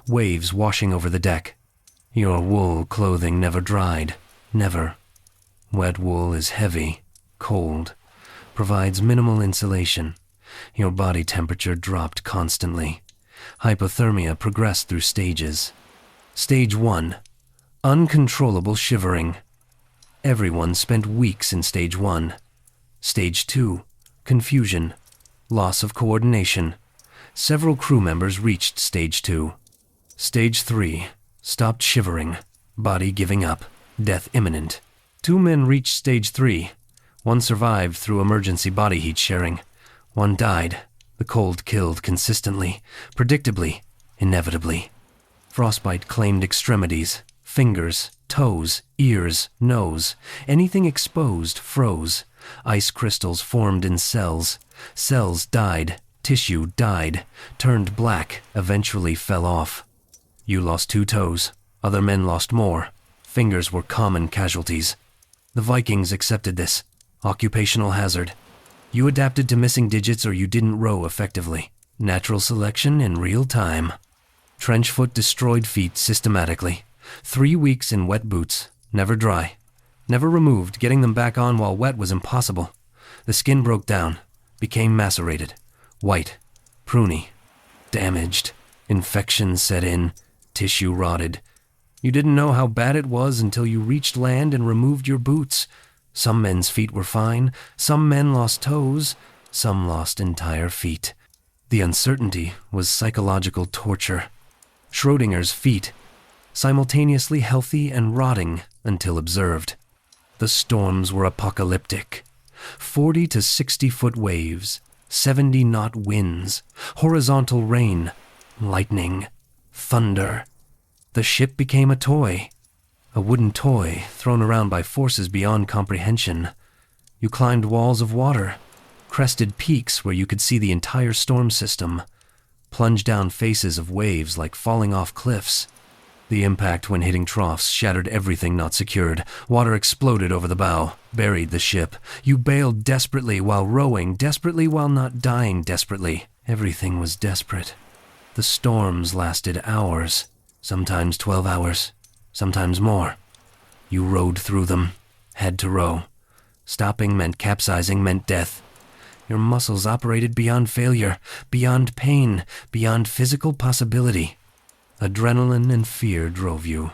waves washing over the deck. Your wool clothing never dried, never. Wet wool is heavy, cold, provides minimal insulation. Your body temperature dropped constantly. Hypothermia progressed through stages. Stage 1, uncontrollable shivering. Everyone spent weeks in Stage 1. Stage 2, confusion, loss of coordination. Several crew members reached Stage 2. Stage 3, stopped shivering, body giving up, death imminent. 2 men reached Stage 3. One survived through emergency body heat sharing. One died. The cold killed consistently, predictably, inevitably. Frostbite claimed extremities, fingers, toes, ears, nose. Anything exposed froze. Ice crystals formed in cells. Cells died, tissue died, turned black, eventually fell off. You lost 2 toes. Other men lost more. Fingers were common casualties. The Vikings accepted this. Occupational hazard. You adapted to missing digits or you didn't row effectively. Natural selection in real time. Trench foot destroyed feet systematically. 3 weeks in wet boots, never dry. Never removed, getting them back on while wet was impossible. The skin broke down, became macerated. White, pruny, damaged. Infections set in, tissue rotted. You didn't know how bad it was until you reached land and removed your boots. Some men's feet were fine, some men lost toes, some lost entire feet. The uncertainty was psychological torture. Schrodinger's feet, simultaneously healthy and rotting until observed. The storms were apocalyptic. 40 to 60-foot waves, 70-knot winds, horizontal rain, lightning, thunder. The ship became a toy. A wooden toy thrown around by forces beyond comprehension. You climbed walls of water, crested peaks where you could see the entire storm system, plunged down faces of waves like falling off cliffs. The impact when hitting troughs shattered everything not secured. Water exploded over the bow, buried the ship. You bailed desperately while rowing, desperately while not dying desperately. Everything was desperate. The storms lasted hours, sometimes 12 hours. Sometimes more. You rowed through them, had to row. Stopping meant capsizing, meant death. Your muscles operated beyond failure, beyond pain, beyond physical possibility. Adrenaline and fear drove you.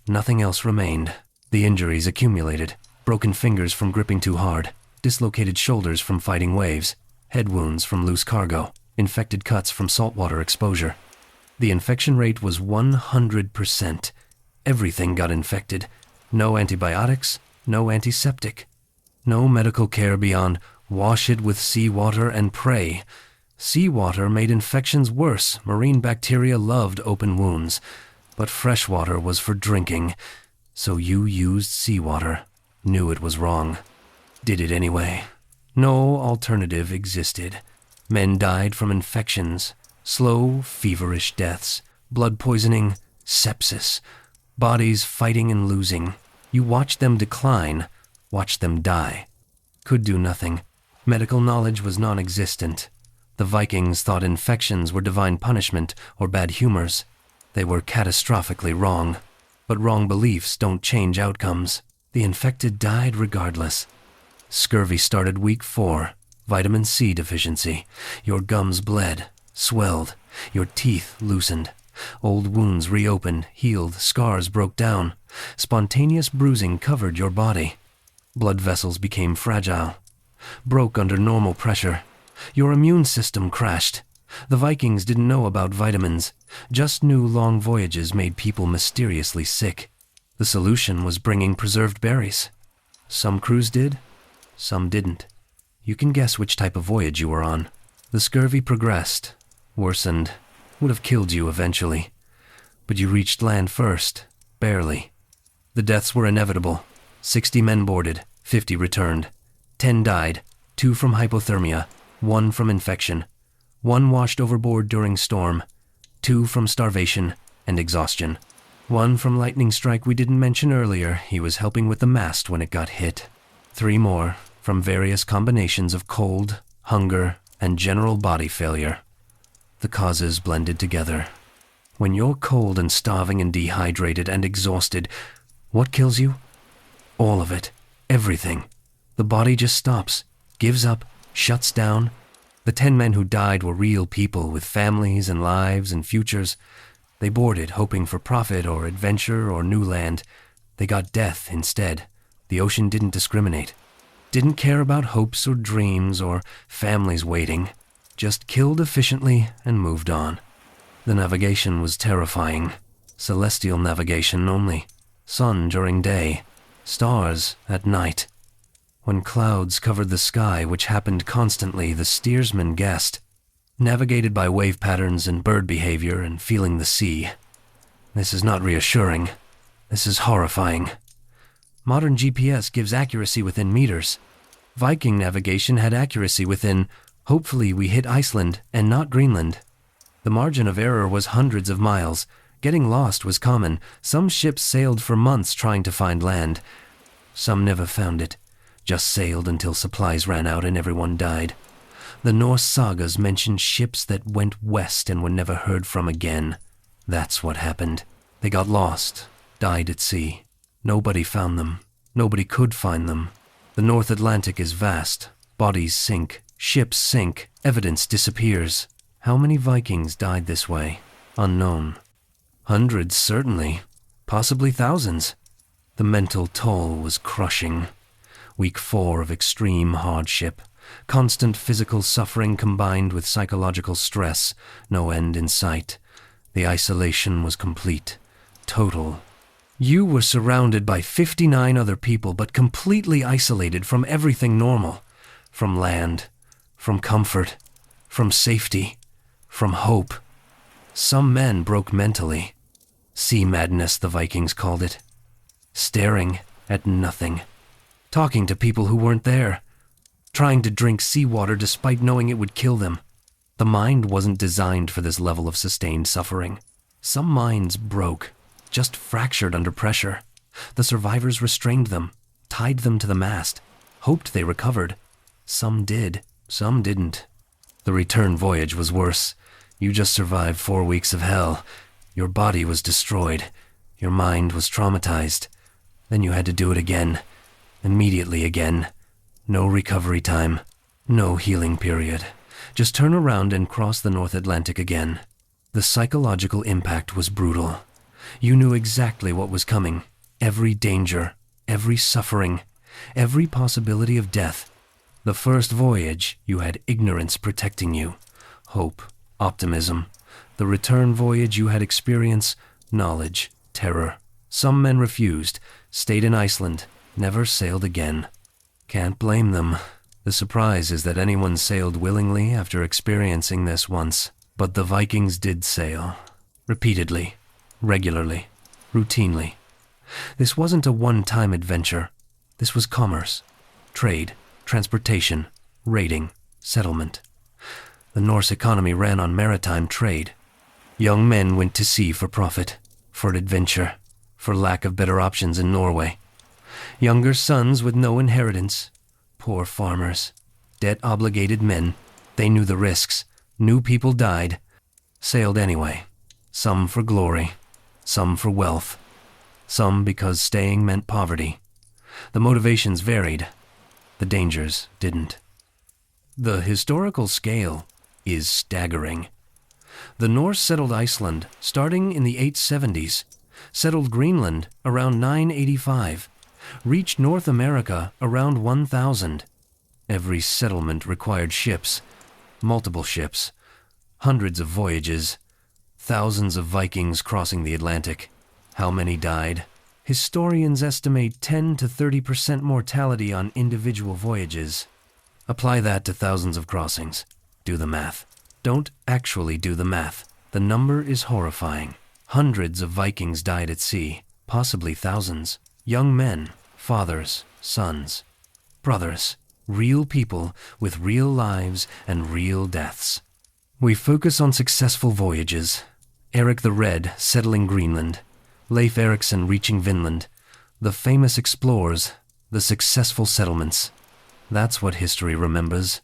Nothing else remained. The injuries accumulated. Broken fingers from gripping too hard, dislocated shoulders from fighting waves, head wounds from loose cargo, infected cuts from saltwater exposure. The infection rate was 100%. Everything got infected. No antibiotics, no antiseptic. No medical care beyond wash it with seawater and pray. Seawater made infections worse. Marine bacteria loved open wounds. But fresh water was for drinking. So you used seawater. Knew it was wrong. Did it anyway. No alternative existed. Men died from infections. Slow, feverish deaths. Blood poisoning, sepsis. Bodies fighting and losing. You watched them decline, watched them die. Could do nothing. Medical knowledge was non-existent. The Vikings thought infections were divine punishment or bad humors. They were catastrophically wrong. But wrong beliefs don't change outcomes. The infected died regardless. Scurvy started week 4. Vitamin C deficiency. Your gums bled, swelled, your teeth loosened. Old wounds reopened, healed, scars broke down. Spontaneous bruising covered your body. Blood vessels became fragile, broke under normal pressure. Your immune system crashed. The Vikings didn't know about vitamins, just knew long voyages made people mysteriously sick. The solution was bringing preserved berries. Some crews did, some didn't. You can guess which type of voyage you were on. The scurvy progressed, worsened, would have killed you eventually. But you reached land first, barely. The deaths were inevitable. 60 men boarded, 50 returned. 10 died, 2 from hypothermia, 1 from infection. 1 washed overboard during storm, 2 from starvation and exhaustion. 1 from lightning strike we didn't mention earlier. He was helping with the mast when it got hit. 3 more from various combinations of cold, hunger, and general body failure. The causes blended together. When you're cold and starving and dehydrated and exhausted, what kills you? All of it. Everything. The body just stops, gives up, shuts down. The 10 men who died were real people with families and lives and futures. They boarded hoping for profit or adventure or new land. They got death instead. The ocean didn't discriminate. Didn't care about hopes or dreams or families waiting. Just killed efficiently and moved on. The navigation was terrifying. Celestial navigation only. Sun during day. Stars at night. When clouds covered the sky, which happened constantly, the steersman guessed. Navigated by wave patterns and bird behavior and feeling the sea. This is not reassuring. This is horrifying. Modern GPS gives accuracy within meters. Viking navigation had accuracy within, hopefully we hit Iceland and not Greenland. The margin of error was hundreds of miles. Getting lost was common. Some ships sailed for months trying to find land. Some never found it. Just sailed until supplies ran out and everyone died. The Norse sagas mentioned ships that went west and were never heard from again. That's what happened. They got lost, died at sea. Nobody found them. Nobody could find them. The North Atlantic is vast. Bodies sink. Ships sink. Evidence disappears. How many Vikings died this way? Unknown. Hundreds, certainly. Possibly thousands. The mental toll was crushing. Week 4 of extreme hardship. Constant physical suffering combined with psychological stress. No end in sight. The isolation was complete. Total. You were surrounded by 59 other people, but completely isolated from everything normal. From land. From comfort. From safety. From hope. Some men broke mentally. Sea madness, the Vikings called it. Staring at nothing. Talking to people who weren't there. Trying to drink seawater despite knowing it would kill them. The mind wasn't designed for this level of sustained suffering. Some minds broke, just fractured under pressure. The survivors restrained them, tied them to the mast, hoped they recovered. Some did, some didn't. The return voyage was worse. You just survived 4 weeks of hell. Your body was destroyed. Your mind was traumatized. Then you had to do it again. Immediately again. No recovery time. No healing period. Just turn around and cross the North Atlantic again. The psychological impact was brutal. You knew exactly what was coming. Every danger, every suffering, every possibility of death. The first voyage, you had ignorance protecting you. Hope, optimism. The return voyage, you had experience, knowledge, terror. Some men refused, stayed in Iceland, never sailed again. Can't blame them. The surprise is that anyone sailed willingly after experiencing this once. But the Vikings did sail. Repeatedly. Regularly. Routinely. This wasn't a one-time adventure. This was commerce. Trade. Transportation. Raiding. Settlement. The Norse economy ran on maritime trade. Young men went to sea for profit. For adventure. For lack of better options in Norway. Younger sons with no inheritance. Poor farmers. Debt-obligated men. They knew the risks. Knew people died. Sailed anyway. Some for glory. Some for wealth. Some because staying meant poverty. The motivations varied. The dangers didn't. The historical scale is staggering. The Norse settled Iceland starting in the 870s, settled Greenland around 985, reached North America around 1000. Every settlement required ships, multiple ships, hundreds of voyages, thousands of Vikings crossing the Atlantic. How many died? Historians estimate 10 to 30% mortality on individual voyages. Apply that to thousands of crossings. Do the math. Don't actually do the math. The number is horrifying. Hundreds of Vikings died at sea, possibly thousands. Young men, fathers, sons, brothers, real people with real lives and real deaths. We focus on successful voyages. Eric the Red settling Greenland, Leif Erikson reaching Vinland, the famous explorers, the successful settlements. That's what history remembers.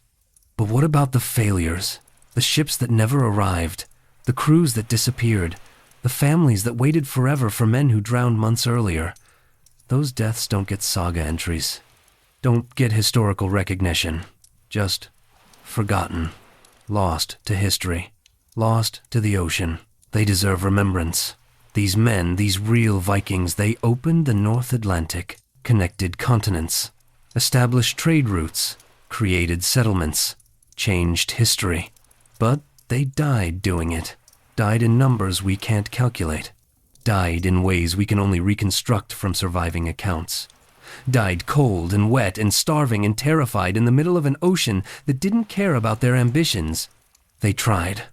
But what about the failures? The ships that never arrived, the crews that disappeared, the families that waited forever for men who drowned months earlier. Those deaths don't get saga entries, don't get historical recognition, just forgotten, lost to history, lost to the ocean. They deserve remembrance. These men, these real Vikings, they opened the North Atlantic, connected continents, established trade routes, created settlements, changed history. But they died doing it, died in numbers we can't calculate, died in ways we can only reconstruct from surviving accounts, died cold and wet and starving and terrified in the middle of an ocean that didn't care about their ambitions. They tried.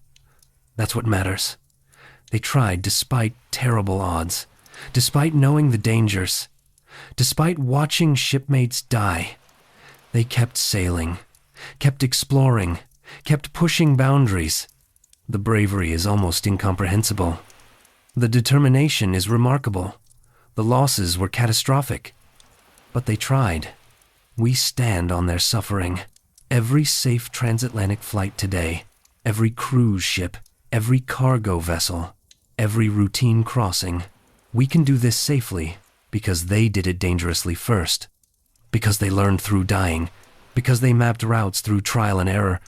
That's what matters. They tried despite terrible odds, despite knowing the dangers, despite watching shipmates die. They kept sailing, kept exploring, kept pushing boundaries. The bravery is almost incomprehensible. The determination is remarkable. The losses were catastrophic. But they tried. We stand on their suffering. Every safe transatlantic flight today, every cruise ship, every cargo vessel, every routine crossing, we can do this safely because they did it dangerously first, because they learned through dying, because they mapped routes through trial and error,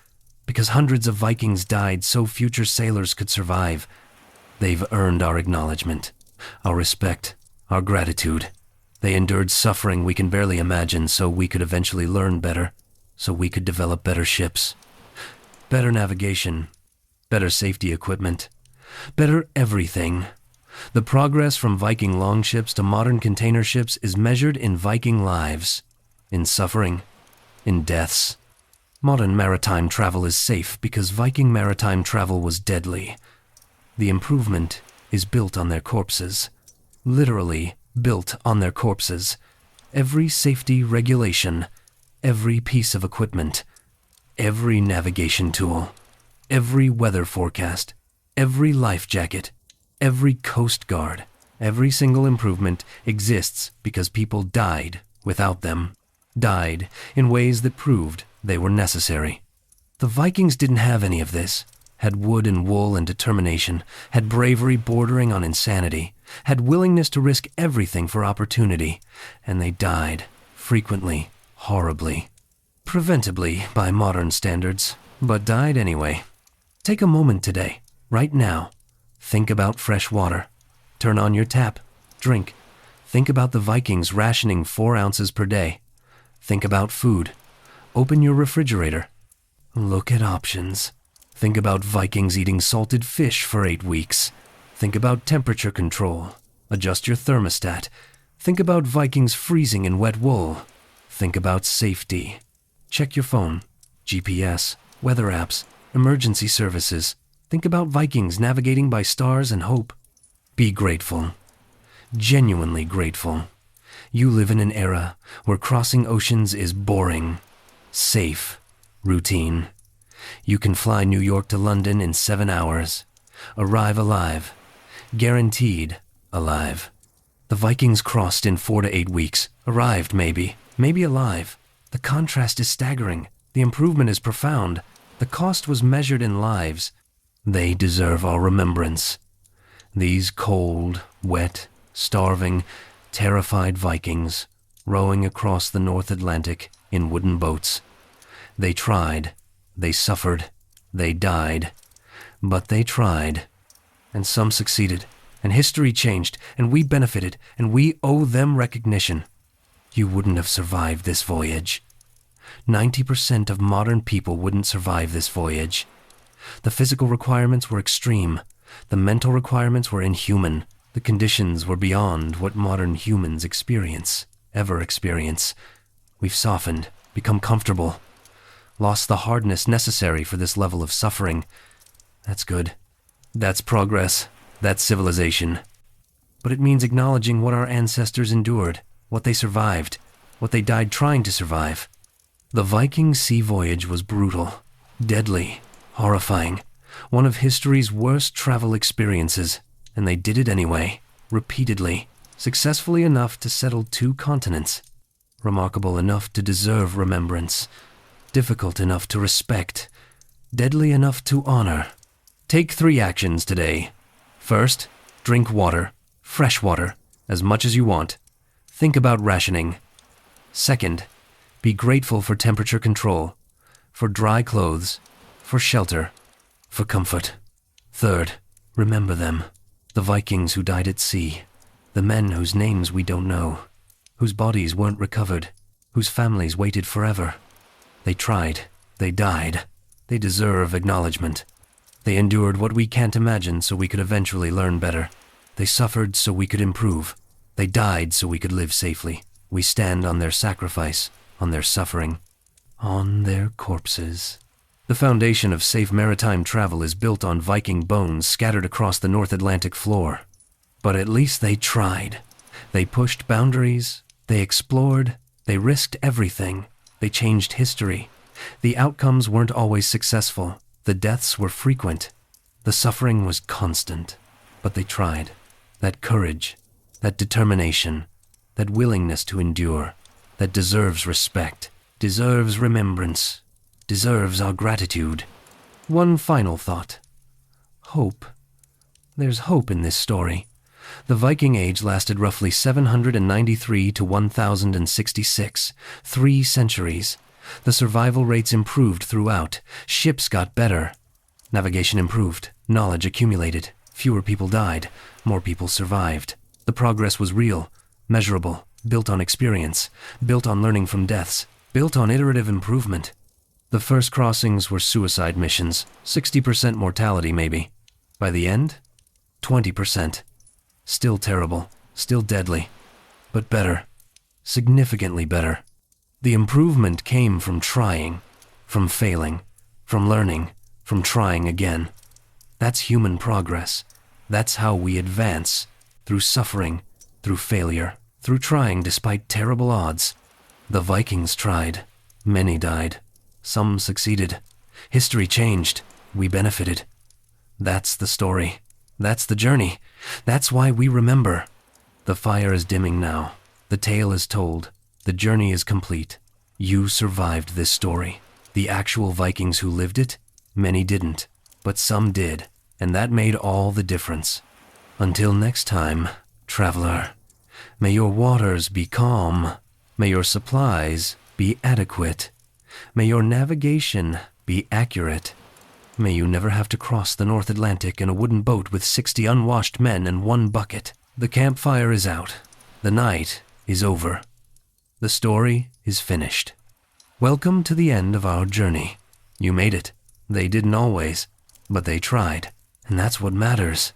because hundreds of Vikings died so future sailors could survive. They've earned our acknowledgement, our respect, our gratitude. They endured suffering we can barely imagine so we could eventually learn better, so we could develop better ships, better navigation, better safety equipment, better everything. The progress from Viking longships to modern container ships is measured in Viking lives, in suffering, in deaths. Modern maritime travel is safe because Viking maritime travel was deadly. The improvement is built on their corpses, literally built on their corpses. Every safety regulation, every piece of equipment, every navigation tool, every weather forecast, every life jacket, every coast guard, every single improvement exists because people died without them, died in ways that proved they were necessary. The Vikings didn't have any of this, had wood and wool and determination, had bravery bordering on insanity, had willingness to risk everything for opportunity, and they died, frequently, horribly, preventably by modern standards, but died anyway. Take a moment today, right now. Think about fresh water. Turn on your tap. Drink. Think about the Vikings rationing 4 ounces per day. Think about food. Open your refrigerator. Look at options. Think about Vikings eating salted fish for 8 weeks. Think about temperature control. Adjust your thermostat. Think about Vikings freezing in wet wool. Think about safety. Check your phone, GPS, weather apps, emergency services. Think about Vikings navigating by stars and hope. Be grateful. Genuinely grateful. You live in an era where crossing oceans is boring, safe, routine. You can fly New York to London in 7 hours. Arrive alive. Guaranteed alive. The Vikings crossed in 4 to 8 weeks. Arrived, maybe alive. The contrast is staggering. The improvement is profound. The cost was measured in lives. They deserve our remembrance. These cold, wet, starving, terrified Vikings rowing across the North Atlantic in wooden boats. They tried they suffered, they died. But they tried. And some succeeded, and history changed, and we benefited, and we owe them recognition. You wouldn't have survived this voyage. 90% of modern people wouldn't survive this voyage. The physical requirements were extreme. The mental requirements were inhuman. The conditions were beyond what modern humans ever experience. We've softened, become comfortable, lost the hardness necessary for this level of suffering. That's good. That's progress. That's civilization. But it means acknowledging what our ancestors endured, what they survived, what they died trying to survive. The Viking sea voyage was brutal, deadly, horrifying, one of history's worst travel experiences, and they did it anyway, repeatedly, successfully enough to settle 2 continents, remarkable enough to deserve remembrance, difficult enough to respect, deadly enough to honor. Take 3 actions today. First, drink water, fresh water, as much as you want. Think about rationing. Second, be grateful for temperature control, for dry clothes, for shelter, for comfort. Third, remember them, the Vikings who died at sea, the men whose names we don't know, whose bodies weren't recovered, whose families waited forever. They tried, they died, they deserve acknowledgement. They endured what we can't imagine so we could eventually learn better. They suffered so we could improve. They died so we could live safely. We stand on their sacrifice, on their suffering, on their corpses. The foundation of safe maritime travel is built on Viking bones scattered across the North Atlantic floor. But at least they tried. They pushed boundaries, they explored, they risked everything, they changed history. The outcomes weren't always successful. The deaths were frequent. The suffering was constant. But they tried. That courage, that determination, that willingness to endure, that deserves respect, deserves remembrance, deserves our gratitude. One final thought. Hope. There's hope in this story. The Viking Age lasted roughly 793 to 1066, 3 centuries. The survival rates improved throughout. Ships got better. Navigation improved. Knowledge accumulated. Fewer people died. More people survived. The progress was real, measurable, built on experience, built on learning from deaths, built on iterative improvement. The first crossings were suicide missions, 60% mortality maybe. By the end, 20%. Still terrible, still deadly, but better, significantly better. The improvement came from trying, from failing, from learning, from trying again. That's human progress. That's how we advance, through suffering, through failure, through trying despite terrible odds. The Vikings tried. Many died. Some succeeded. History changed. We benefited. That's the story. That's the journey. That's why we remember. The fire is dimming now. The tale is told. The journey is complete. You survived this story. The actual Vikings who lived it? Many didn't, but some did, and that made all the difference. Until next time, traveler, may your waters be calm. May your supplies be adequate. May your navigation be accurate. May you never have to cross the North Atlantic in a wooden boat with 60 unwashed men and 1 bucket. The campfire is out. The night is over. The story is finished. Welcome to the end of our journey. You made it. They didn't always, but they tried, and that's what matters.